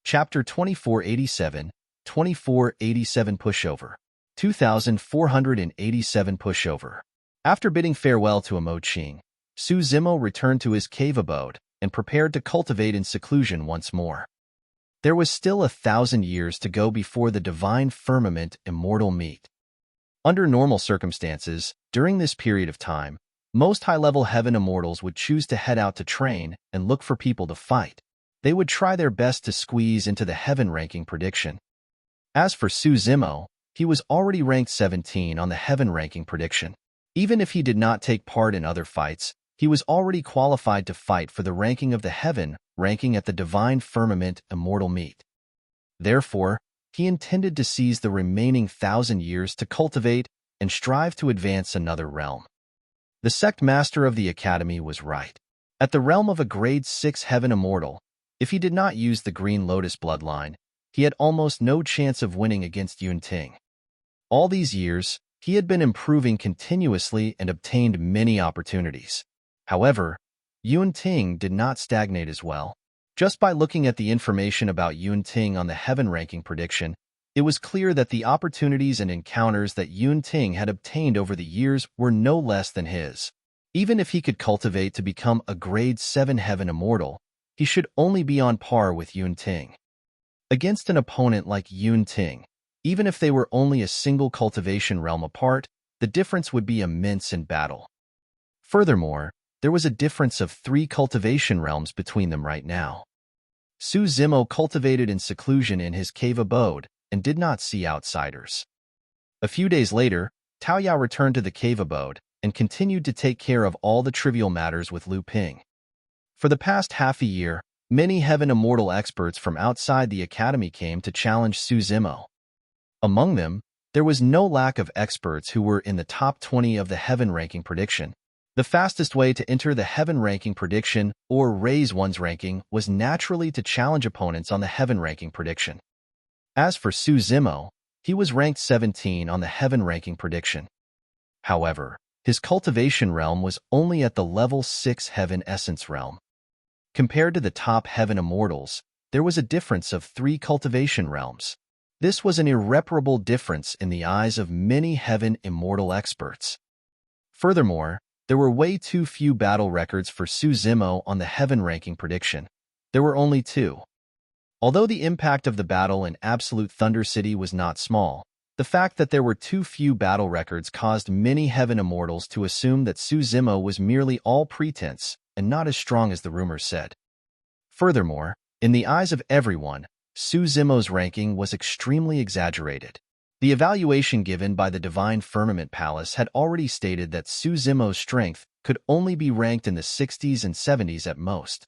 Chapter 2487, 2487 Pushover. 2487 Pushover. After bidding farewell to Amo Qing, Su Zimo returned to his cave abode and prepared to cultivate in seclusion once more. There was still 1,000 years to go before the divine firmament immortal meet. Under normal circumstances, during this period of time, most high-level heaven immortals would choose to head out to train and look for people to fight. They would try their best to squeeze into the heaven ranking prediction. As for Su Zimo, he was already ranked 17 on the heaven ranking prediction. Even if he did not take part in other fights, he was already qualified to fight for the ranking of the heaven ranking at the divine firmament immortal meet. Therefore, he intended to seize the remaining 1,000 years to cultivate and strive to advance another realm. The sect master of the academy was right. At the realm of a grade 6 heaven immortal, if he did not use the Green Lotus bloodline, he had almost no chance of winning against Yun Ting. All these years, he had been improving continuously and obtained many opportunities. However, Yun Ting did not stagnate as well. Just by looking at the information about Yun Ting on the heaven ranking prediction, it was clear that the opportunities and encounters that Yun Ting had obtained over the years were no less than his. Even if he could cultivate to become a grade 7 heaven immortal, he should only be on par with Yun Ting. Against an opponent like Yun Ting, even if they were only a single cultivation realm apart, the difference would be immense in battle. Furthermore, there was a difference of 3 cultivation realms between them right now. Su Zimo cultivated in seclusion in his cave abode and did not see outsiders. A few days later, Tao Yao returned to the cave abode and continued to take care of all the trivial matters with Lu Ping. For the past half a year, many heaven immortal experts from outside the academy came to challenge Su Zimo. Among them, there was no lack of experts who were in the top 20 of the heaven ranking prediction. The fastest way to enter the heaven ranking prediction or raise one's ranking was naturally to challenge opponents on the heaven ranking prediction. As for Su Zimo, he was ranked 17 on the heaven ranking prediction. However, his cultivation realm was only at the level 6 heaven essence realm. Compared to the top heaven immortals, there was a difference of 3 cultivation realms. This was an irreparable difference in the eyes of many heaven immortal experts. Furthermore, there were way too few battle records for Su Zimo on the heaven ranking prediction. There were only 2. Although the impact of the battle in Absolute Thunder City was not small, the fact that there were too few battle records caused many heaven immortals to assume that Su Zimo was merely all pretense and not as strong as the rumors said. Furthermore, in the eyes of everyone, Su Zimo's ranking was extremely exaggerated. The evaluation given by the Divine Firmament Palace had already stated that Su Zimo's strength could only be ranked in the 60s and 70s at most.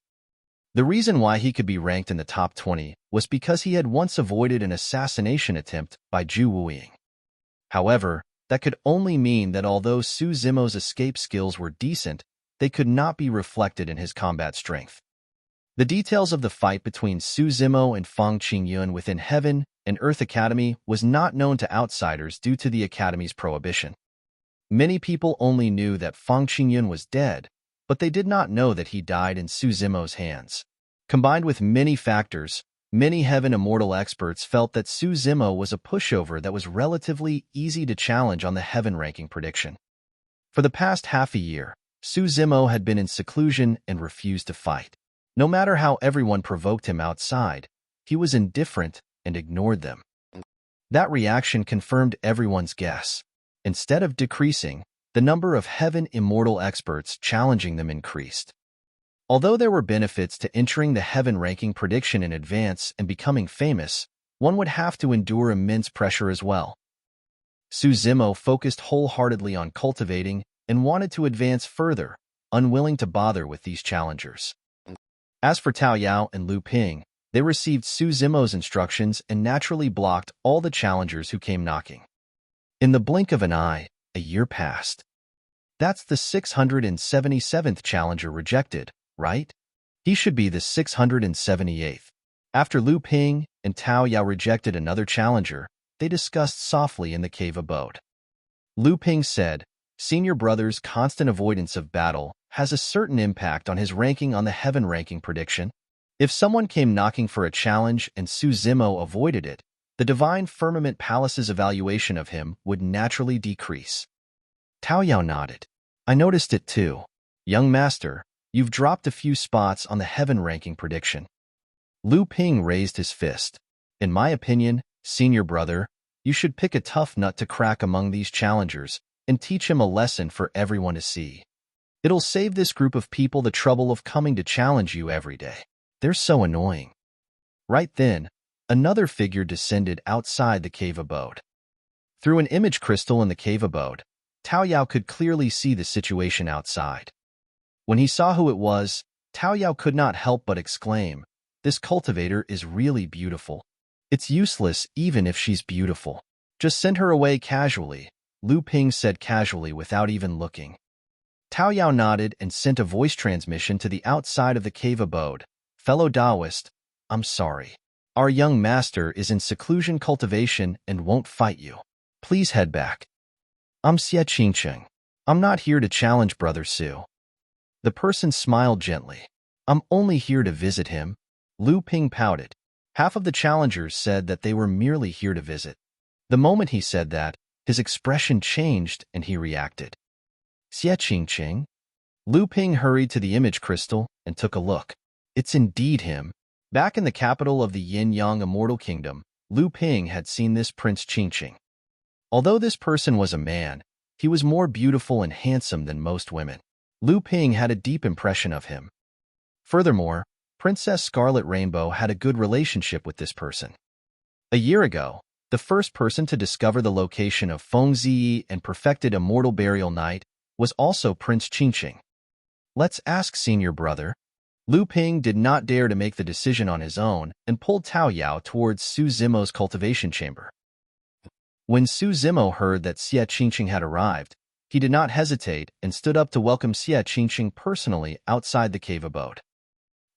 The reason why he could be ranked in the top 20 was because he had once avoided an assassination attempt by Zhu Wuying. However, that could only mean that although Su Zimo's escape skills were decent, they could not be reflected in his combat strength. The details of the fight between Su Zimo and Fang Qingyun within Heaven and Earth Academy was not known to outsiders due to the Academy's prohibition. Many people only knew that Fang Qingyun was dead, but they did not know that he died in Su Zimo's hands. Combined with many factors, many Heaven Immortal experts felt that Su Zimo was a pushover that was relatively easy to challenge on the Heaven ranking prediction. For the past half a year, Su Zimo had been in seclusion and refused to fight. No matter how everyone provoked him outside, he was indifferent and ignored them. That reaction confirmed everyone's guess. Instead of decreasing, the number of Heaven Immortal experts challenging them increased. Although there were benefits to entering the Heaven ranking prediction in advance and becoming famous, one would have to endure immense pressure as well. Su Zimo focused wholeheartedly on cultivating and wanted to advance further, unwilling to bother with these challengers. As for Tao Yao and Lu Ping, they received Su Zimo's instructions and naturally blocked all the challengers who came knocking. In the blink of an eye, a year passed. That's the 677th challenger rejected, right? He should be the 678th. After Lu Ping and Tao Yao rejected another challenger, they discussed softly in the cave abode. Lu Ping said, "Senior brother's constant avoidance of battle has a certain impact on his ranking on the heaven ranking prediction. If someone came knocking for a challenge and Su Zimo avoided it, the Divine Firmament Palace's evaluation of him would naturally decrease." Tao Yao nodded. "I noticed it too. Young master, you've dropped a few spots on the heaven ranking prediction." Lu Ping raised his fist. "In my opinion, senior brother, you should pick a tough nut to crack among these challengers and teach him a lesson for everyone to see. It'll save this group of people the trouble of coming to challenge you every day. They're so annoying." Right then, another figure descended outside the cave abode. Through an image crystal in the cave abode, Tao Yao could clearly see the situation outside. When he saw who it was, Tao Yao could not help but exclaim, "This cultivator is really beautiful. It's useless even if she's beautiful. Just send her away casually," Lu Ping said casually without even looking. Tao Yao nodded and sent a voice transmission to the outside of the cave abode. "Fellow Taoist, I'm sorry. Our young master is in seclusion cultivation and won't fight you. Please head back. I'm Xie Qingcheng. I'm not here to challenge Brother Su." The person smiled gently. "I'm only here to visit him." Lu Ping pouted. Half of the challengers said that they were merely here to visit. The moment he said that, his expression changed and he reacted. "Xie Qingcheng?" Lu Ping hurried to the image crystal and took a look. It's indeed him. Back in the capital of the Yin-Yang Immortal Kingdom, Lu Ping had seen this Prince Qingqing. Although this person was a man, he was more beautiful and handsome than most women. Lu Ping had a deep impression of him. Furthermore, Princess Scarlet Rainbow had a good relationship with this person. A year ago, the first person to discover the location of Feng Ziyi and perfected Immortal Burial Night was also Prince Qingqing. "Let's ask senior brother." Lu Ping did not dare to make the decision on his own and pulled Tao Yao towards Su Zimo's cultivation chamber. When Su Zimo heard that Xie Qingqing had arrived, he did not hesitate and stood up to welcome Xie Qingqing personally outside the cave abode.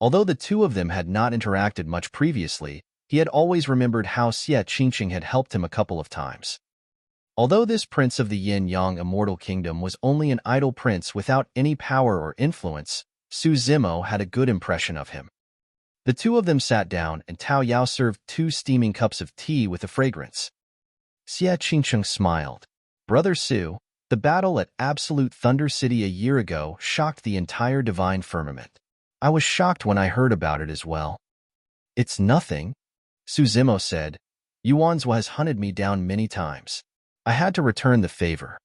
Although the two of them had not interacted much previously, he had always remembered how Xie Qingqing had helped him a couple of times. Although this prince of the Yin-Yang Immortal Kingdom was only an idle prince without any power or influence, Su Zimo had a good impression of him. The two of them sat down and Tao Yao served 2 steaming cups of tea with a fragrance. Xie Qingcheng smiled. "Brother Su, the battle at Absolute Thunder City a year ago shocked the entire divine firmament. I was shocked when I heard about it as well." "It's nothing," Su Zimo said. "Yuanzhua has hunted me down many times. I had to return the favor.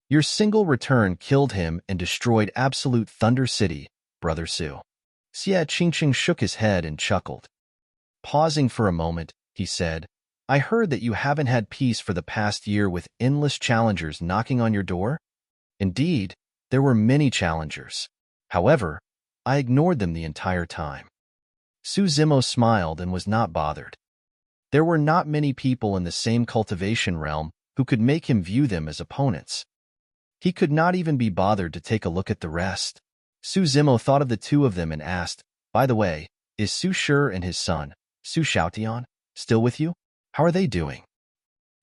Your single return killed him and destroyed Absolute Thunder City, Brother Su." Xie Qingqing shook his head and chuckled. Pausing for a moment, he said, "I heard that you haven't had peace for the past year with endless challengers knocking on your door." "Indeed, there were many challengers. However, I ignored them the entire time." Su Zimo smiled and was not bothered. There were not many people in the same cultivation realm who could make him view them as opponents. He could not even be bothered to take a look at the rest. Su Zimo thought of the two of them and asked, "By the way, is Su Shi and his son, Su Xiaotian, still with you? How are they doing?"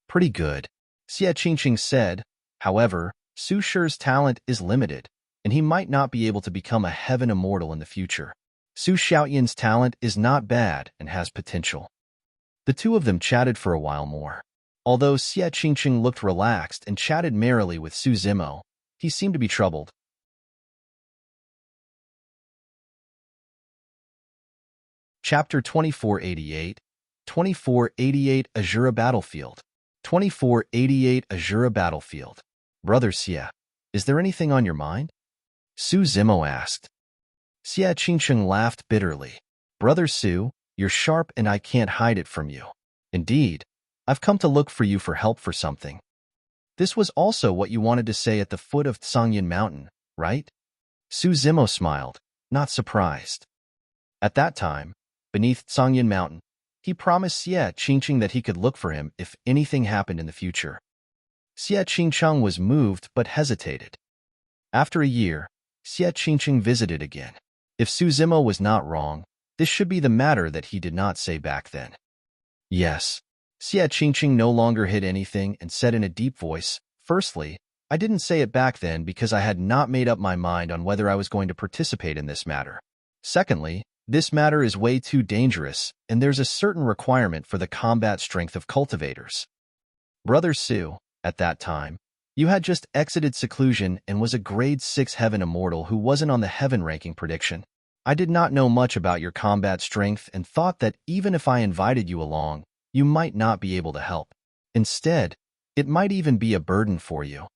"Pretty good," Xie Qingqing said. "However, Su Shi's talent is limited, and he might not be able to become a heaven immortal in the future. Su Xiaotian's talent is not bad and has potential." The two of them chatted for a while more. Although Xie Qingqing looked relaxed and chatted merrily with Su Zimo, he seemed to be troubled. Chapter 2488, 2488 Asura Battlefield. 2488 Asura Battlefield. "Brother Xie, is there anything on your mind?" Su Zimo asked. Xie Qingqing laughed bitterly. "Brother Su, you're sharp and I can't hide it from you. Indeed, I've come to look for you for help for something." "This was also what you wanted to say at the foot of Qingyun Mountain, right?" Su Zimo smiled, not surprised. At that time, beneath Qingyun Mountain, he promised Xie Qingqing that he could look for him if anything happened in the future. Xie Qingcheng was moved but hesitated. After a year, Xie Qingqing visited again. If Su Zimo was not wrong, this should be the matter that he did not say back then. "Yes." Xie Qingqing no longer hid anything and said in a deep voice, "Firstly, I didn't say it back then because I had not made up my mind on whether I was going to participate in this matter. Secondly, this matter is way too dangerous, and there's a certain requirement for the combat strength of cultivators." Brother Su, at that time, you had just exited seclusion and was a grade 6 heaven immortal who wasn't on the heaven ranking prediction. I did not know much about your combat strength and thought that even if I invited you along, you might not be able to help. Instead, it might even be a burden for you.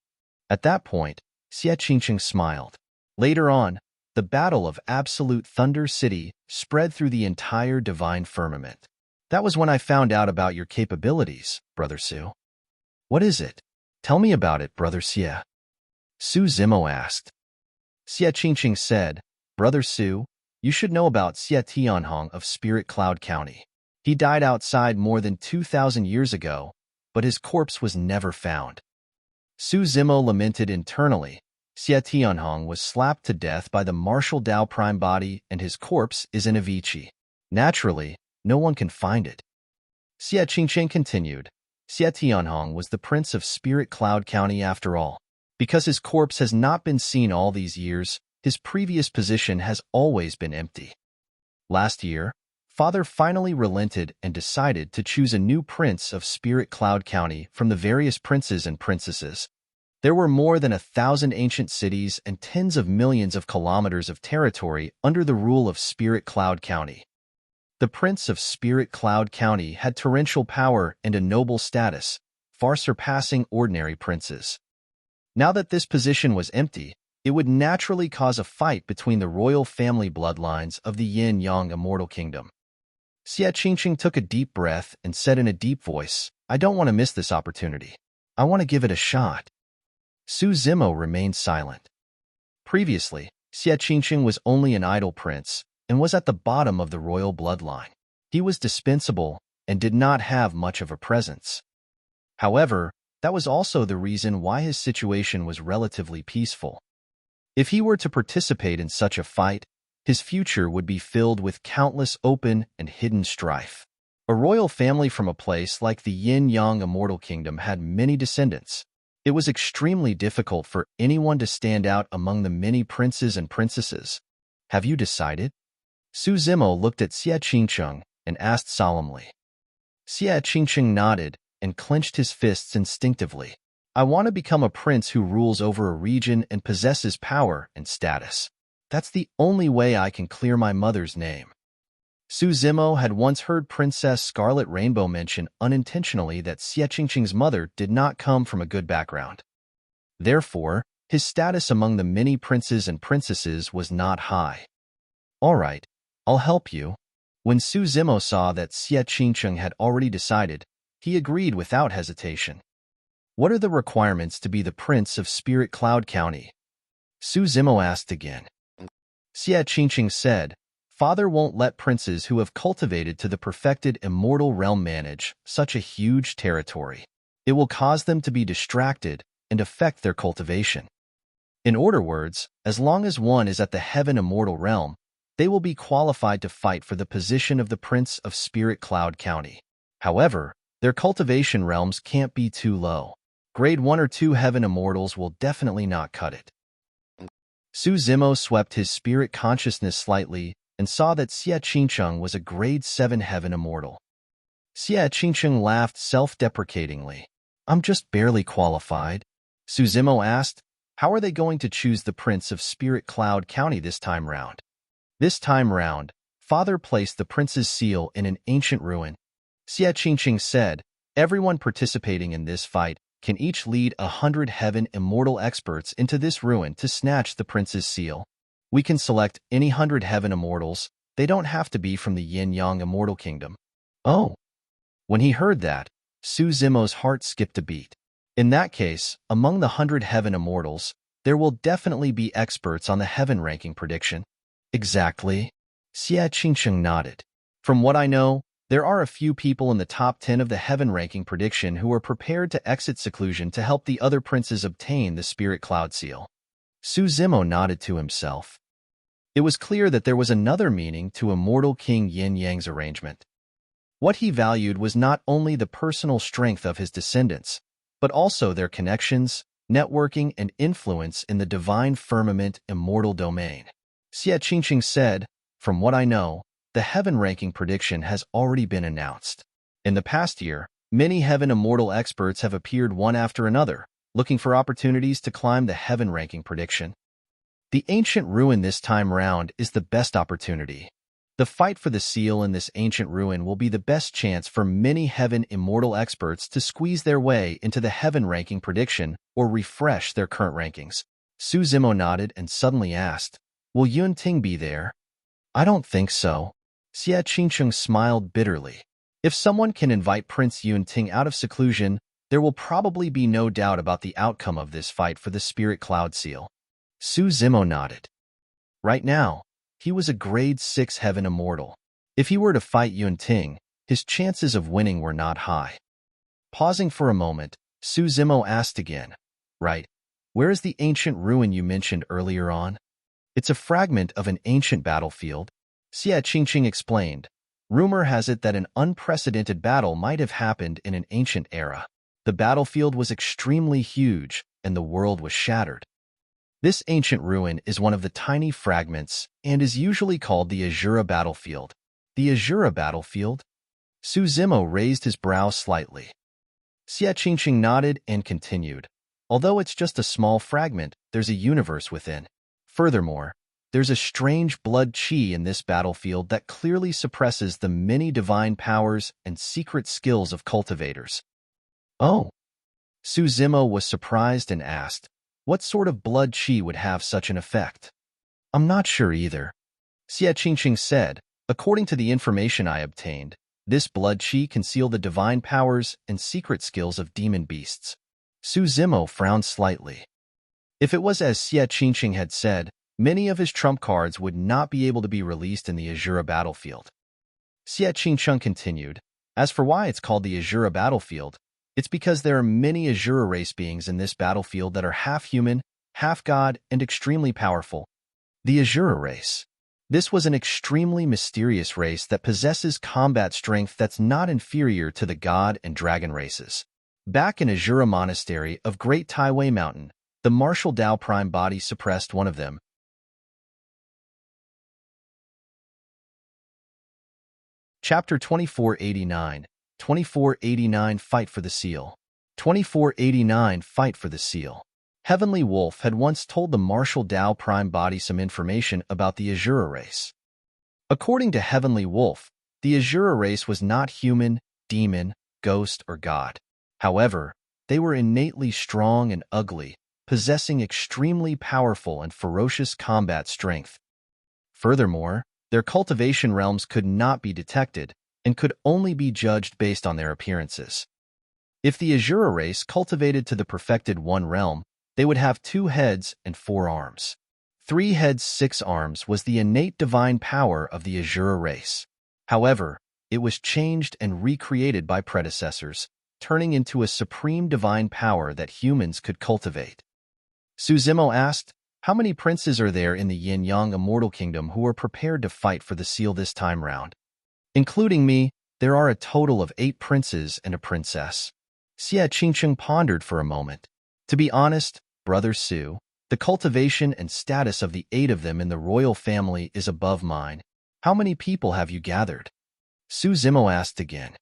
At that point, Xie Qingqing smiled. Later on, the battle of Absolute Thunder City spread through the entire divine firmament. That was when I found out about your capabilities, Brother Su. What is it? Tell me about it, Brother Xie. Su Zimo asked. Xie Qingqing said, Brother Su, you should know about Xie Tianhong of Spirit Cloud County. He died outside more than 2,000 years ago, but his corpse was never found. Su Zimo lamented internally. Xie Tianhong was slapped to death by the martial Dao Prime body and his corpse is in Avicii. Naturally, no one can find it. Xie Qingqing continued. Xie Tianhong was the prince of Spirit Cloud County after all. Because his corpse has not been seen all these years, his previous position has always been empty. Last year, Father finally relented and decided to choose a new prince of Spirit Cloud County from the various princes and princesses. There were more than 1,000 ancient cities and tens of millions of kilometers of territory under the rule of Spirit Cloud County. The prince of Spirit Cloud County had torrential power and a noble status, far surpassing ordinary princes. Now that this position was empty, it would naturally cause a fight between the royal family bloodlines of the Yin-Yang Immortal Kingdom. Xie Qingqing took a deep breath and said in a deep voice, I don't want to miss this opportunity. I want to give it a shot. Su Zimo remained silent. Previously, Xie Qingqing was only an idle prince and was at the bottom of the royal bloodline. He was dispensable and did not have much of a presence. However, that was also the reason why his situation was relatively peaceful. If he were to participate in such a fight, his future would be filled with countless open and hidden strife. A royal family from a place like the Yin-Yang Immortal Kingdom had many descendants. It was extremely difficult for anyone to stand out among the many princes and princesses. Have you decided? Su Zimo looked at Xie Qingqing and asked solemnly. Xie Qingqing nodded and clenched his fists instinctively. I want to become a prince who rules over a region and possesses power and status. That's the only way I can clear my mother's name. Su Zimo had once heard Princess Scarlet Rainbow mention unintentionally that Xie Qingqing's mother did not come from a good background. Therefore, his status among the many princes and princesses was not high. All right, I'll help you. When Su Zimo saw that Xie Qingqing had already decided, he agreed without hesitation. What are the requirements to be the prince of Spirit Cloud County? Su Zimo asked again. Xie Qingqing said, Father won't let princes who have cultivated to the perfected immortal realm manage such a huge territory. It will cause them to be distracted and affect their cultivation. In other words, as long as one is at the heaven immortal realm, they will be qualified to fight for the position of the prince of Spirit Cloud County. However, their cultivation realms can't be too low. Grade 1 or 2 heaven immortals will definitely not cut it. Su Zimo swept his spirit consciousness slightly and saw that Xie Qingqing was a grade 7 heaven immortal. Xie Qingqing laughed self-deprecatingly. I'm just barely qualified. Su Zimo asked, how are they going to choose the prince of Spirit Cloud County this time round? This time round, Father placed the prince's seal in an ancient ruin. Xie Qingqing said, everyone participating in this fight can each lead 100 heaven immortal experts into this ruin to snatch the prince's seal. We can select any 100 heaven immortals. They don't have to be from the Yin-Yang Immortal Kingdom. Oh. When he heard that, Su Zimo's heart skipped a beat. In that case, among the 100 heaven immortals, there will definitely be experts on the heaven ranking prediction. Exactly. Xie Qingqing nodded. From what I know, there are a few people in the top 10 of the heaven ranking prediction who are prepared to exit seclusion to help the other princes obtain the Spirit Cloud Seal. Su Zimo nodded to himself. It was clear that there was another meaning to Immortal King Yin Yang's arrangement. What he valued was not only the personal strength of his descendants, but also their connections, networking, and influence in the divine firmament immortal domain. Xie Qingqing said, "From what I know, the heaven ranking prediction has already been announced. In the past year, many heaven immortal experts have appeared one after another, looking for opportunities to climb the heaven ranking prediction. The ancient ruin this time round is the best opportunity. The fight for the seal in this ancient ruin will be the best chance for many heaven immortal experts to squeeze their way into the heaven ranking prediction or refresh their current rankings." Su Zimo nodded and suddenly asked, "Will Yun Ting be there?" "I don't think so." Xie Qingqing smiled bitterly. If someone can invite Prince Yun Ting out of seclusion, there will probably be no doubt about the outcome of this fight for the Spirit Cloud Seal. Su Zimo nodded. Right now, he was a grade 6 heaven immortal. If he were to fight Yun Ting, his chances of winning were not high. Pausing for a moment, Su Zimo asked again, "Right, where is the ancient ruin you mentioned earlier on?" "It's a fragment of an ancient battlefield," Xie Qingqing explained. "Rumor has it that an unprecedented battle might have happened in an ancient era. The battlefield was extremely huge, and the world was shattered. This ancient ruin is one of the tiny fragments and is usually called the Asura battlefield." "The Asura battlefield?" Su Zimo raised his brow slightly. Xie Qingqing nodded and continued, "Although it's just a small fragment, there's a universe within. Furthermore, there's a strange blood qi in this battlefield that clearly suppresses the many divine powers and secret skills of cultivators." "Oh." Su Zimo was surprised and asked, "What sort of blood qi would have such an effect?" "I'm not sure either," Xie Qingqing said. "According to the information I obtained, this blood qi conceal the divine powers and secret skills of demon beasts." Su Zimo frowned slightly. If it was as Xie Qingqing had said, many of his trump cards would not be able to be released in the Asura battlefield. Xie Qingqing continued, "As for why it's called the Asura battlefield, it's because there are many Asura race beings in this battlefield that are half human, half god, and extremely powerful." The Asura race. This was an extremely mysterious race that possesses combat strength that's not inferior to the god and dragon races. Back in Asura Monastery of Great Taiwei Mountain, the martial Dao Prime body suppressed one of them. Chapter 2489, 2489 Fight for the Seal. 2489 Fight for the Seal. Heavenly Wolf had once told the martial Dao Prime body some information about the Asura race. According to Heavenly Wolf, the Asura race was not human, demon, ghost, or god. However, they were innately strong and ugly, possessing extremely powerful and ferocious combat strength. Furthermore, their cultivation realms could not be detected and could only be judged based on their appearances. If the Asura race cultivated to the perfected one realm, they would have 2 heads and 4 arms. 3 heads, 6 arms was the innate divine power of the Asura race. However, it was changed and recreated by predecessors, turning into a supreme divine power that humans could cultivate. Su Zimo asked, "How many princes are there in the Yin-Yang Immortal Kingdom who are prepared to fight for the seal this time round?" "Including me, there are a total of 8 princes and a princess." Xie Qingqing pondered for a moment. "To be honest, Brother Su, the cultivation and status of the 8 of them in the royal family is above mine. How many people have you gathered?" Su Zimo asked again.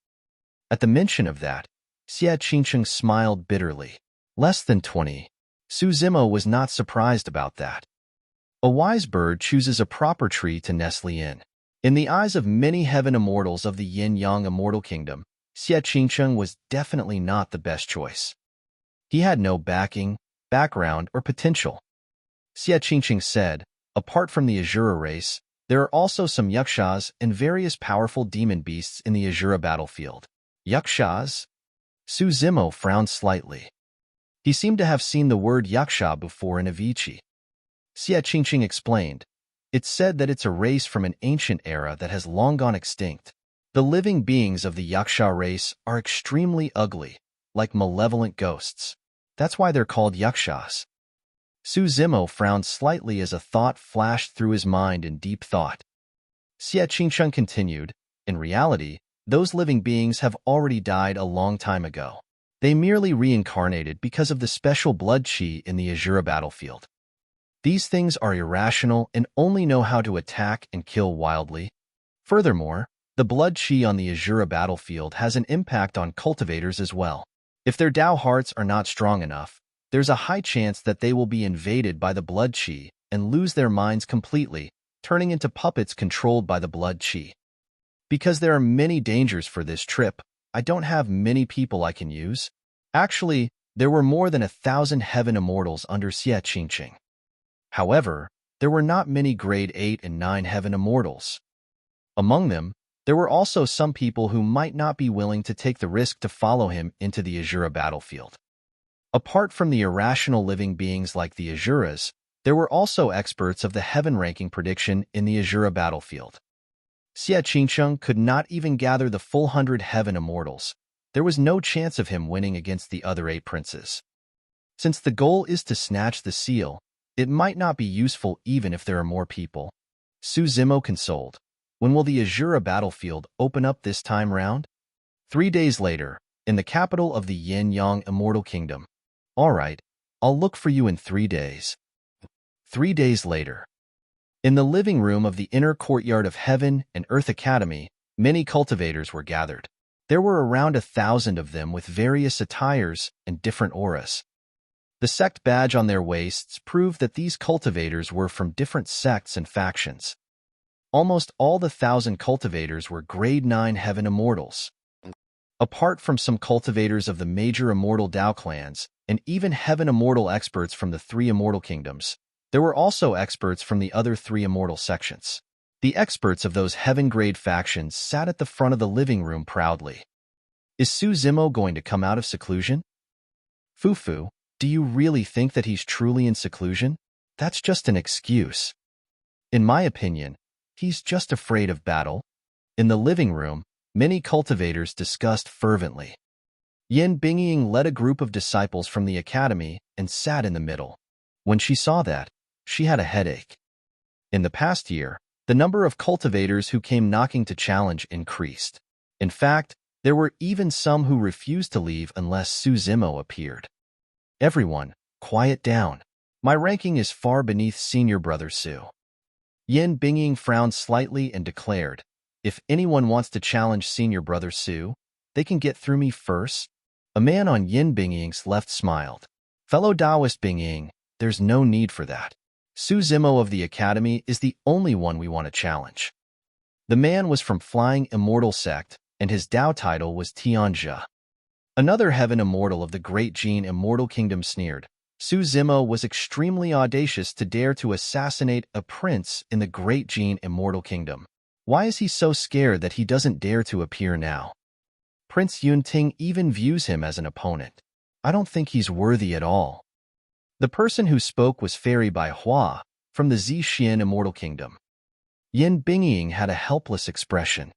At the mention of that, Xie Qingqing smiled bitterly. "Less than 20. Su Zimo was not surprised about that. A wise bird chooses a proper tree to nestle in. In the eyes of many heaven immortals of the Yin-Yang Immortal Kingdom, Xie Qingqing was definitely not the best choice. He had no backing, background, or potential. Xie Qingqing said, "Apart from the Asura race, there are also some yakshas and various powerful demon beasts in the Asura battlefield." "Yakshas?" Su Zimo frowned slightly. He seemed to have seen the word yaksha before in Avicii. Xie Qingqing explained, "It's said that it's a race from an ancient era that has long gone extinct. The living beings of the yaksha race are extremely ugly, like malevolent ghosts. That's why they're called yakshas." Su Zimo frowned slightly as a thought flashed through his mind in deep thought. Xie Qingqing continued, "In reality, those living beings have already died a long time ago. They merely reincarnated because of the special blood chi in the Asura battlefield. These things are irrational and only know how to attack and kill wildly. Furthermore, the blood chi on the Asura battlefield has an impact on cultivators as well. If their Tao hearts are not strong enough, there's a high chance that they will be invaded by the blood chi and lose their minds completely, turning into puppets controlled by the blood chi. Because there are many dangers for this trip, I don't have many people I can use. Actually, there were more than 1,000 heaven immortals under Xie Qingqing. However, there were not many grade 8 and 9 heaven immortals. Among them, there were also some people who might not be willing to take the risk to follow him into the Asura battlefield. Apart from the irrational living beings like the Asuras, there were also experts of the heaven ranking prediction in the Asura battlefield. Xie Qingqing could not even gather the full 100 heaven immortals. There was no chance of him winning against the other 8 princes. Since the goal is to snatch the seal, it might not be useful even if there are more people. Su Zimo consoled. When will the Asura battlefield open up this time round? 3 days later, in the capital of the Yin-Yang Immortal Kingdom. All right, I'll look for you in 3 days. 3 days later. In the living room of the inner courtyard of Heaven and Earth Academy, many cultivators were gathered. There were around 1,000 of them with various attires and different auras. The sect badge on their waists proved that these cultivators were from different sects and factions. Almost all the 1,000 cultivators were grade 9 heaven immortals. Apart from some cultivators of the major immortal Dao clans, and even heaven immortal experts from the 3 immortal kingdoms, there were also experts from the other 3 immortal sections. The experts of those heaven-grade factions sat at the front of the living room proudly. Is Su Zimo going to come out of seclusion? Fufu, do you really think that he's truly in seclusion? That's just an excuse. In my opinion, he's just afraid of battle. In the living room, many cultivators discussed fervently. Yin Bingying led a group of disciples from the academy and sat in the middle. When she saw that, she had a headache. In the past year, the number of cultivators who came knocking to challenge increased. In fact, there were even some who refused to leave unless Su Zimo appeared. Everyone, quiet down. My ranking is far beneath senior brother Su. Yin Bingying frowned slightly and declared, if anyone wants to challenge senior brother Su, they can get through me first. A man on Yin Bingying's left smiled. Fellow Taoist Bingying, there's no need for that. Su Zimo of the Academy is the only one we want to challenge. The man was from Flying Immortal Sect, and his Dao title was Tianjia. Another heaven immortal of the Great Jin Immortal Kingdom sneered. Su Zimo was extremely audacious to dare to assassinate a prince in the Great Jin Immortal Kingdom. Why is he so scared that he doesn't dare to appear now? Prince Yunting even views him as an opponent. I don't think he's worthy at all. The person who spoke was Fairy Bai Hua, from the Zixin Immortal Kingdom. Yin Bingying had a helpless expression.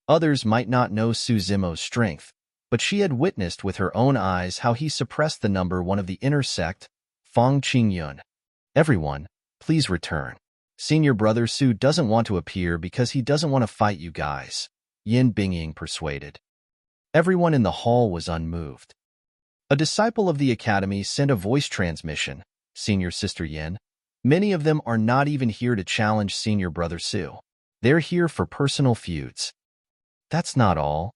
Others might not know Su Zimo's strength, but she had witnessed with her own eyes how he suppressed the number 1 of the inner sect, Fang Qingyun. Everyone, please return. Senior brother Su doesn't want to appear because he doesn't want to fight you guys, Yin Bingying persuaded. Everyone in the hall was unmoved. A disciple of the academy sent a voice transmission, Senior Sister Yin. Many of them are not even here to challenge Senior Brother Su. They're here for personal feuds. That's not all.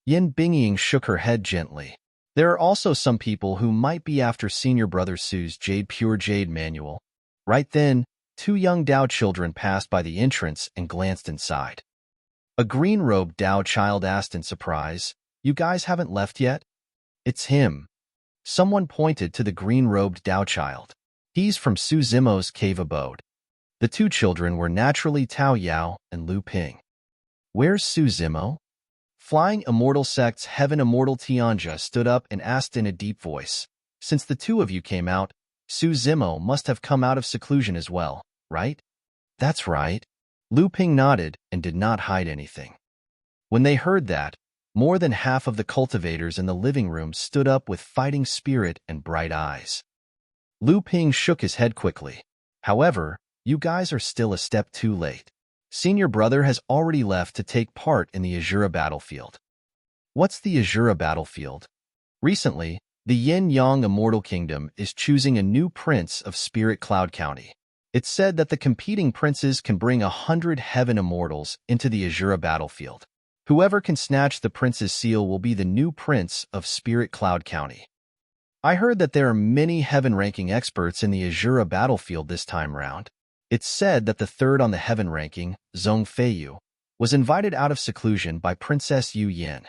Yin Bingying shook her head gently. There are also some people who might be after Senior Brother Su's Pure Jade manual. Right then, 2 young Dao children passed by the entrance and glanced inside. A green-robed Dao child asked in surprise, "You guys haven't left yet?" "It's him." Someone pointed to the green-robed Dao child. He's from Su Zimo's cave abode. The 2 children were naturally Tao Yao and Lu Ping. Where's Su Zimo? Flying Immortal Sect's Heaven Immortal Tianjia stood up and asked in a deep voice. Since the 2 of you came out, Su Zimo must have come out of seclusion as well, right? That's right. Lu Ping nodded and did not hide anything. When they heard that, more than half of the cultivators in the living room stood up with fighting spirit and bright eyes. Lu Ping shook his head quickly. However, you guys are still a step too late. Senior brother has already left to take part in the Asura battlefield. What's the Asura battlefield? Recently, the Yin-Yang Immortal Kingdom is choosing a new prince of Spirit Cloud County. It's said that the competing princes can bring 100 heaven immortals into the Asura battlefield. Whoever can snatch the prince's seal will be the new prince of Spirit Cloud County. I heard that there are many heaven-ranking experts in the Asura battlefield this time round. It's said that the third on the heaven ranking, Zhong Feiyu, was invited out of seclusion by Princess Yu Yin.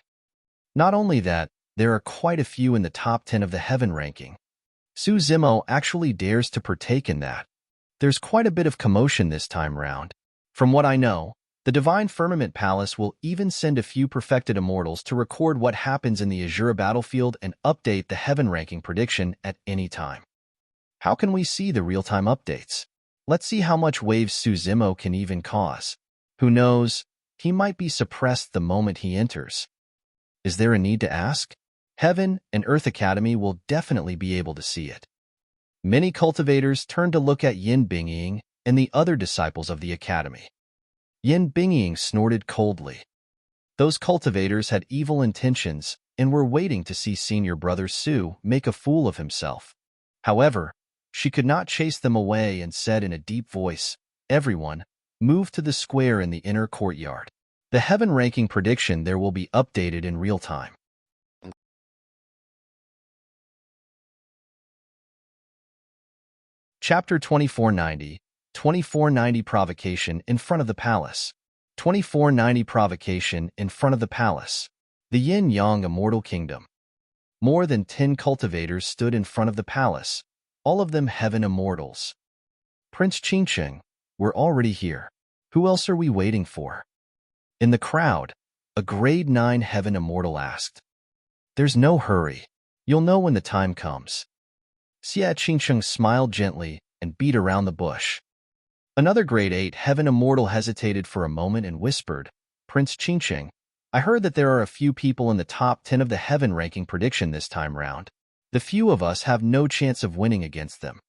Not only that, there are quite a few in the top 10 of the heaven ranking. Su Zimo actually dares to partake in that. There's quite a bit of commotion this time round. From what I know, the Divine Firmament Palace will even send a few perfected immortals to record what happens in the Asura battlefield and update the heaven ranking prediction at any time. How can we see the real-time updates? Let's see how much waves Su Zimo can even cause. Who knows, he might be suppressed the moment he enters. Is there a need to ask? Heaven and Earth Academy will definitely be able to see it. Many cultivators turn to look at Yin Bingying and the other disciples of the Academy. Yin Bingying snorted coldly. Those cultivators had evil intentions and were waiting to see senior brother Su make a fool of himself. However, she could not chase them away and said in a deep voice, "Everyone, move to the square in the inner courtyard. The heaven ranking prediction there will be updated in real time." Chapter 2490, 2490 Provocation in front of the palace. 2490 Provocation in front of the palace. The Yin-Yang Immortal Kingdom. More than 10 cultivators stood in front of the palace, all of them heaven immortals. Prince Qingyun, we're already here. Who else are we waiting for? In the crowd, a grade 9 heaven immortal asked. There's no hurry. You'll know when the time comes. Xia Qingyun smiled gently and beat around the bush. Another grade 8 heaven immortal hesitated for a moment and whispered, Prince Qingyun, I heard that there are a few people in the top 10 of the heaven ranking prediction this time round. The few of us have no chance of winning against them.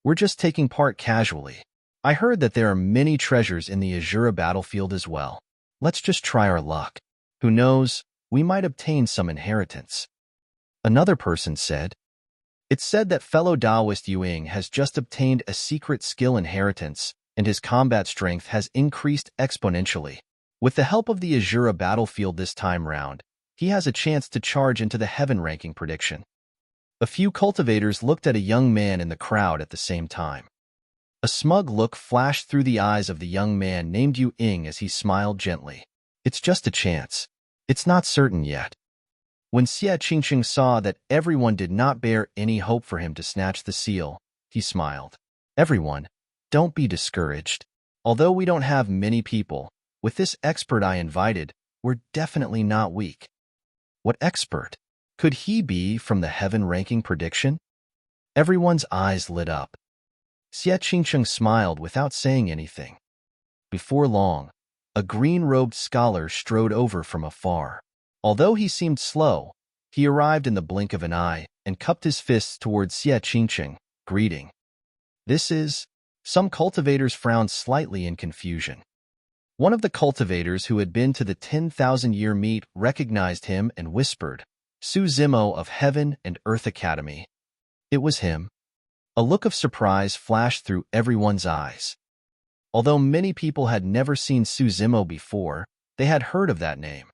We're just taking part casually. I heard that there are many treasures in the Asura battlefield as well. Let's just try our luck. Who knows, we might obtain some inheritance. Another person said. It's said that fellow Taoist Yuing has just obtained a secret skill inheritance, and his combat strength has increased exponentially. With the help of the Asura battlefield this time round, he has a chance to charge into the heaven ranking prediction. A few cultivators looked at a young man in the crowd at the same time. A smug look flashed through the eyes of the young man named Yu Ying as he smiled gently. It's just a chance. It's not certain yet. When Xia Qingyun saw that everyone did not bear any hope for him to snatch the seal, he smiled. Everyone, don't be discouraged. Although we don't have many people, with this expert I invited, we're definitely not weak. What expert? Could he be from the heaven ranking prediction? Everyone's eyes lit up. Xia Qingyun smiled without saying anything. Before long, a green-robed scholar strode over from afar. Although he seemed slow, he arrived in the blink of an eye and cupped his fists towards Xia Qingyun, greeting. This is... Some cultivators frowned slightly in confusion. One of the cultivators who had been to the 10,000-year meet recognized him and whispered, Su Zimo of Heaven and Earth Academy. It was him. A look of surprise flashed through everyone's eyes. Although many people had never seen Su Zimo before, they had heard of that name.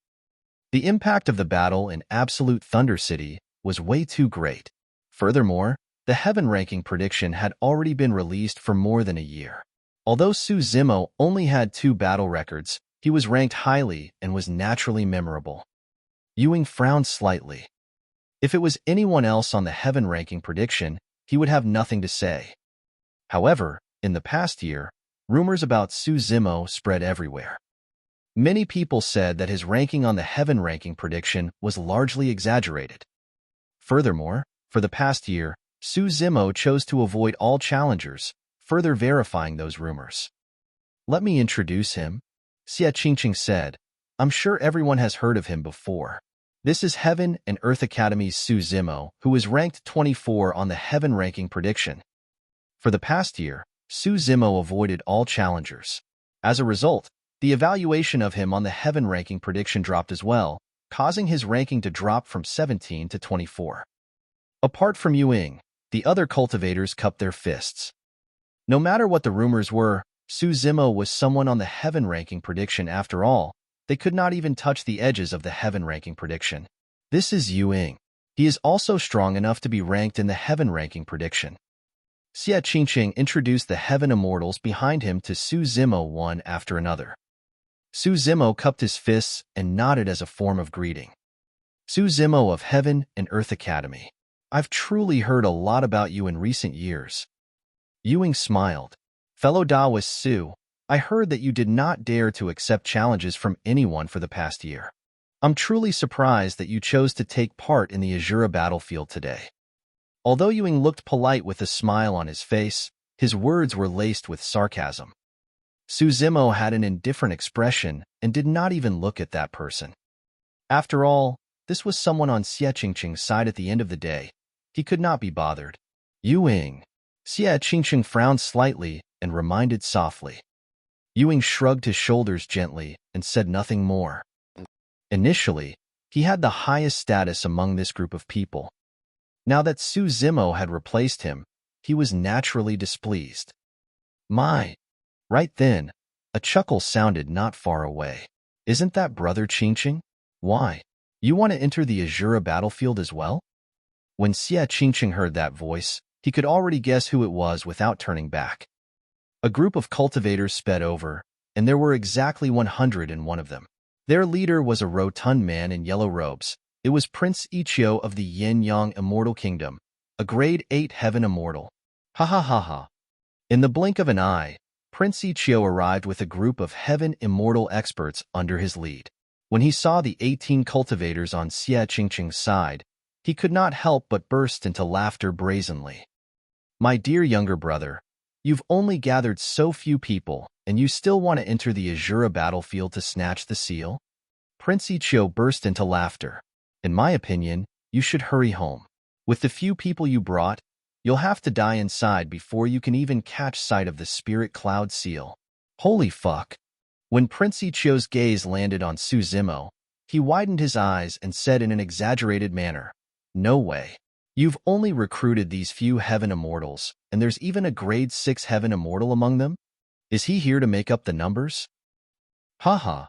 The impact of the battle in Absolute Thunder City was way too great. Furthermore, the heaven ranking prediction had already been released for more than a year. Although Su Zimo only had 2 battle records, he was ranked highly and was naturally memorable. Ewing frowned slightly. If it was anyone else on the heaven ranking prediction, he would have nothing to say. However, in the past year, rumors about Su Zimo spread everywhere. Many people said that his ranking on the heaven ranking prediction was largely exaggerated. Furthermore, for the past year, Su Zimo chose to avoid all challengers, further verifying those rumors. Let me introduce him, Xia Qingyun said. I'm sure everyone has heard of him before. This is Heaven and Earth Academy's Su Zimo, who is ranked 24 on the heaven ranking prediction. For the past year, Su Zimo avoided all challengers. As a result, the evaluation of him on the heaven ranking prediction dropped as well, causing his ranking to drop from 17 to 24. Apart from Yue, the other cultivators cupped their fists. No matter what the rumors were, Su Zimo was someone on the heaven ranking prediction after all. They could not even touch the edges of the heaven ranking prediction. This is Yue. He is also strong enough to be ranked in the heaven ranking prediction. Xie Qingqing introduced the heaven immortals behind him to Su Zimo one after another. Su Zimo cupped his fists and nodded as a form of greeting. Su Zimo of Heaven and Earth Academy. I've truly heard a lot about you in recent years. Yue smiled. Fellow Taoist Su, I heard that you did not dare to accept challenges from anyone for the past year. I'm truly surprised that you chose to take part in the Asura battlefield today. Although Yue looked polite with a smile on his face, his words were laced with sarcasm. Su Zimo had an indifferent expression and did not even look at that person. After all, this was someone on Xie Qingqing's side at the end of the day. He could not be bothered. Yue. Xie Qingqing frowned slightly and reminded softly. Yue shrugged his shoulders gently and said nothing more. Initially, he had the highest status among this group of people. Now that Su Zimo had replaced him, he was naturally displeased. My! Right then, a chuckle sounded not far away. Isn't that Brother Qingqing? Why? You want to enter the Asura battlefield as well? When Xie Qingqing heard that voice, he could already guess who it was without turning back. A group of cultivators sped over, and there were exactly 101 of them. Their leader was a rotund man in yellow robes. It was Prince Ichio of the Yin-Yang Immortal Kingdom, a grade 8 heaven immortal. Ha ha ha ha. In the blink of an eye, Prince Ichio arrived with a group of heaven immortal experts under his lead. When he saw the 18 cultivators on Xie Qingqing's side, he could not help but burst into laughter brazenly. My dear younger brother, you've only gathered so few people, and you still want to enter the Asura battlefield to snatch the seal? Prince Ichio burst into laughter. In my opinion, you should hurry home. With the few people you brought, you'll have to die inside before you can even catch sight of the spirit cloud seal. Holy fuck. When Prince Ichio's gaze landed on Su Zimo, he widened his eyes and said in an exaggerated manner, No way. You've only recruited these few heaven immortals, and there's even a grade 6 heaven immortal among them? Is he here to make up the numbers? Haha.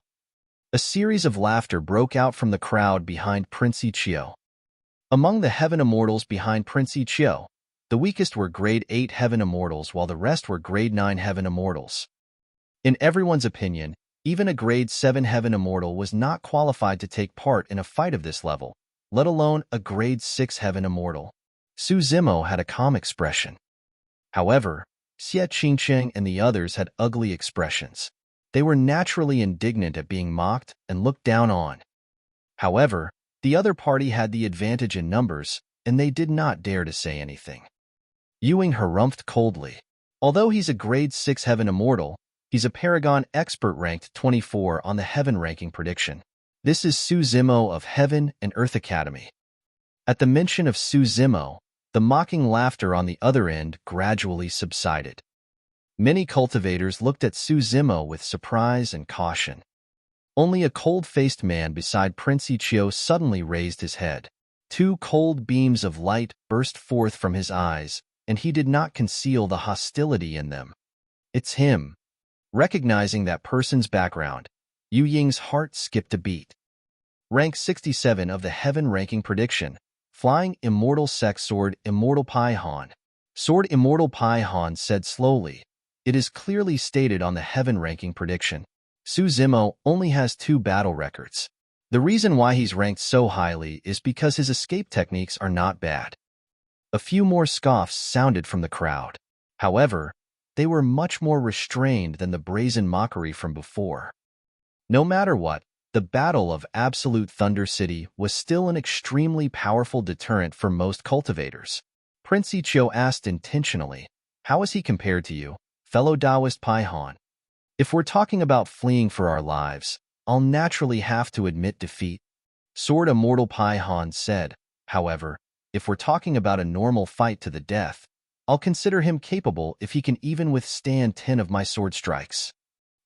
A series of laughter broke out from the crowd behind Prince Ichio. Among the heaven immortals behind Prince Ichio, the weakest were grade 8 heaven immortals while the rest were grade 9 heaven immortals. In everyone's opinion, even a grade 7 heaven immortal was not qualified to take part in a fight of this level, let alone a grade 6 heaven immortal. Su Zimo had a calm expression. However, Xie Qingqing and the others had ugly expressions. They were naturally indignant at being mocked and looked down on. However, the other party had the advantage in numbers, and they did not dare to say anything. Yue harumphed coldly. Although he's a grade 6 heaven immortal, he's a paragon expert ranked 24 on the heaven ranking prediction. This is Su Zimo of Heaven and Earth Academy. At the mention of Su Zimo, the mocking laughter on the other end gradually subsided. Many cultivators looked at Su Zimo with surprise and caution. Only a cold-faced man beside Prince Ichio suddenly raised his head. 2 cold beams of light burst forth from his eyes, and he did not conceal the hostility in them. It's him. Recognizing that person's background, Yu Ying's heart skipped a beat. Rank 67 of the heaven ranking prediction. Flying Immortal Sect Sword Immortal Pai Han. Sword Immortal Pai Han said slowly. It is clearly stated on the heaven ranking prediction. Su Zimo only has 2 battle records. The reason why he's ranked so highly is because his escape techniques are not bad. A few more scoffs sounded from the crowd. However, they were much more restrained than the brazen mockery from before. No matter what, the Battle of Absolute Thunder City was still an extremely powerful deterrent for most cultivators. Prince Ichio asked intentionally, How is he compared to you, fellow Taoist Pai Han? If we're talking about fleeing for our lives, I'll naturally have to admit defeat. Sword Immortal Pai Han said. However, if we're talking about a normal fight to the death, I'll consider him capable if he can even withstand 10 of my sword strikes.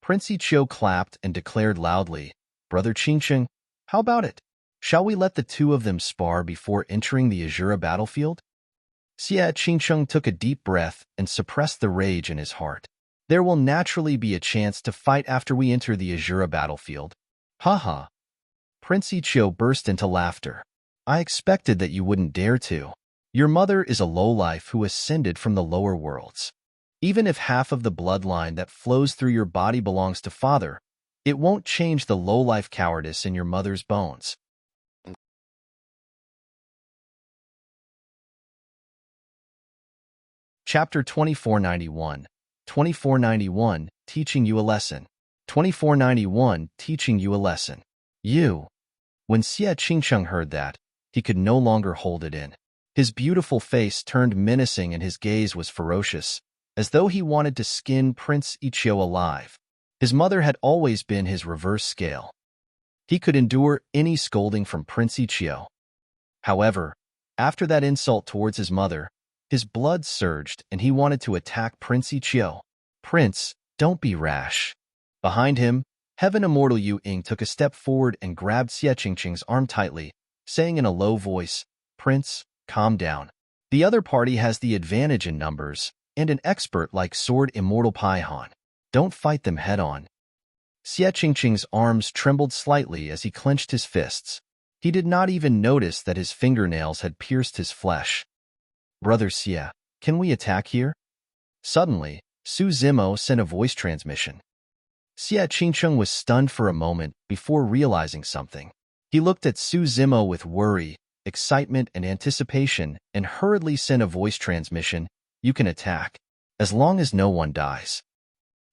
Prince Ichio clapped and declared loudly, "Brother Qingyun, how about it? Shall we let the two of them spar before entering the Asura battlefield?" Xie Qingyun took a deep breath and suppressed the rage in his heart. There will naturally be a chance to fight after we enter the Asura battlefield. Haha. Prince Ichio burst into laughter. I expected that you wouldn't dare to. Your mother is a lowlife who ascended from the lower worlds. Even if half of the bloodline that flows through your body belongs to father, it won't change the lowlife cowardice in your mother's bones. Chapter 2491, 2491, Teaching You a Lesson. 2491, Teaching You a Lesson. You. When Xie Qingyun heard that, he could no longer hold it in. His beautiful face turned menacing and his gaze was ferocious, as though he wanted to skin Prince Ichio alive. His mother had always been his reverse scale. He could endure any scolding from Prince Ichio. However, after that insult towards his mother, his blood surged and he wanted to attack Prince Ichio. "Prince, don't be rash." Behind him, Heaven Immortal Yu Ying took a step forward and grabbed Xie Qingyun's arm tightly, saying in a low voice, "Prince, calm down. The other party has the advantage in numbers, and an expert like Sword Immortal Paihon. Don't fight them head-on." Xie Qingyun's arms trembled slightly as he clenched his fists. He did not even notice that his fingernails had pierced his flesh. "Brother Xie, can we attack here?" Suddenly, Su Zimo sent a voice transmission. Xie Qingyun was stunned for a moment before realizing something. He looked at Su Zimo with worry, excitement, and anticipation and hurriedly sent a voice transmission, "You can attack, as long as no one dies."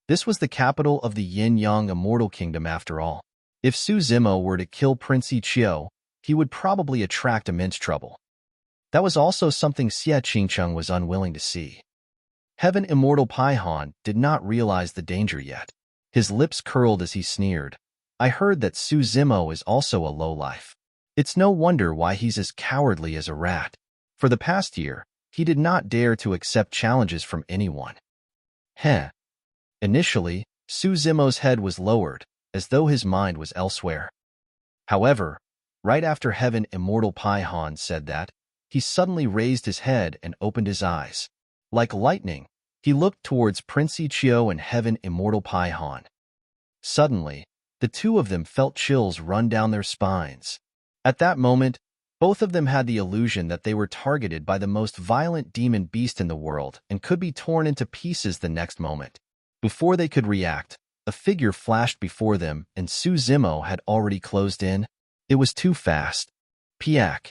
This was the capital of the Yin-Yang Immortal Kingdom after all. If Su Zimo were to kill Prince Ichio, he would probably attract immense trouble. That was also something Xie Qingyun was unwilling to see. Heaven Immortal Paihon did not realize the danger yet. His lips curled as he sneered. "I heard that Su Zimo is also a lowlife. It's no wonder why he's as cowardly as a rat. For the past year, he did not dare to accept challenges from anyone." Heh. Initially, Su Zimo's head was lowered, as though his mind was elsewhere. However, right after Heaven Immortal Paihon said that, he suddenly raised his head and opened his eyes. Like lightning, he looked towards Prince Ichio and Heaven Immortal Paihon. Suddenly, the two of them felt chills run down their spines. At that moment, both of them had the illusion that they were targeted by the most violent demon beast in the world and could be torn into pieces the next moment. Before they could react, a figure flashed before them and Su Zimo had already closed in. It was too fast. Piak.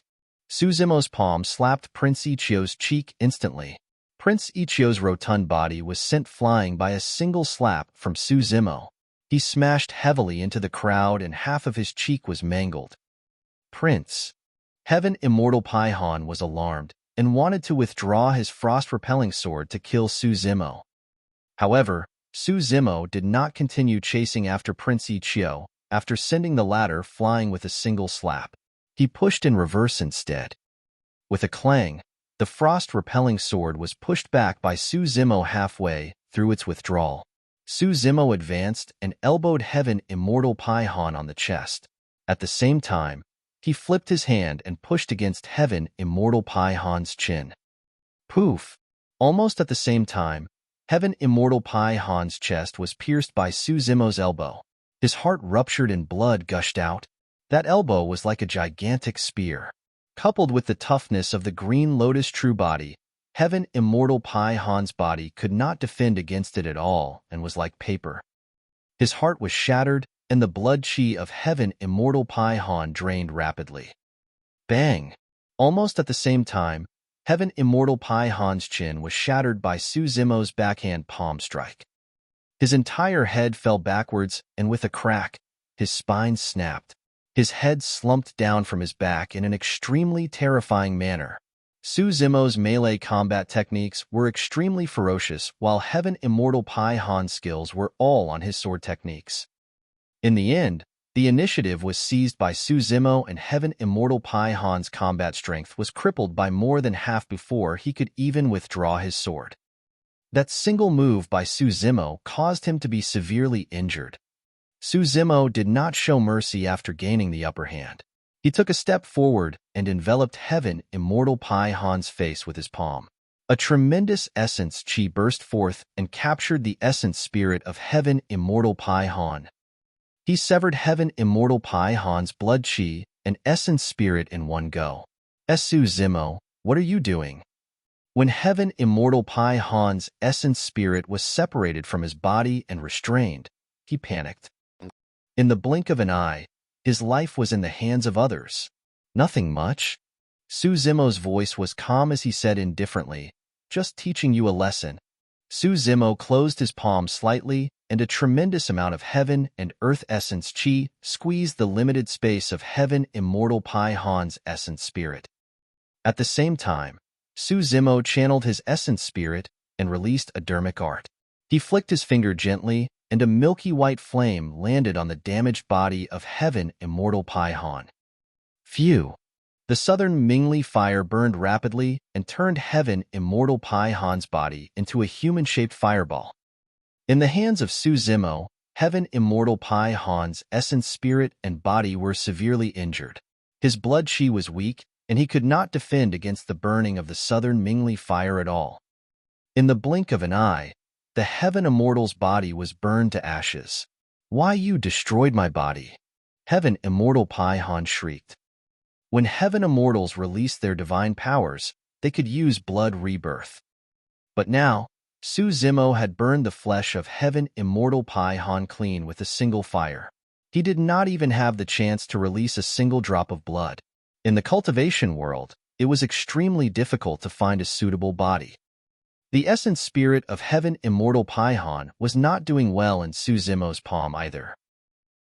Su Zimo's palm slapped Prince Ichio's cheek instantly. Prince Ichio's rotund body was sent flying by a single slap from Su Zimo. He smashed heavily into the crowd and half of his cheek was mangled. Prince. Heaven Immortal Paihon was alarmed and wanted to withdraw his frost-repelling sword to kill Su Zimo. However, Su Zimo did not continue chasing after Prince Ichio after sending the latter flying with a single slap. He pushed in reverse instead. With a clang, the frost-repelling sword was pushed back by Su Zimo halfway through its withdrawal. Su Zimo advanced and elbowed Heaven Immortal Paihon on the chest. At the same time, he flipped his hand and pushed against Heaven Immortal Paihon's chin. Poof! Almost at the same time, Heaven Immortal Paihon's chest was pierced by Su Zimo's elbow. His heart ruptured and blood gushed out. That elbow was like a gigantic spear. Coupled with the toughness of the Green Lotus True Body, Heaven Immortal Paihon's body could not defend against it at all and was like paper. His heart was shattered, and the blood chi of Heaven Immortal Paihon drained rapidly. Bang! Almost at the same time, Heaven Immortal Paihon's chin was shattered by Su Zimo's backhand palm strike. His entire head fell backwards, and with a crack, his spine snapped. His head slumped down from his back in an extremely terrifying manner. Su Zimo's melee combat techniques were extremely ferocious, while Heaven Immortal Paihon's skills were all on his sword techniques. In the end, the initiative was seized by Su Zimo, and Heaven Immortal Paihon's combat strength was crippled by more than half before he could even withdraw his sword. That single move by Su Zimo caused him to be severely injured. Su Zimo did not show mercy after gaining the upper hand. He took a step forward and enveloped Heaven Immortal Pai Han's face with his palm. A tremendous essence chi burst forth and captured the essence spirit of Heaven Immortal Pai Han. He severed Heaven Immortal Pai Han's blood chi and essence spirit in one go. Su Zimo, what are you doing? When Heaven Immortal Pai Han's essence spirit was separated from his body and restrained, he panicked. In the blink of an eye, his life was in the hands of others. Nothing much. Su Zimo's voice was calm as he said indifferently, just teaching you a lesson. Su Zimo closed his palm slightly, and a tremendous amount of heaven and earth essence chi squeezed the limited space of Heaven Immortal Pai Han's essence spirit. At the same time, Su Zimo channeled his essence spirit and released a dermic art. He flicked his finger gently, and a milky white flame landed on the damaged body of Heaven Immortal Pai Han. Phew! The southern Mingli fire burned rapidly and turned Heaven Immortal Pai Han's body into a human-shaped fireball. In the hands of Su Zimo, Heaven Immortal Pai Han's essence spirit and body were severely injured. His blood chi was weak, and he could not defend against the burning of the southern Mingli fire at all. In the blink of an eye, the Heaven Immortal's body was burned to ashes. Why you destroyed my body? Heaven Immortal Pai Han shrieked. When Heaven Immortals released their divine powers, they could use blood rebirth. But now, Su Zimo had burned the flesh of Heaven Immortal Pai Han clean with a single fire. He did not even have the chance to release a single drop of blood. In the cultivation world, it was extremely difficult to find a suitable body. The essence spirit of Heaven Immortal Pai Han was not doing well in Su Zimo's palm either.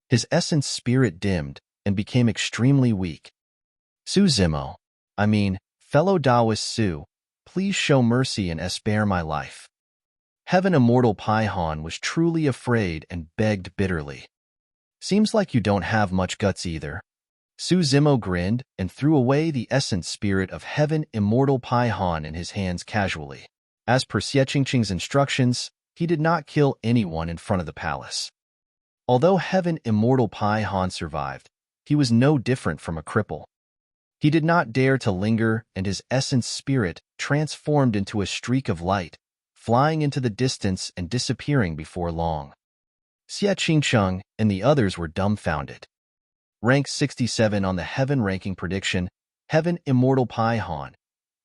His essence spirit dimmed and became extremely weak. Su Zimo, fellow Taoist Su, please show mercy and spare my life. Heaven Immortal Pai Han was truly afraid and begged bitterly. Seems like you don't have much guts either. Su Zimo grinned and threw away the essence spirit of Heaven Immortal Pai Han in his hands casually. As per Xie Qingqing's instructions, he did not kill anyone in front of the palace. Although Heaven Immortal Pai Han survived, he was no different from a cripple. He did not dare to linger, and his essence spirit transformed into a streak of light, flying into the distance and disappearing before long. Xie Qingqing and the others were dumbfounded. Rank 67 on the Heaven ranking prediction, Heaven Immortal Pai Han.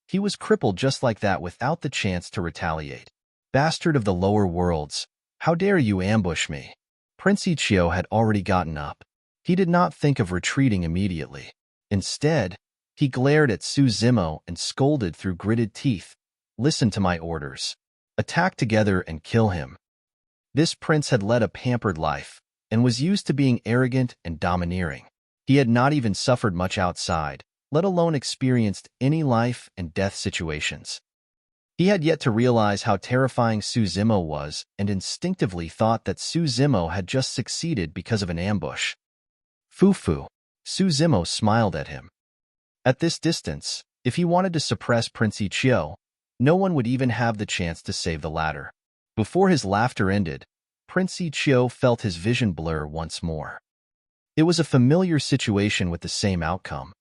He was crippled just like that without the chance to retaliate. Bastard of the lower worlds, how dare you ambush me? Prince Ichio had already gotten up. He did not think of retreating immediately. Instead, he glared at Su Zimo and scolded through gritted teeth. Listen to my orders. Attack together and kill him. This prince had led a pampered life and was used to being arrogant and domineering. He had not even suffered much outside, let alone experienced any life and death situations. He had yet to realize how terrifying Su Zimo was and instinctively thought that Su Zimo had just succeeded because of an ambush. Fufu. Su Zimo smiled at him. At this distance, if he wanted to suppress Prince Ichio, no one would even have the chance to save the latter. Before his laughter ended, Prince Ichio felt his vision blur once more. It was a familiar situation with the same outcome.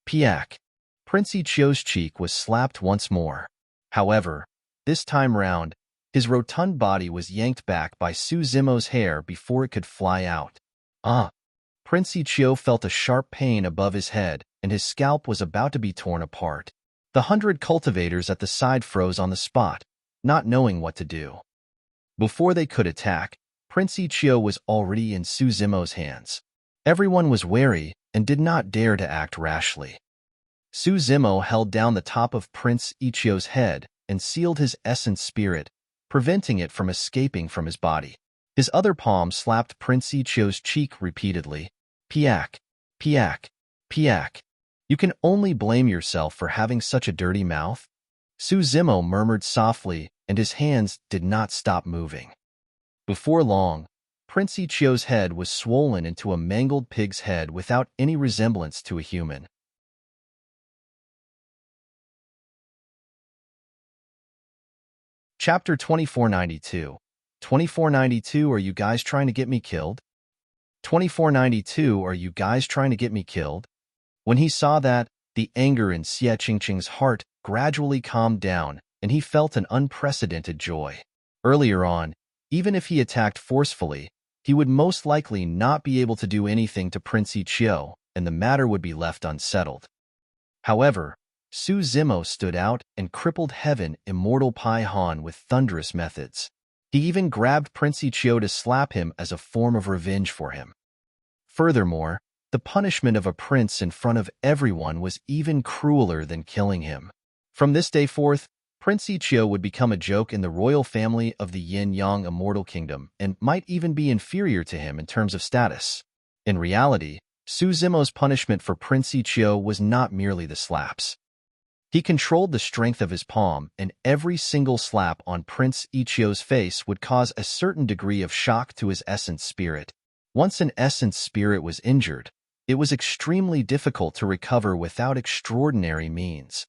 Piak. Prince Ichio's cheek was slapped once more. However, this time round, his rotund body was yanked back by Su Zimo's hair before it could fly out. Prince Ichio felt a sharp pain above his head, and his scalp was about to be torn apart. The 100 cultivators at the side froze on the spot, not knowing what to do. Before they could attack, Prince Ichio was already in Su Zimo's hands. Everyone was wary and did not dare to act rashly. Su Zimo held down the top of Prince Ichio's head and sealed his essence spirit, preventing it from escaping from his body. His other palm slapped Prince Ichio's cheek repeatedly. Piak, piak, piak. You can only blame yourself for having such a dirty mouth. Su Zimo murmured softly, and his hands did not stop moving. Before long, Prince Ichio's head was swollen into a mangled pig's head without any resemblance to a human. Chapter 2492. 2492 Are you guys trying to get me killed? 2492 Are you guys trying to get me killed? When he saw that, the anger in Xie Qingqing's heart gradually calmed down, and he felt an unprecedented joy. Earlier on, even if he attacked forcefully, he would most likely not be able to do anything to Prince Yiqiu, and the matter would be left unsettled. However, Su Zimo stood out and crippled Heaven Immortal Pai Han with thunderous methods. He even grabbed Prince Yiqiu to slap him as a form of revenge for him. Furthermore, the punishment of a prince in front of everyone was even crueler than killing him. From this day forth, Prince Yiqiu would become a joke in the royal family of the Yin-Yang Immortal Kingdom and might even be inferior to him in terms of status. In reality, Su Zimo's punishment for Prince Yiqiu was not merely the slaps. He controlled the strength of his palm, and every single slap on Prince Yiqiu's face would cause a certain degree of shock to his essence spirit. Once an essence spirit was injured, it was extremely difficult to recover without extraordinary means.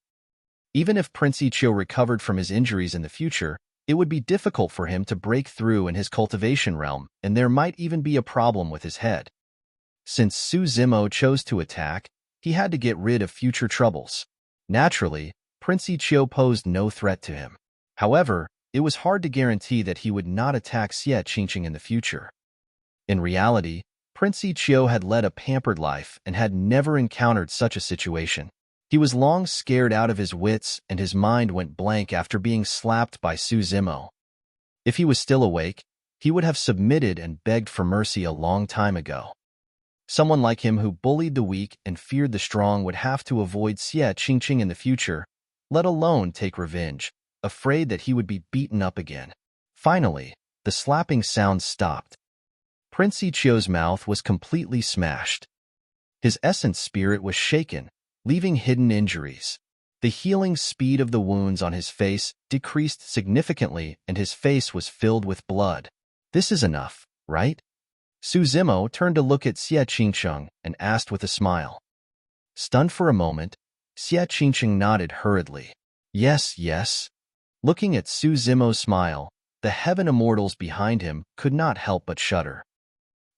Even if Prince Yiqiu recovered from his injuries in the future, it would be difficult for him to break through in his cultivation realm, and there might even be a problem with his head. Since Su Zimo chose to attack, he had to get rid of future troubles. Naturally, Prince Yiqiu posed no threat to him. However, it was hard to guarantee that he would not attack Xie Qingqing in the future. In reality, Prince Yiqiu had led a pampered life and had never encountered such a situation. He was long scared out of his wits, and his mind went blank after being slapped by Su Zimo. If he was still awake, he would have submitted and begged for mercy a long time ago. Someone like him who bullied the weak and feared the strong would have to avoid Xie Qingqing in the future, let alone take revenge, afraid that he would be beaten up again. Finally, the slapping sounds stopped. Prince Yiqiu's mouth was completely smashed. His essence spirit was shaken, leaving hidden injuries. The healing speed of the wounds on his face decreased significantly, and his face was filled with blood. This is enough, right? Su Zimo turned to look at Xie Qingqing and asked with a smile. Stunned for a moment, Xie Qingqing nodded hurriedly. Yes, yes. Looking at Su Zimo's smile, the heaven immortals behind him could not help but shudder.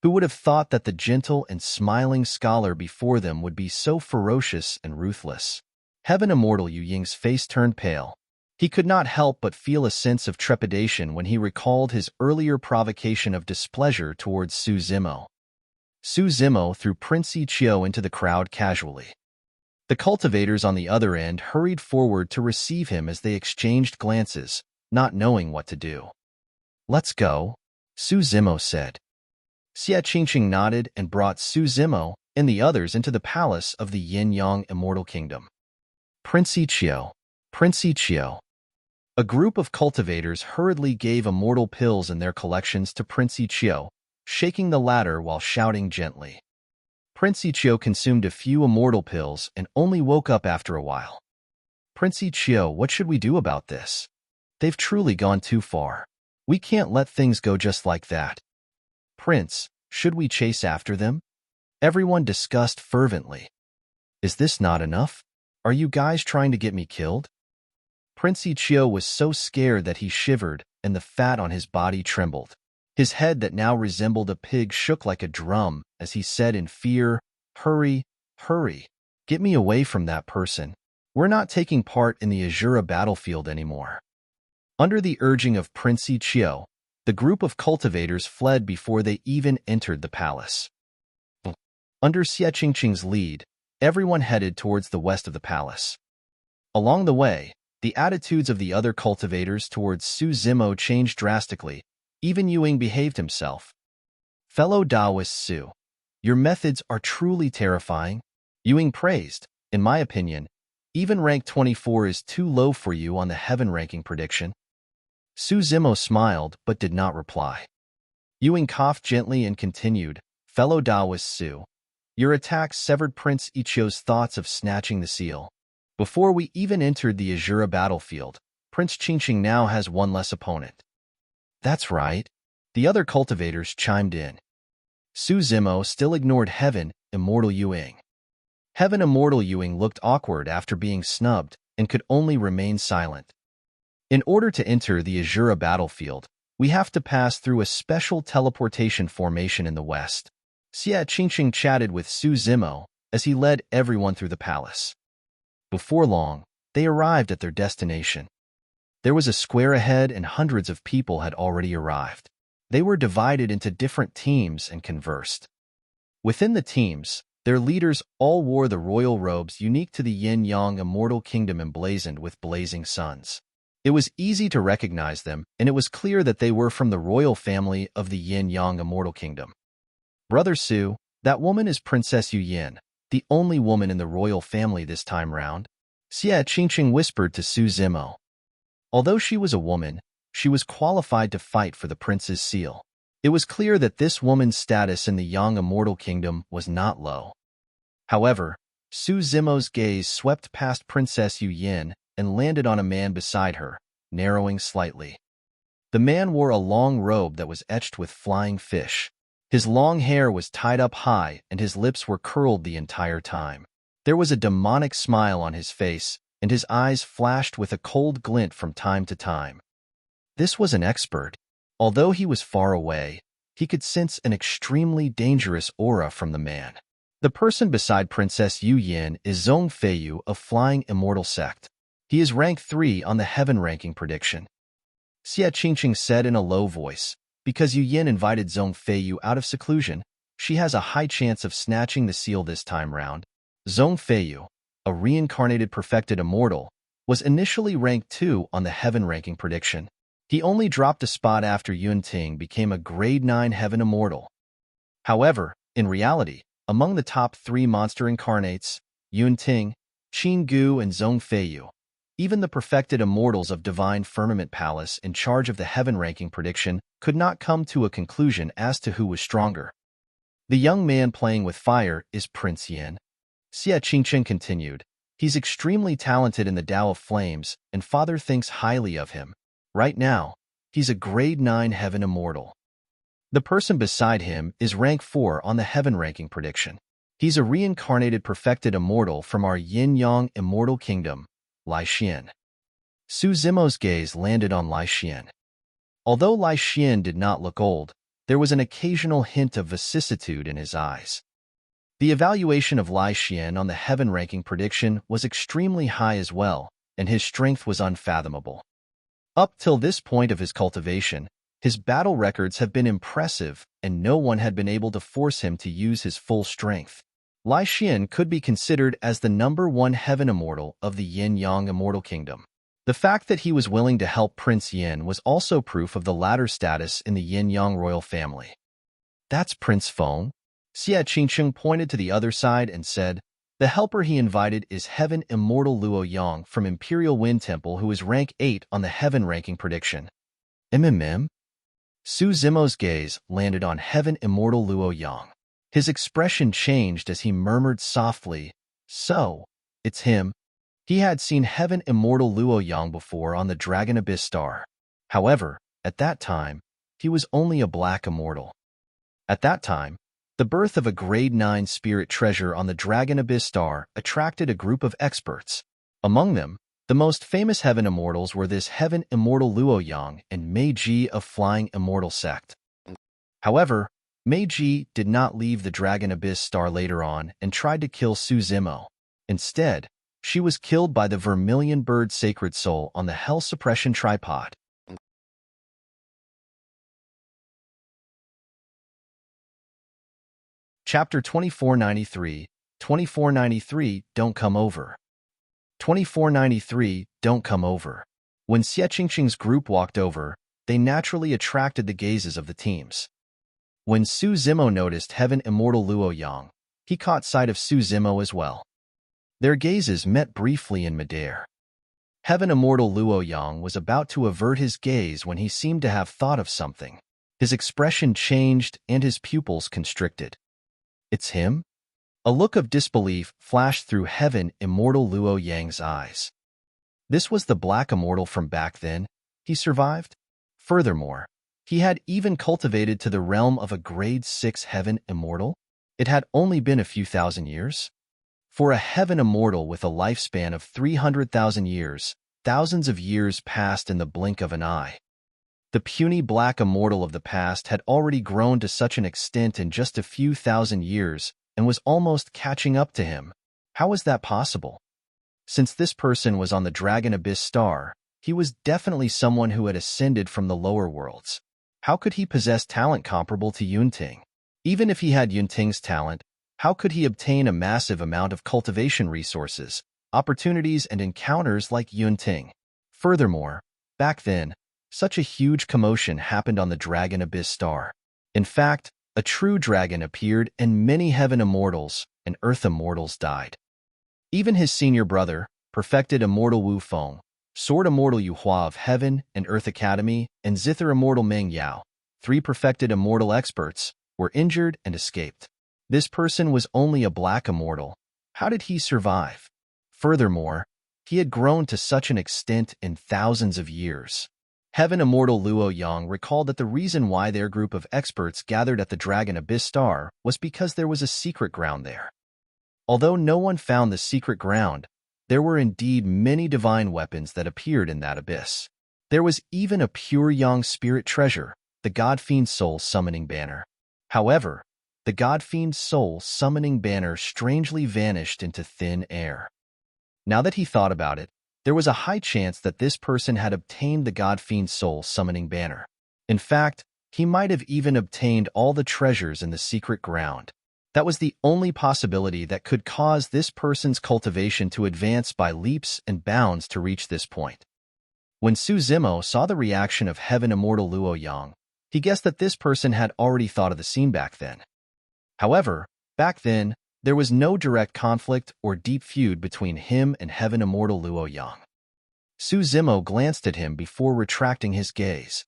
Who would have thought that the gentle and smiling scholar before them would be so ferocious and ruthless? Heaven Immortal Yu Ying's face turned pale. He could not help but feel a sense of trepidation when he recalled his earlier provocation of displeasure towards Su Zimo. Su Zimo threw Prince Yiqiu into the crowd casually. The cultivators on the other end hurried forward to receive him as they exchanged glances, not knowing what to do. Let's go, Su Zimo said. Xie Qingqing nodded and brought Su Zimo and the others into the palace of the Yin-Yang Immortal Kingdom. Prince Yiqiu, Prince Yiqiu. A group of cultivators hurriedly gave immortal pills in their collections to Prince Yiqiu, shaking the latter while shouting gently. Prince Yiqiu consumed a few immortal pills and only woke up after a while. Prince Yiqiu, what should we do about this? They've truly gone too far. We can't let things go just like that. Prince, should we chase after them? Everyone discussed fervently. Is this not enough? Are you guys trying to get me killed? Prince Yiqiu was so scared that he shivered, and the fat on his body trembled. His head that now resembled a pig shook like a drum as he said in fear, Hurry, hurry, get me away from that person. We're not taking part in the Asura battlefield anymore. Under the urging of Prince Yiqiu, the group of cultivators fled before they even entered the palace. Under Xie Qingqing's lead, everyone headed towards the west of the palace. Along the way, the attitudes of the other cultivators towards Su Zimo changed drastically. Even Yue Ying behaved himself. Fellow Taoist Su, your methods are truly terrifying. Yue Ying praised. In my opinion, even rank 24 is too low for you on the heaven ranking prediction. Su Zimo smiled but did not reply. Yue Ying coughed gently and continued, Fellow Taoist Su, your attack severed Prince Yiqiu's thoughts of snatching the seal. Before we even entered the Asura battlefield, Prince Qingqing now has one less opponent. That's right. The other cultivators chimed in. Su Zimo still ignored Heaven Immortal Yue Ying. Heaven Immortal Yue Ying looked awkward after being snubbed and could only remain silent. In order to enter the Asura battlefield, we have to pass through a special teleportation formation in the west. Xie Qingqing chatted with Su Zimo as he led everyone through the palace. Before long, they arrived at their destination. There was a square ahead and hundreds of people had already arrived. They were divided into different teams and conversed. Within the teams, their leaders all wore the royal robes unique to the Yin-Yang Immortal Kingdom emblazoned with blazing suns. It was easy to recognize them, and it was clear that they were from the royal family of the Yin-Yang Immortal Kingdom. Brother Su, that woman is Princess Yu Yin, the only woman in the royal family this time round, Xie Qingqing whispered to Su Zimo. Although she was a woman, she was qualified to fight for the prince's seal. It was clear that this woman's status in the Yang Immortal Kingdom was not low. However, Su Zimo's gaze swept past Princess Yu Yin and landed on a man beside her, narrowing slightly. The man wore a long robe that was etched with flying fish. His long hair was tied up high and his lips were curled the entire time. There was a demonic smile on his face, and his eyes flashed with a cold glint from time to time. This was an expert. Although he was far away, he could sense an extremely dangerous aura from the man. The person beside Princess Yu Yin is Zhong Feiyu of Flying Immortal Sect. He is rank 3 on the heaven ranking prediction. Xie Qingqing said in a low voice, because Yu Yin invited Zhong Feiyu out of seclusion, she has a high chance of snatching the seal this time round. Zhong Feiyu, a reincarnated perfected immortal, was initially ranked 2 on the heaven ranking prediction. He only dropped a spot after Yunting became a grade 9 heaven immortal. However, in reality, among the top 3 monster incarnates, Yunting, Qingyun, and Zhong Feiyu, even the perfected immortals of Divine Firmament Palace in charge of the heaven ranking prediction could not come to a conclusion as to who was stronger. The young man playing with fire is Prince Yin. Xie Qingqing continued. He's extremely talented in the Tao of Flames, and Father thinks highly of him. Right now, he's a grade 9 heaven immortal. The person beside him is rank 4 on the heaven ranking prediction. He's a reincarnated perfected immortal from our Yin-Yang Immortal Kingdom, Lai Xian. Su Zimo's gaze landed on Lai Xian. Although Lai Xian did not look old, there was an occasional hint of vicissitude in his eyes. The evaluation of Lai Xian on the heaven ranking prediction was extremely high as well, and his strength was unfathomable. Up till this point of his cultivation, his battle records have been impressive, and no one had been able to force him to use his full strength. Lai Xian could be considered as the #1 heaven immortal of the Yin-Yang Immortal Kingdom. The fact that he was willing to help Prince Yin was also proof of the latter's status in the Yin-Yang royal family. That's Prince Feng. Xie Qingqing pointed to the other side and said, the helper he invited is Heaven Immortal Luo Yang from Imperial Wind Temple, who is rank 8 on the heaven ranking prediction. Su Zimo's gaze landed on Heaven Immortal Luo Yang. His expression changed as he murmured softly, so, it's him. He had seen Heaven Immortal Luo Yang before on the Dragon Abyss Star. However, at that time, he was only a black immortal. At that time, the birth of a grade 9 spirit treasure on the Dragon Abyss Star attracted a group of experts. Among them, the most famous heaven immortals were this Heaven Immortal Luo Yang and Mei Ji of Flying Immortal Sect. However, Mei Ji did not leave the Dragon Abyss Star later on and tried to kill Su Zimo. Instead, she was killed by the Vermilion Bird Sacred Soul on the Hell Suppression tripod. Chapter 2493, 2493, Don't Come Over. 2493, Don't Come Over. When Xie Qingqing's group walked over, they naturally attracted the gazes of the teams. When Su Zimo noticed Heaven Immortal Luo Yang, he caught sight of Su Zimo as well. Their gazes met briefly in midair. Heaven Immortal Luo Yang was about to avert his gaze when he seemed to have thought of something. His expression changed and his pupils constricted. It's him? A look of disbelief flashed through Heaven Immortal Luo Yang's eyes. This was the black immortal from back then. He survived. Furthermore, he had even cultivated to the realm of a grade 6 heaven immortal. It had only been a few thousand years. For a heaven immortal with a lifespan of 300,000 years, thousands of years passed in the blink of an eye. The puny black immortal of the past had already grown to such an extent in just a few thousand years and was almost catching up to him. How was that possible? Since this person was on the Dragon Abyss star, he was definitely someone who had ascended from the lower worlds. How could he possess talent comparable to Yunting? Even if he had Yunting's talent, how could he obtain a massive amount of cultivation resources, opportunities, and encounters like Yunting? Furthermore, back then, such a huge commotion happened on the Dragon Abyss star. In fact, a true dragon appeared and many heaven immortals and earth immortals died. Even his senior brother, perfected immortal Wu Feng, sword immortal Yue Hua of Heaven and Earth Academy, and zither immortal Meng Yao, 3 perfected immortal experts, were injured and escaped. This person was only a black immortal. How did he survive? Furthermore, he had grown to such an extent in thousands of years. Heaven immortal Luo Yang recalled that the reason why their group of experts gathered at the Dragon Abyss star was because there was a secret ground there. Although no one found the secret ground, there were indeed many divine weapons that appeared in that abyss. There was even a pure Yang spirit treasure, the God Fiend Soul Summoning Banner. However, the God Fiend Soul Summoning Banner strangely vanished into thin air. Now that he thought about it, there was a high chance that this person had obtained the God Fiend Soul Summoning Banner. In fact, he might have even obtained all the treasures in the secret ground. That was the only possibility that could cause this person's cultivation to advance by leaps and bounds to reach this point. When Su Zimo saw the reaction of Heaven Immortal Luo Yang, he guessed that this person had already thought of the scene back then. However, back then, there was no direct conflict or deep feud between him and Heaven Immortal Luo Yang. Su Zimo glanced at him before retracting his gaze.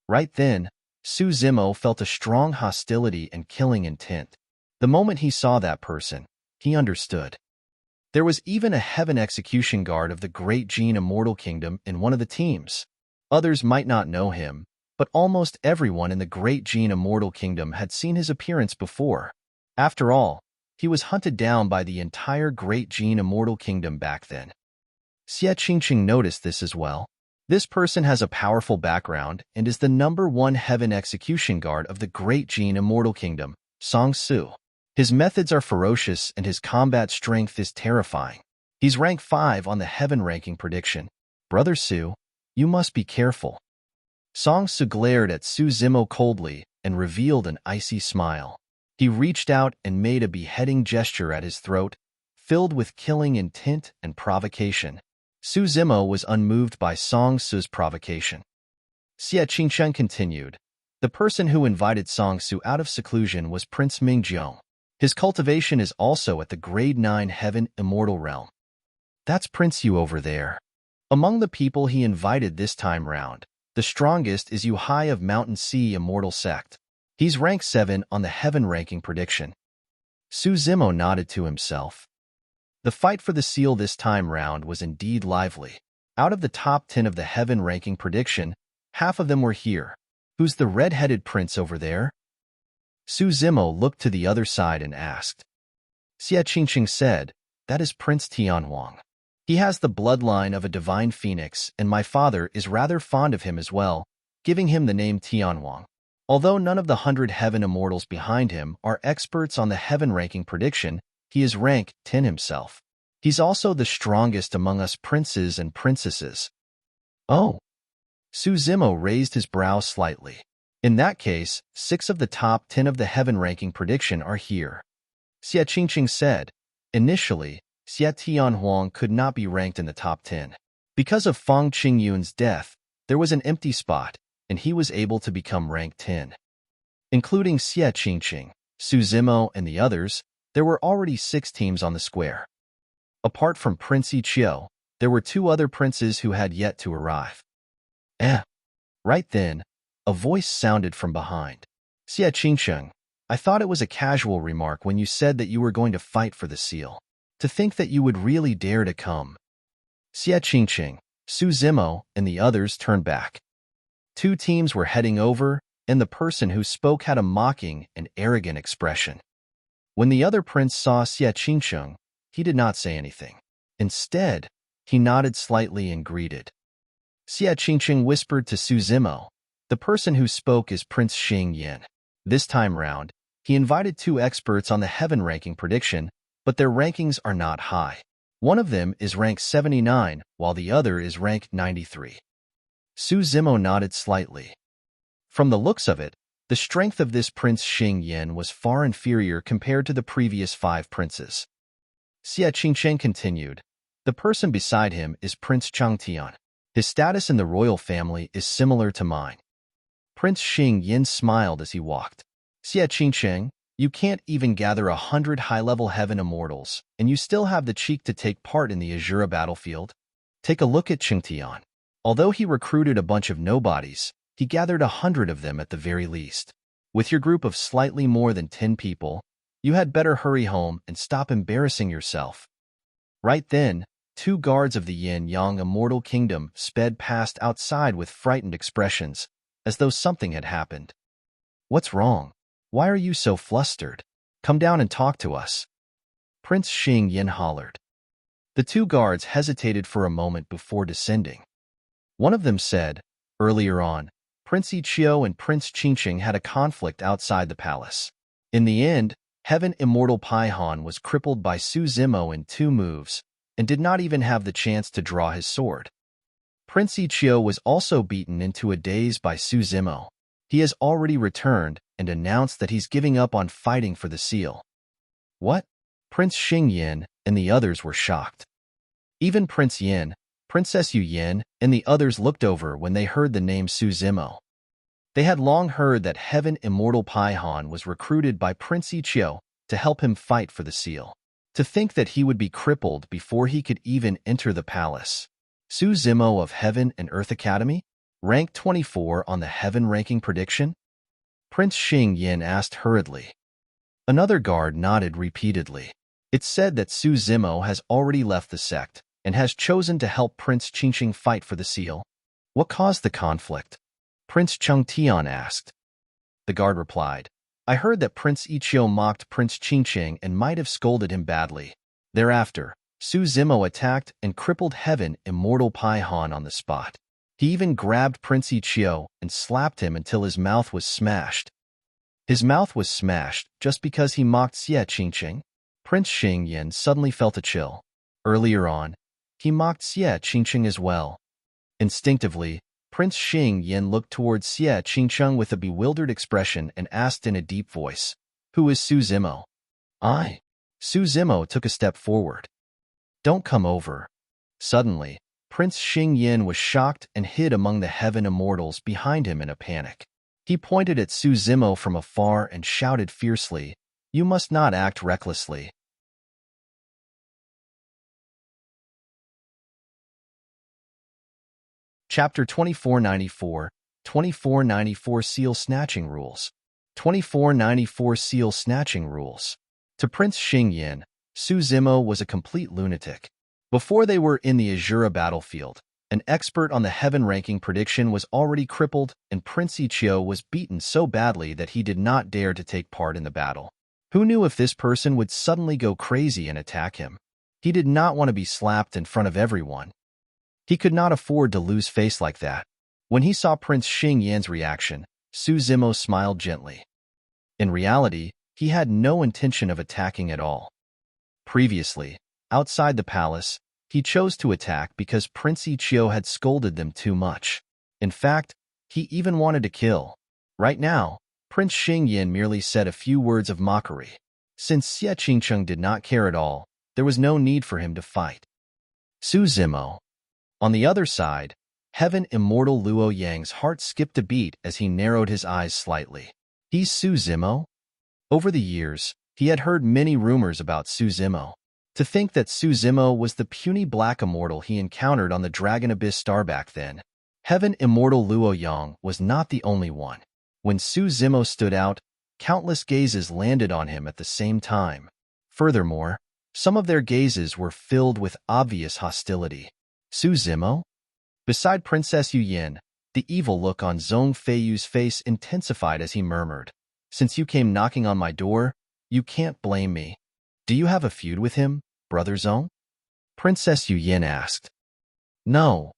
Right then, Su Zimo felt a strong hostility and killing intent. The moment he saw that person, he understood. There was even a Heaven Execution Guard of the Great Jin Immortal Kingdom in one of the teams. Others might not know him, but almost everyone in the Great Jin Immortal Kingdom had seen his appearance before. After all, he was hunted down by the entire Great Jin Immortal Kingdom back then. Xie Qingqing noticed this as well. This person has a powerful background and is the #1 Heaven Execution Guard of the Great Jin Immortal Kingdom, Song Su. His methods are ferocious and his combat strength is terrifying. He's rank 5 on the Heaven ranking prediction. Brother Su, you must be careful. Song Su glared at Su Zimo coldly and revealed an icy smile. He reached out and made a beheading gesture at his throat, filled with killing intent and provocation. Su Zimo was unmoved by Song Su's provocation. Xie Qingsheng continued. The person who invited Song Su out of seclusion was Prince Mingjiong. His cultivation is also at the Grade 9 Heaven Immortal Realm. That's Prince Yu over there. Among the people he invited this time round, the strongest is Yu Hai of Mountain Sea Immortal Sect. He's rank 7 on the Heaven ranking prediction. Su Zimo nodded to himself. The fight for the seal this time round was indeed lively. Out of the top 10 of the Heaven ranking prediction, half of them were here. Who's the red-headed prince over there? Su Zimo looked to the other side and asked. Xie Qingqing said, that is Prince Tianhuang. He has the bloodline of a divine phoenix, and my father is rather fond of him as well, giving him the name Tianhuang. Although none of the 100 Heaven Immortals behind him are experts on the Heaven ranking prediction, he is rank 10 himself. He's also the strongest among us princes and princesses. Oh. Su Zimo raised his brow slightly. In that case, 6 of the top 10 of the Heaven ranking prediction are here. Xie Qingqing said, initially, Xie Tianhuang could not be ranked in the top 10. Because of Feng Qingyun's death, there was an empty spot, and he was able to become rank 10. Including Xie Qingqing, Su Zimo, and the others, there were already 6 teams on the square. Apart from Prince Yiqiu, there were 2 other princes who had yet to arrive. Right then, a voice sounded from behind. Xie Qingqing, I thought it was a casual remark when you said that you were going to fight for the seal. To think that you would really dare to come. Xie Qingqing, Su Zimo, and the others turned back. 2 teams were heading over, and the person who spoke had a mocking and arrogant expression. When the other prince saw Xie Qingqing, he did not say anything. Instead, He nodded slightly and greeted. Xie Qingqing whispered to Su Zimo. The person who spoke is Prince Qingyun. This time round, he invited 2 experts on the heaven ranking prediction, but their rankings are not high. One of them is rank 79, while the other is rank 93. Su Zimo nodded slightly. From the looks of it, the strength of this Prince Qingyun was far inferior compared to the previous 5 princes. Xie Qingqing continued. The person beside him is Prince Changtian. His status in the royal family is similar to mine. Prince Qingyun smiled as he walked. Xie Qingqing, you can't even gather 100 high-level heaven immortals, and you still have the cheek to take part in the Asura battlefield? Take a look at Changtian. Although he recruited a bunch of nobodies, he gathered 100 of them at the very least. With your group of slightly more than 10 people, you had better hurry home and stop embarrassing yourself. Right then, 2 guards of the Yin-Yang Immortal Kingdom sped past outside with frightened expressions, as though something had happened. What's wrong? Why are you so flustered? Come down and talk to us. Prince Qingyun hollered. The 2 guards hesitated for a moment before descending. One of them said, earlier on, Prince Ichio and Prince Qingqing had a conflict outside the palace. In the end, Heaven Immortal Paihan was crippled by Su Zimo in 2 moves, and did not even have the chance to draw his sword. Prince Ichio was also beaten into a daze by Su Zimo. He has already returned and announced that he's giving up on fighting for the seal. What? Prince Qingyun and the others were shocked. Even Prince Yin, Princess Yu Yin, and the others looked over when they heard the name Su Zimo. They had long heard that Heaven Immortal Paihan was recruited by Prince Ichio to help him fight for the seal. To think that he would be crippled before he could even enter the palace. Su Zimo of Heaven and Earth Academy? Rank 24 on the Heaven ranking prediction? Prince Qingyun asked hurriedly. Another guard nodded repeatedly. It's said that Su Zimo has already left the sect and has chosen to help Prince Qingqing fight for the seal. What caused the conflict? Prince Changtian asked. The guard replied, I heard that Prince Ichio mocked Prince Qingqing and might have scolded him badly. Thereafter, Su Zimo attacked and crippled Heaven Immortal Paihan on the spot. He even grabbed Prince Ichio and slapped him until his mouth was smashed. His mouth was smashed just because he mocked Xie Qingqing? Prince Qingyun suddenly felt a chill. Earlier on, he mocked Xie Qingqing as well. Instinctively, Prince Qingyun looked towards Xie Qingqing with a bewildered expression and asked in a deep voice, Who is Su Zimo? I. Su Zimo took a step forward. Don't come over. Suddenly, Prince Qingyun was shocked and hid among the Heaven Immortals behind him in a panic. He pointed at Su Zimo from afar and shouted fiercely, You must not act recklessly. Chapter 2494, 2494 Seal Snatching Rules. 2494 Seal Snatching Rules. To Prince Qingyun, Su Zimo was a complete lunatic. Before they were in the Asura battlefield, an expert on the heaven ranking prediction was already crippled, and Prince Ichio was beaten so badly that he did not dare to take part in the battle. Who knew if this person would suddenly go crazy and attack him? He did not want to be slapped in front of everyone. He could not afford to lose face like that. When he saw Prince Qingyun's reaction, Su Zimo smiled gently. In reality, he had no intention of attacking at all. Previously, outside the palace, he chose to attack because Prince Ichio had scolded them too much. In fact, he even wanted to kill. Right now, Prince Qingyun merely said a few words of mockery. Since Xie Qingqing did not care at all, there was no need for him to fight. Su Zimo. On the other side, Heaven Immortal Luo Yang's heart skipped a beat as he narrowed his eyes slightly. He's Su Zimo? Over the years, he had heard many rumors about Su Zimo. To think that Su Zimo was the puny black immortal he encountered on the Dragon Abyss star back then. Heaven Immortal Luo Yang was not the only one. When Su Zimo stood out, countless gazes landed on him at the same time. Furthermore, some of their gazes were filled with obvious hostility. Su Zimo? Beside Princess Yu Yin, the evil look on Zhong Feiyu's face intensified as he murmured, Since you came knocking on my door, you can't blame me. Do you have a feud with him, Brother Zhong? Princess Yu Yin asked. No.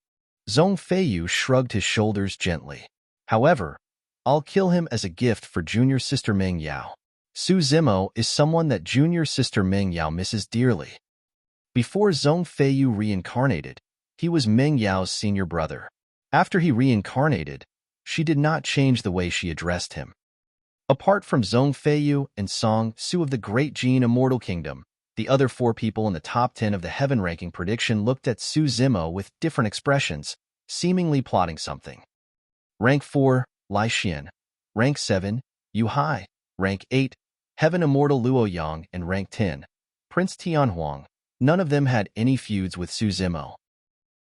Zhong Feiyu shrugged his shoulders gently. However, I'll kill him as a gift for junior sister Meng Yao. Su Zimo is someone that junior sister Meng Yao misses dearly. Before Zhong Feiyu reincarnated, he was Meng Yao's senior brother. After he reincarnated, she did not change the way she addressed him. Apart from Zhong Feiyu and Song Su of the Great Jin Immortal Kingdom, the other 4 people in the top 10 of the heaven ranking prediction looked at Su Zimo with different expressions, seemingly plotting something. Rank 4, Lai Xian. Rank 7, Yu Hai. Rank 8, Heaven Immortal Luo Yang, and Rank 10, Prince Tianhuang. None of them had any feuds with Su Zimo.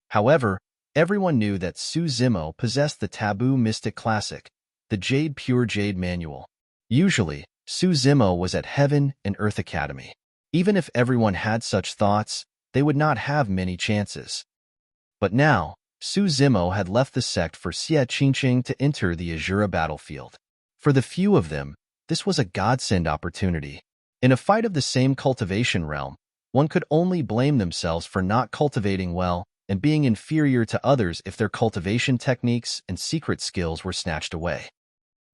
However, everyone knew that Su Zimo possessed the taboo mystic classic, the Pure Jade Manual. Usually, Su Zimo was at Heaven and Earth Academy. Even if everyone had such thoughts, they would not have many chances. But now, Su Zimo had left the sect for Xie Qingqing to enter the Asura battlefield. For the few of them, this was a godsend opportunity. In a fight of the same cultivation realm, one could only blame themselves for not cultivating well and being inferior to others if their cultivation techniques and secret skills were snatched away.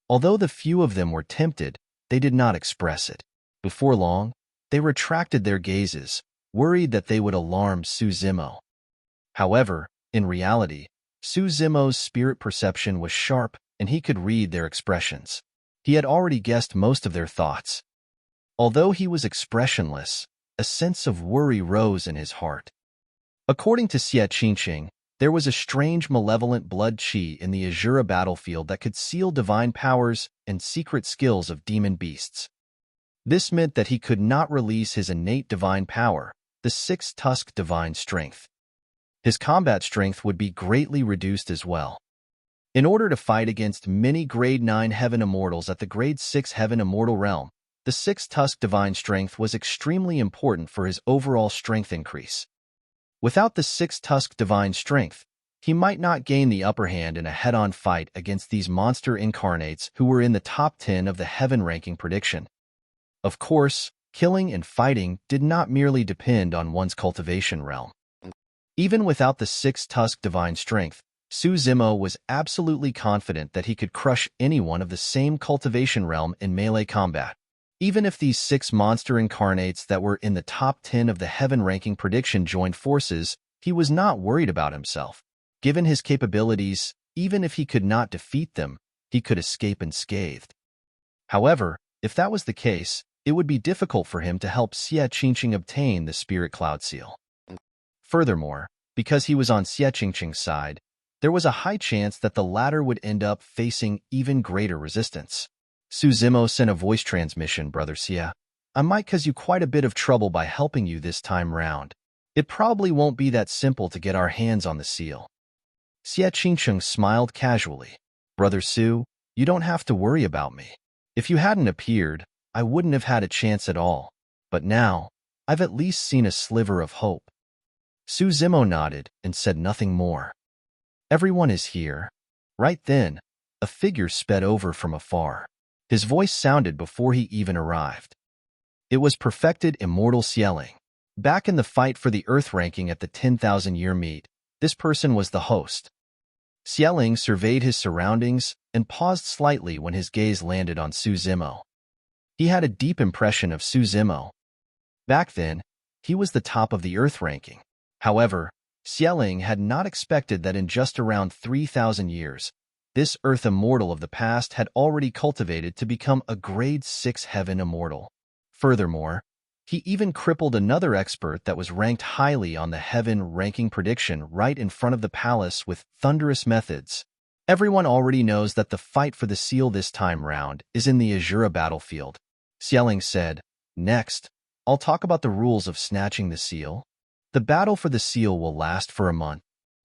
Although the few of them were tempted, they did not express it. Before long, they retracted their gazes, worried that they would alarm Su Zimo. However, in reality, Su Zimo's spirit perception was sharp and he could read their expressions. He had already guessed most of their thoughts. Although he was expressionless, a sense of worry rose in his heart. According to Xie Qingqing, there was a strange malevolent blood qi in the Asura battlefield that could seal divine powers and secret skills of demon beasts. This meant that he could not release his innate divine power, the 6-tusk divine strength. His combat strength would be greatly reduced as well. In order to fight against many Grade 9 Heaven Immortals at the Grade 6 Heaven Immortal realm, the 6-tusk divine strength was extremely important for his overall strength increase. Without the 6-tusk divine strength, he might not gain the upper hand in a head-on fight against these monster incarnates who were in the top 10 of the heaven ranking prediction. Of course, killing and fighting did not merely depend on one's cultivation realm. Even without the 6-tusk divine strength, Su Zimo was absolutely confident that he could crush anyone of the same cultivation realm in melee combat. Even if these 6 monster incarnates that were in the top 10 of the heaven ranking prediction joined forces, he was not worried about himself. Given his capabilities, even if he could not defeat them, he could escape unscathed. However, if that was the case, it would be difficult for him to help Xie Qingqing obtain the Spirit Cloud Seal. Furthermore, because he was on Xie Qingqing's side, there was a high chance that the latter would end up facing even greater resistance. Su Zimo sent a voice transmission, Brother Xie. I might cause you quite a bit of trouble by helping you this time round. It probably won't be that simple to get our hands on the seal. Xie Qingqing smiled casually. Brother Su, you don't have to worry about me. If you hadn't appeared, I wouldn't have had a chance at all. But now, I've at least seen a sliver of hope. Su Zimo nodded and said nothing more. Everyone is here. Right then, a figure sped over from afar. His voice sounded before he even arrived. It was perfected Immortal Xieling. Back in the fight for the Earth ranking at the 10,000-year meet, this person was the host. Xieling surveyed his surroundings and paused slightly when his gaze landed on Su Zimo. He had a deep impression of Su Zimo. Back then, he was the top of the Earth ranking. However, Xieling had not expected that in just around 3,000 years, this Earth Immortal of the past had already cultivated to become a Grade 6 Heaven Immortal. Furthermore, he even crippled another expert that was ranked highly on the Heaven ranking prediction right in front of the palace with thunderous methods. Everyone already knows that the fight for the seal this time round is in the Asura battlefield. Xieling said, Next, I'll talk about the rules of snatching the seal. The battle for the seal will last for a month.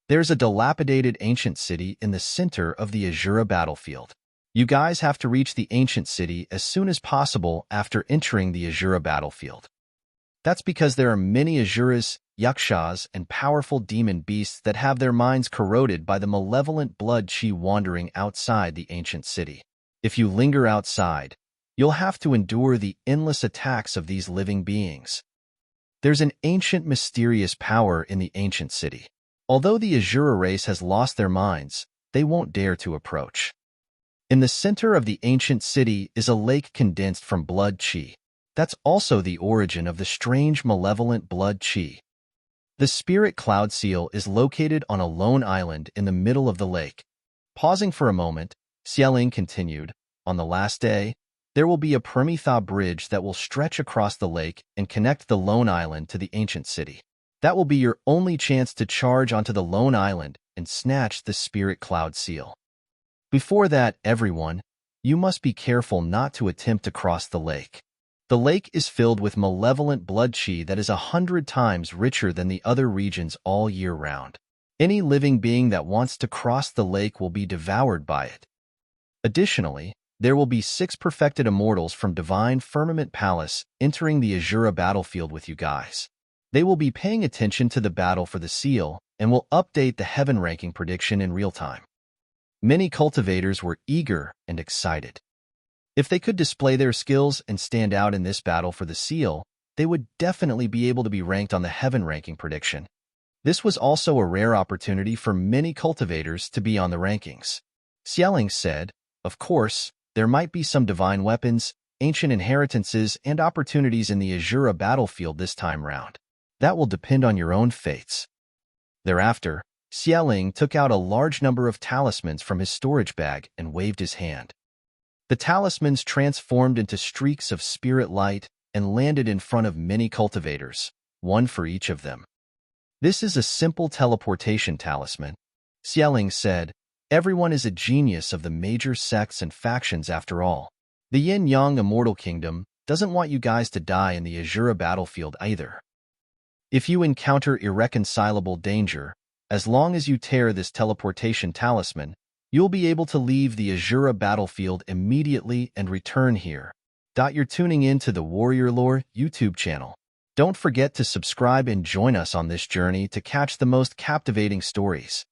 There's a dilapidated ancient city in the center of the Asura battlefield. You guys have to reach the ancient city as soon as possible after entering the Asura battlefield. That's because there are many Asuras, Yakshas, and powerful demon beasts that have their minds corroded by the malevolent blood qi wandering outside the ancient city. If you linger outside, you'll have to endure the endless attacks of these living beings. There's an ancient mysterious power in the ancient city. Although the Asura race has lost their minds, they won't dare to approach. In the center of the ancient city is a lake condensed from blood qi. That's also the origin of the strange malevolent blood qi. The spirit cloud seal is located on a lone island in the middle of the lake. Pausing for a moment, Xiaoling continued, on the last day, there will be a Prometha bridge that will stretch across the lake and connect the lone island to the ancient city. That will be your only chance to charge onto the lone island and snatch the spirit cloud seal. Before that, everyone, you must be careful not to attempt to cross the lake. The lake is filled with malevolent blood qi that is 100 times richer than the other regions all year round. Any living being that wants to cross the lake will be devoured by it. Additionally, there will be 6 perfected immortals from Divine Firmament Palace entering the Asura battlefield with you guys. They will be paying attention to the battle for the seal and will update the heaven ranking prediction in real time. Many cultivators were eager and excited. If they could display their skills and stand out in this battle for the seal, they would definitely be able to be ranked on the heaven ranking prediction. This was also a rare opportunity for many cultivators to be on the rankings. Xiaoling said, of course, there might be some divine weapons, ancient inheritances, and opportunities in the Asura battlefield this time round. That will depend on your own fates. Thereafter, Xiaoling took out a large number of talismans from his storage bag and waved his hand. The talismans transformed into streaks of spirit light and landed in front of many cultivators, one for each of them. This is a simple teleportation talisman. Xiaoling said, everyone is a genius of the major sects and factions after all. The Yin-Yang Immortal Kingdom doesn't want you guys to die in the Asura battlefield either. If you encounter irreconcilable danger, as long as you tear this teleportation talisman, you'll be able to leave the Asura battlefield immediately and return here. You're tuning in to the Warrior Lore YouTube channel. Don't forget to subscribe and join us on this journey to catch the most captivating stories.